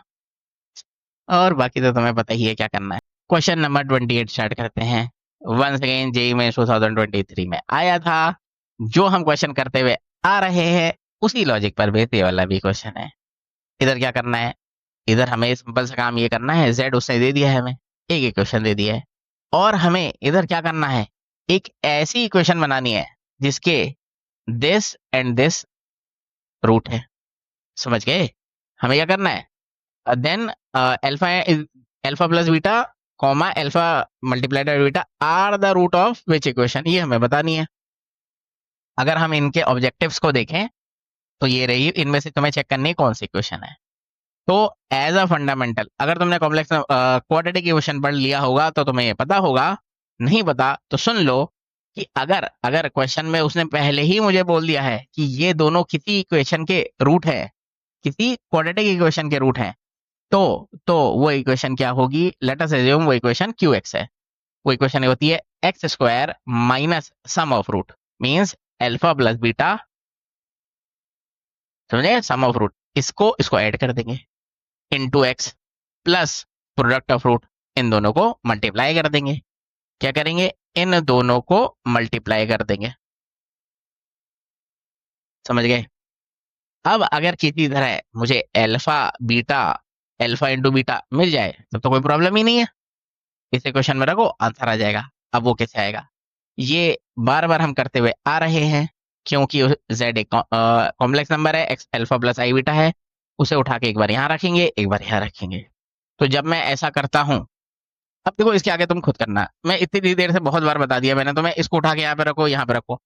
और बाकी तो तुम्हें पता ही है क्या करना है। क्वेश्चन नंबर 28 स्टार्ट करते हैं। वंस अगेन जेईई में 2023 में आया था, जो हम क्वेश्चन करते हुए आ रहे हैं उसी लॉजिक पर बेस्ड ये वाला भी क्वेश्चन है। इधर क्या करना है? इधर हमें सिंपल सा काम ये करना है, जेड उसने दे दिया है हमें, एक इक्वेशन दे दिया है, और हमें इधर क्या करना है? एक ऐसी इक्वेशन बनानी है जिसके दिस एंड दिस रूट है। समझ गए? हमें क्या करना है? Then alpha is alpha plus beta comma alpha multiplied by beta are the root of which equation, ये हमें बतानी है। अगर हम इनके ऑब्जेक्टिव्स को देखें तो ये रही, इनमें से तुम्हें चेक करनी है कौन सी इक्वेशन है। तो एज अ फंडामेंटल, अगर तुमने कॉम्प्लेक्स क्वाड्रेटिक इक्वेशन पढ़ लिया होगा तो तुम्हें ये पता होगा, नहीं पता तो सुन लो कि अगर अगर क्वेश्चन में उसने पहले ही मुझे बोल दिया है कि ये दोनों किसी इक्वेशन के रूट है, किसी क्वाड्रेटिक इक्वेशन के रूट हैं, तो वो इक्वेशन क्या होगी? लेट अस अज्यूम वो इक्वेशन क्यू एक्स है। वो इक्वेशन होती है x square minus sum of root, means alpha plus beta, समझे? सम ऑफ रूट, इसको इसको ऐड कर देंगे into X plus product of root, इन दोनों को मल्टीप्लाई कर देंगे। क्या करेंगे? इन दोनों को मल्टीप्लाई कर देंगे। समझ गए? अब अगर किसी तरह मुझे alpha beta, alpha into beta मिल जाए तब तो कोई प्रॉब्लम ही नहीं है, इसे क्वेश्चन में रखो आंसर आ जाएगा। अब वो कैसे आएगा? ये बार बार हम करते हुए आ रहे हैं, क्योंकि जेड एक कॉम्प्लेक्स नंबर है, एक्स अल्फा प्लस आई बीटा है, उसे उठा के एक बार यहाँ रखेंगे, एक बार यहाँ रखेंगे। तो जब मैं ऐसा करता हूँ, अब देखो इसके आगे तुम खुद करना, मैं इतनी देर से बहुत बार बता दिया मैंने तुम्हें, इसको उठा के यहाँ पे रखो, यहाँ पे रखो,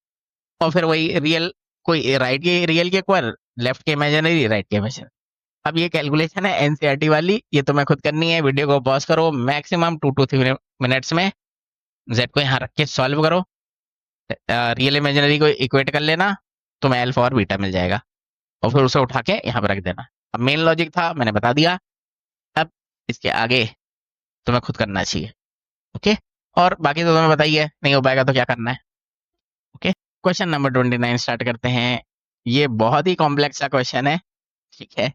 और फिर वही रियल, कोई राइट के रियल के इक्वल, लेफ्ट के इमेजिनरी, राइट के इमेजिनरी। अब ये कैलकुलेशन है एनसीईआरटी वाली, ये तुम्हें खुद करनी है। वीडियो को पॉज करो, मैक्सिमम 2 to 3 मिनट्स में जेड को यहाँ रख के सॉल्व करो, रियल इमेजिनरी को इक्वेट कर लेना, तुम्हें अल्फा और बीटा मिल जाएगा, और फिर उसे उठा के यहाँ पे रख देना। अब मेन लॉजिक था मैंने बता दिया, अब इसके आगे तुम्हें खुद करना चाहिए। ओके, और बाकी तो तुम्हें बताइए, नहीं हो पाएगा तो क्या करना है। ओके, क्वेश्चन नंबर 29 स्टार्ट करते हैं। ये बहुत ही कॉम्प्लेक्स सा क्वेश्चन है। ठीक है,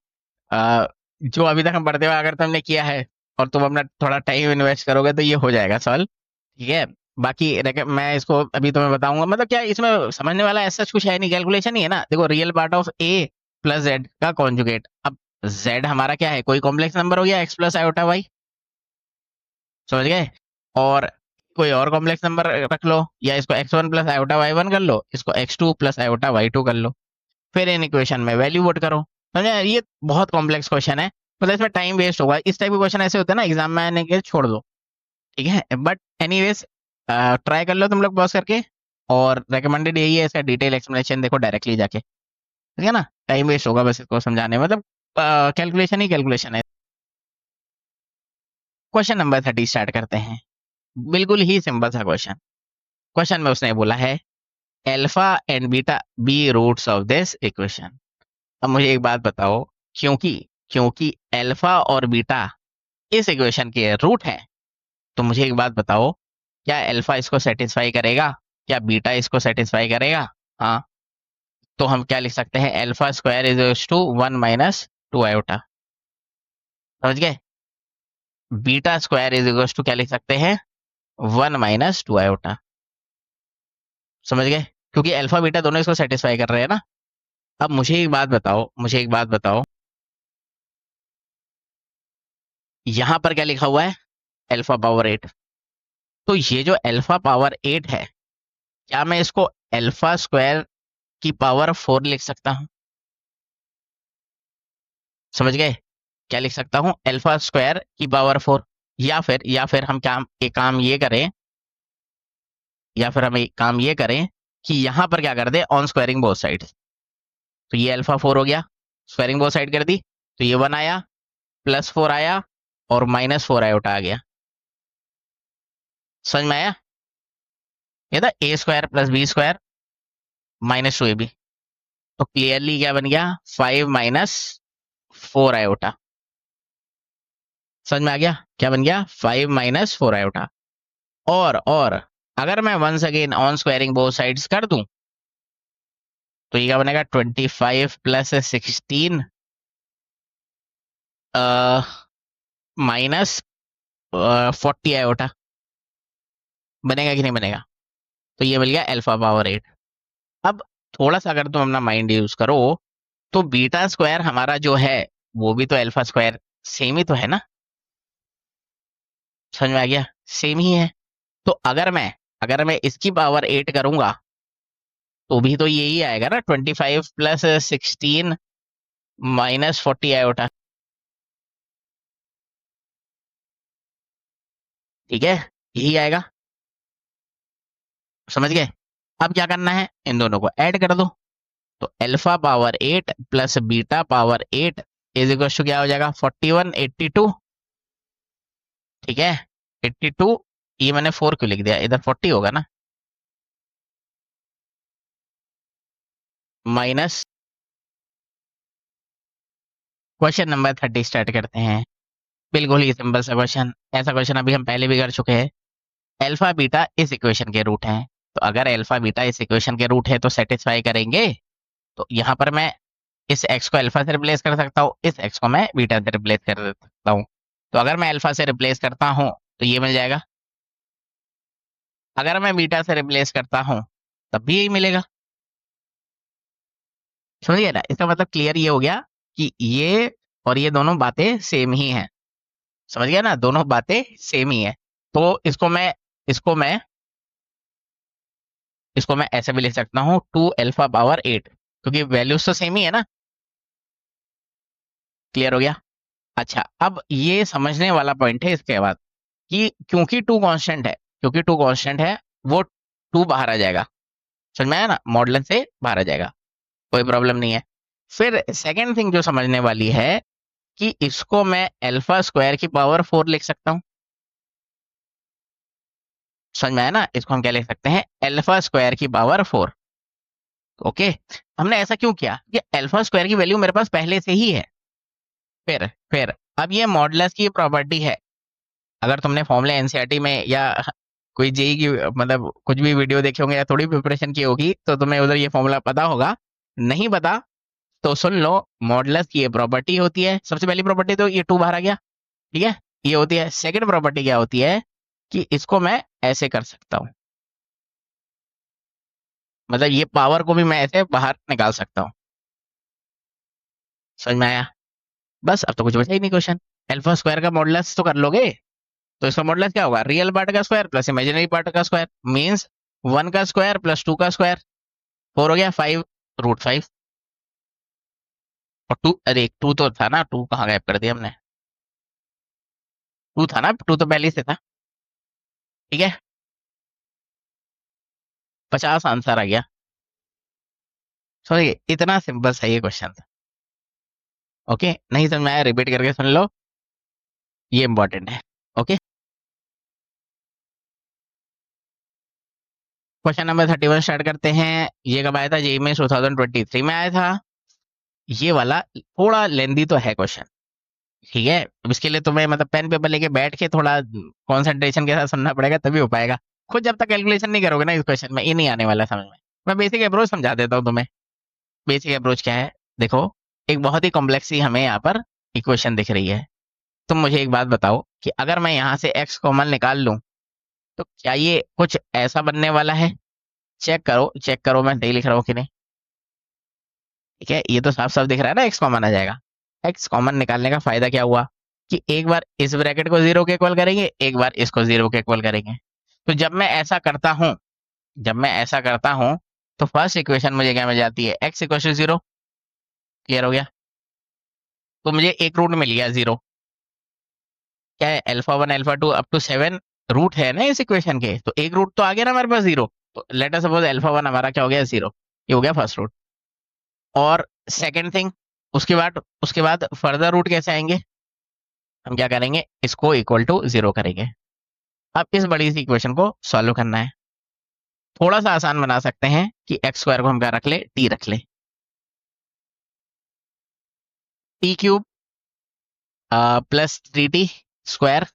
जो अभी तक हम पढ़ते हुए अगर तुमने किया है और तुम अपना थोड़ा टाइम इन्वेस्ट करोगे तो ये हो जाएगा सॉल्व। ठीक है, बाकी मैं इसको अभी तुम्हें बताऊंगा, मतलब क्या इसमें समझने वाला ऐसा कुछ है नहीं, कैलकुलेशन ही है ना। देखो, real part of A plus Z का कॉन्जुगेट, अब जेड हमारा क्या है? कोई कॉम्प्लेक्स नंबर हो गया, एक्स प्लस आयोटा वाई। समझ गए? और कोई और कॉम्प्लेक्स नंबर रख लो, या इसको x1 प्लस आयोटा y1 कर लो, इसको x2 प्लस आयोटा y2 कर लो, फिर इन इक्वेशन में वैल्यू पुट करो। समझे? ये बहुत कॉम्प्लेक्स क्वेश्चन है, मतलब इसमें टाइम वेस्ट होगा। इस टाइप के क्वेश्चन ऐसे होते हैं ना, एग्जाम में आने के छोड़ दो। ठीक है, बट एनीवेज ट्राई कर लो तुम लोग पॉज करके, और रिकमेंडेड यही है, इसका डिटेल एक्सप्लेनेशन देखो डायरेक्टली जाके, ठीक है ना, टाइम वेस्ट होगा बस इसको समझाने में, मतलब कैलकुलेशन ही कैलकुलेशन है। क्वेश्चन नंबर 30 स्टार्ट करते हैं। बिल्कुल ही सिंपल सा क्वेश्चन। क्वेश्चन में उसने बोला है alpha and beta be roots of this equation. अब मुझे एक बात बताओ, क्योंकि क्योंकि अल्फा और बीटा इस इक्वेशन के रूट है, तो मुझे एक बात बताओ, क्या अल्फा इसको सेटिस्फाई करेगा, क्या बीटा इसको सेटिस्फाई करेगा? हाँ, तो हम क्या लिख सकते हैं, alpha square is two 1 minus 2 iota, समझ गए? बीटा स्क्वायर इज टू क्या लिख सकते हैं, 1 माइनस 2 आयोटा, समझ गए? क्योंकि अल्फा बीटा दोनों इसको सेटिस्फाई कर रहे हैं ना। अब मुझे एक बात बताओ, यहां पर क्या लिखा हुआ है, अल्फा पावर 8। तो ये जो अल्फा पावर 8 है, क्या मैं इसको अल्फा स्क्वायर की पावर 4 लिख सकता हूं? समझ गए? क्या लिख सकता हूं, अल्फा स्क्वायर की पावर 4। या फिर हम काम एक काम ये करें, कि यहां पर क्या कर दे, ऑन स्क्वायरिंग बोथ साइड्स। तो ये अल्फा 4 हो गया, स्क्वायरिंग बोथ साइड कर दी, तो ये 1 आया, +4 आया, और -4 आयोटा आ गया। समझ में आया? ये था A square plus B square -2ab। तो क्लियरली क्या बन गया, 5 माइनस 4 आयोटा। समझ में आ गया क्या बन गया, 5 माइनस 4 आयोटा। और अगर मैं once again on squaring both sides कर दूं, तो ये क्या बनेगा, 25 प्लस 16 माइनस 40 आयोटा। बनेगा कि नहीं बनेगा? तो ये मिल गया अल्फा पावर 8। अब थोड़ा सा अगर तुम अपना माइंड यूज करो, तो बीटा स्क्वायर हमारा जो है, वो भी तो अल्फा स्क्वायर सेम ही तो है ना। समझ में आ गया, सेम ही है। तो अगर मैं इसकी पावर 8 करूंगा, तो भी तो यही आएगा ना, 25 प्लस 16 माइनस 40 आयोटा। ठीक है, यही आएगा। समझ गए? अब क्या करना है, इन दोनों को ऐड कर दो। तो alpha power 8 plus beta power 8 is equal to क्या हो जाएगा, 41 82। ठीक है, 82। ये मैंने 4 क्यों लिख दिया, इधर 40 होगा ना, माइनस। क्वेश्चन नंबर 30 स्टार्ट करते हैं। बिल्कुल ही सिंपल सा क्वेश्चन, ऐसा क्वेश्चन अभी हम पहले भी कर चुके हैं। अल्फा बीटा इस इक्वेशन के रूट हैं, तो अगर अल्फा बीटा इस इक्वेशन के रूट है तो सेटिस्फाई करेंगे। तो यहाँ पर मैं इस एक्स को अल्फा से रिप्लेस कर सकता हूँ, इस एक्स को मैं बीटा से रिप्लेस कर सकता हूँ। तो अगर मैं अल्फा से रिप्लेस करता हूँ, तो ये मिल जाएगा। अगर मैं बीटा से रिप्लेस करता हूँ, तब भी यही मिलेगा। समझिए ना, इसका मतलब क्लियर ये हो गया कि ये और ये दोनों बातें सेम ही हैं। समझ गया ना, दोनों बातें सेम ही है। तो इसको मैं इसको मैं ऐसे भी लिख सकता हूँ, 2 अल्फा पावर 8, क्योंकि वैल्यूज तो सेम ही है ना। क्लियर हो गया? अच्छा, अब ये समझने वाला पॉइंट है इसके बाद, कि क्योंकि टू कांस्टेंट है, वो 2 बाहर आ जाएगा। समझ में आया ना, मॉडलन से बाहर आ जाएगा, कोई प्रॉब्लम नहीं है। फिर सेकेंड थिंग जो समझने वाली है, कि इसको मैं अल्फा स्क्वायर की पावर 4 लिख सकता हूँ। समझ में आया ना, इसको हम क्या लिख सकते हैं, अल्फा स्क्वायर की पावर 4। ओके, हमने ऐसा क्यों किया, कि अल्फा स्क्वायर की वैल्यू मेरे पास पहले से ही है। फिर अब ये मॉडुलस की प्रॉपर्टी है। अगर तुमने फॉर्मूला एनसीईआरटी में या कोई जेई की मतलब कुछ भी वीडियो देखे होंगे या थोड़ी प्रिपरेशन की होगी, तो तुम्हें उधर ये फॉर्मूला पता होगा। नहीं पता तो सुन लो, मॉडुलस की ये प्रॉपर्टी होती है। सबसे पहली प्रॉपर्टी तो ये 2 बाहर आ गया, ठीक है, ये होती है। सेकंड प्रॉपर्टी क्या होती है, कि इसको मैं ऐसे कर सकता हूँ, मतलब ये पावर को भी मैं ऐसे बाहर निकाल सकता हूँ। समझ में आया? बस अब तो कुछ बचा ही नहीं क्वेश्चन। अल्फा स्क्वायर का मॉडुलस तो कर लोगे, तो इसका मॉडुलस क्या होगा, रियल पार्ट का स्क्वायर प्लस इमेजिनरी पार्ट का स्क्वायर, मींस 1 का स्क्वायर प्लस 2 का स्क्वायर। 4 हो गया 5 √5। और 2, अरे 2 तो था ना, 2 कहाँ गायब कर दिया हमने, 2 था ना, 2 तो पहले से था। ठीक है, 50 आंसर आ गया। सॉरी, इतना सिंपल सही है क्वेश्चन था। ओके, नहीं समझ में आया रिपीट करके सुन लो, ये इंपॉर्टेंट है। ओके, क्वेश्चन नंबर 31 स्टार्ट करते हैं। ये कब आया था? जेईई में 2023 में आया था। ये वाला थोड़ा लेंदी तो है क्वेश्चन, ठीक है। अब इसके लिए तुम्हें मतलब पेन पेपर लेके बैठ के थोड़ा कंसंट्रेशन के साथ सुनना पड़ेगा, तभी हो पाएगा। खुद जब तक कैलकुलेशन नहीं करोगे ना इस क्वेश्चन में, ये नहीं आने वाला समझ में। मैं बेसिक अप्रोच समझा देता हूँ तुम्हें। बेसिक अप्रोच क्या है? देखो, एक बहुत ही कॉम्प्लेक्स सी हमें यहाँ पर इक्वेशन दिख रही है। तुम मुझे एक बात बताओ कि अगर मैं यहाँ से x कॉमन निकाल लूं, तो क्या ये कुछ ऐसा बनने वाला है? चेक करो, चेक करो, मैं सही लिख रहा हूँ कि नहीं। ठीक है, ये तो साफ साफ दिख रहा है ना, एक्स कॉमन आ जाएगा। एक्स कॉमन निकालने का फायदा क्या हुआ कि एक बार इस ब्रैकेट को जीरो के इक्वल करेंगे, एक बार इसको जीरो के इक्वल करेंगे। तो जब मैं ऐसा करता हूं, तो फर्स्ट इक्वेशन मुझे क्या मिल जाती है? X equal to zero. Clear हो गया? तो मुझे एक रूट मिल गया जीरो। क्या है? Alpha one alpha two up to 7 root है ना इस इक्वेशन के, तो एक रूट तो आ गया ना हमारे पास जीरो। तो let us suppose alpha one हमारा क्या हो गया? जीरो। ये हो गया फर्स्ट रूट। और सेकंड थिंग, उसके बाद फर्दर रूट कैसे आएंगे? हम क्या करेंगे? इसको इक्वल टू जीरो करेंगे। अब इस बड़ी सी इक्वेशन को सॉल्व करना है। थोड़ा सा आसान बना सकते हैं कि एक्स स्क्वायर को हम क्या रख ले? टी रख ले। T cube plus 3t square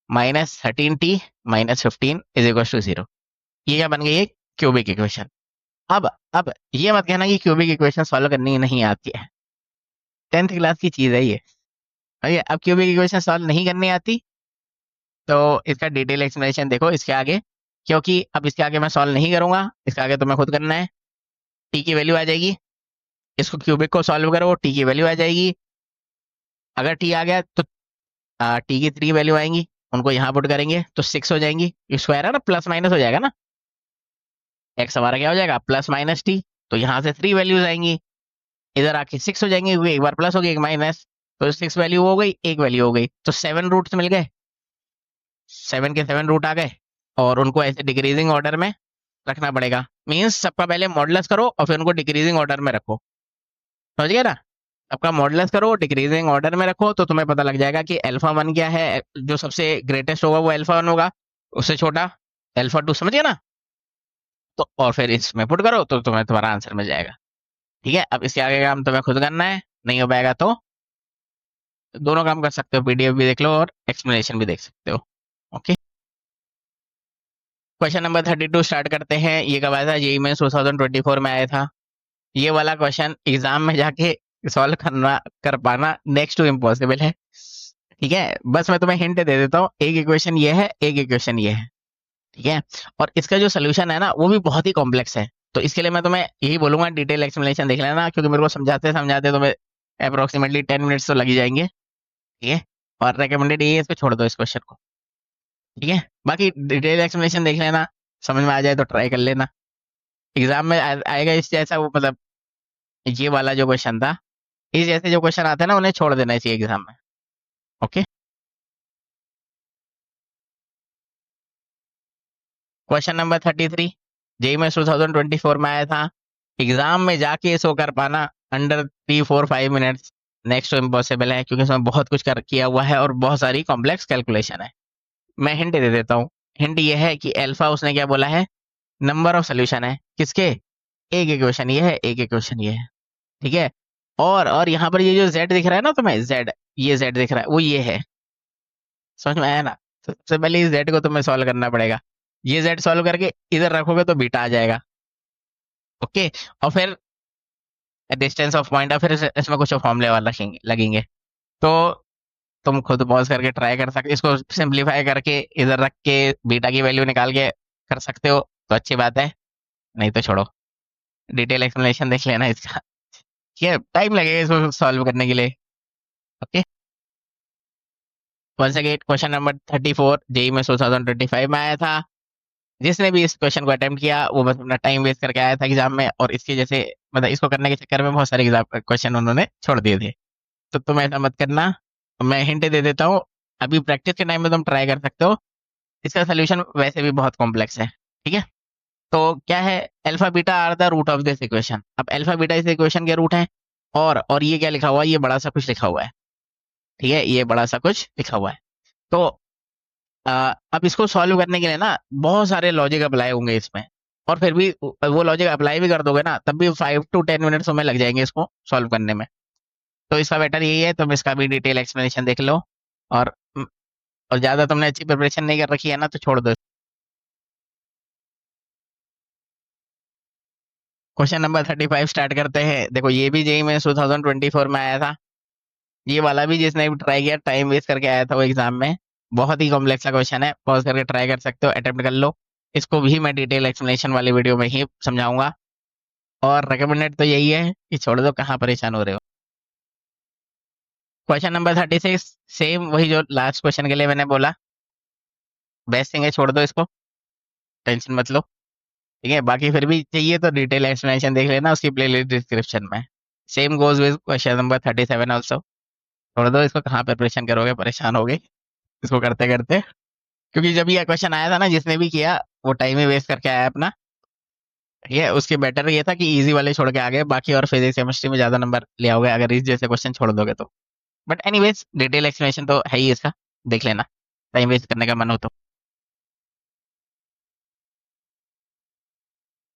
minus 13t minus 15 is equal to zero. ये क्या बन गई? एक क्यूबिक इक्वेशन। अब ये मत कहना कि क्यूबिक इक्वेशन सॉल्व करनी नहीं आती है। 10th क्लास की चीज है ये। अरे अब क्यूबिक इक्वेशन सॉल्व नहीं करनी आती, तो इसका डिटेल एक्सप्लेनेशन देखो इसके आगे। क्योंकि अब इसके आगे मैं सॉल्व नहीं करूंगा, इसके आगे तुम्हें खुद करना है। टी की वैल्यू आ जाएगी, इसको क्यूबिक को सॉल्व करो, टी की वैल्यू आ जाएगी। अगर टी आ गया तो टी की 3 वैल्यू आएंगी, उनको यहाँ पुट करेंगे तो 6 हो जाएंगी। स्क्वायर है ना, प्लस माइनस हो जाएगा ना। एक्स हमारा क्या हो जाएगा? Plus minus T. तो यहाँ से 3 वैल्यूज आएंगी, इधर आके 6 हो जाएंगी, क्योंकि एक बार प्लस हो गई एक माइनस। तो 6 वैल्यू हो गई, एक वैल्यू हो गई, तो 7 रूट्स मिल गए। 7 के 7 रूट आ गए, और उनको ऐसे डिक्रीजिंग ऑर्डर में रखना पड़ेगा। मीन्स सबका पहले मॉडुलस करो और फिर उनको डिक्रीजिंग ऑर्डर में रखो। समझ गए ना? सबका मॉडुलस करो, डिक्रीजिंग ऑर्डर में रखो, तो तुम्हें पता लग जाएगा कि अल्फा वन क्या है। जो सबसे ग्रेटेस्ट होगा वो अल्फा वन होगा, उससे छोटा अल्फा टू। समझ गए ना? तो और फिर इसमें पुट करो तो तुम्हें तुम्हारा आंसर मिल जाएगा। ठीक है, अब इसके आगे काम तुम्हें खुद करना है। नहीं हो पाएगा तो दोनों काम कर सकते हो, पीडीएफ भी देख लो और एक्सप्लेनेशन भी देख सकते हो। ओके, क्वेश्चन नंबर 32 स्टार्ट करते हैं। ये कब आया था? जेईई में 2024 में आया था। ये वाला क्वेश्चन एग्जाम में जाके सॉल्व करना कर पाना नेक्स्ट टू इम्पॉसिबल है। ठीक है, बस मैं तुम्हें हिंट दे देता हूँ। एक इक्वेशन ये है, एक इक्वेशन ये है। ठीक है, और इसका जो सोल्यूशन है ना, वो भी बहुत ही कॉम्प्लेक्स है। तो इसके लिए मैं तुम्हें यही बोलूंगा, डिटेल एक्सप्लेनेशन देख लेना, क्योंकि मेरे को समझाते समझाते तुम्हें अप्रोक्सीमेटली 10 मिनट्स तो लग ही जाएंगे। ठीक है, और रिकमेंडेड ये है, इस पे छोड़ दो इस क्वेश्चन को। ठीक है, बाकी डिटेल एक्सप्लेनेशन देख लेना, समझ में आ जाए तो ट्राई कर लेना। एग्जाम में आएगा इस जैसा, वो मतलब ये वाला जो क्वेश्चन था, इस जैसे जो क्वेश्चन आते हैं ना, उन्हें छोड़ देना चाहिए एग्जाम में। ओके, क्वेश्चन नंबर 33 जेई में 2024 में आया था। एग्जाम में जाके इसको कर पाना under 3 4 5 minutes next to impossible है, क्योंकि इसमें बहुत कुछ कर किया हुआ है और बहुत सारी कॉम्प्लेक्स कैलकुलेशन है। मैं हिंट दे देता हूँ। हिंट ये है कि अल्फा उसने क्या बोला है? नंबर ऑफ सोल्यूशन है। किसके? एक इक्वेशन ये है, एक इक्वेशन ये है। ठीक है, और यहाँ पर ये जो z दिख रहा है ना तुम्हें, z, ये z दिख रहा है, वो ये है। समझ में आया ना? तो सबसे पहले इस z को तुम्हें सॉल्व करना पड़ेगा। ये z सॉल्व करके इधर रखोगे तो बीटा आ जाएगा। ओके, और फिर डिस्टेंस ऑफ पॉइंट, और फिर इसमें कुछ फॉर्मूले वाला लगेंगे। तो तुम खुद पॉज करके ट्राई कर सकते, इसको सिंप्लीफाई करके इधर रख के बीटा की वैल्यू निकाल के कर सकते हो, तो अच्छी बात है। नहीं तो छोड़ो, डिटेल एक्सप्लेनेशन देख लेना इसका। ठीक है, टाइम लगेगा इसको सॉल्व करने के लिए। Okay, one second, question number 34 JEE में 2025 में आया था। जिसने भी इस क्वेश्चन को अटेम्प्ट किया वो बस अपना टाइम वेस्ट करके आया था एग्जाम में, और इसके जैसे मतलब इसको करने के चक्कर में बहुत सारे एग्जाम क्वेश्चन उन्होंने छोड़ दिए थे। तो तुम ऐसा मत करना, मैं हिंट दे देता हूँ। अभी प्रैक्टिस के टाइम में तुम ट्राई कर सकते हो। इसका सोल्यूशन वैसे भी बहुत कॉम्प्लेक्स है। ठीक है, तो क्या है, alpha beta are the root of this equation. अब अल्फा बीटा इस इक्वेशन के रूट हैं, और ये क्या लिखा हुआ है, ये बड़ा सा कुछ लिखा हुआ है, ठीक है, ये बड़ा सा कुछ लिखा हुआ है। तो अब इसको सॉल्व करने के लिए ना बहुत सारे लॉजिक अप्लाई होंगे इसमें, और फिर भी वो लॉजिक अप्लाई भी कर दोगे ना, तब भी 5 to 10 मिनट्स में लग जाएंगे इसको सॉल्व करने में। तो इसका बेटर यही है, तुम इसका भी डिटेल एक्सप्लेनेशन देख लो, और और ज्यादा तुमने अच्छी प्रिपरेशन नहीं कर रखी है ना, तो छोड़ दो। क्वेश्चन नंबर 35 स्टार्ट करते हैं। देखो ये भी जेई में 2024 में आया था, ये वाला भी जिसने भी ट्राई किया टाइम वेस्ट करके आया था वो एग्जाम में। बहुत ही कॉम्प्लेक्स सा क्वेश्चन है, पॉज करके ट्राई कर सकते हो, अटेम्प्ट कर लो। इसको भी मैं डिटेल एक्सप्लेनेशन वाली वीडियो में ही समझाऊंगा, और रिकमेंडेड तो यही है कि छोड़ दो, कहाँ परेशान हो रहे हो। क्वेश्चन नंबर 36, सेम वही जो लास्ट क्वेश्चन के लिए मैंने बोला, बेस्ट थिंग है, छोड़ दो इसको, टेंशन मत लो, ठीक है। बाकी फिर भी चाहिए तो डिटेल एक्सप्लेनेशन देख लेना उसकी प्लेलिस्ट डिस्क्रिप्शन में। Same goes with question number 37 also. छोड़ दो इसको, कहाँ प्रिपरेशन करोगे, परेशान होगे इसको करते करते। क्योंकि जब ये क्वेश्चन आया था ना, जिसने भी किया वो टाइम ही वेस्ट करके आया अपना, ये उसके बेटर ये था कि इजी वाले छोड़ के आ गए, बाकी और फिजिक्स केमिस्ट्री में ज्यादा नंबर ले आओगे अगर इस जैसे क्वेश्चन छोड़ दोगे तो। बट एनीवेज डिटेल एक्सप्लेनेशन तो है ही इसका, देख लेना टाइम वेस्ट करने का मन हो तो।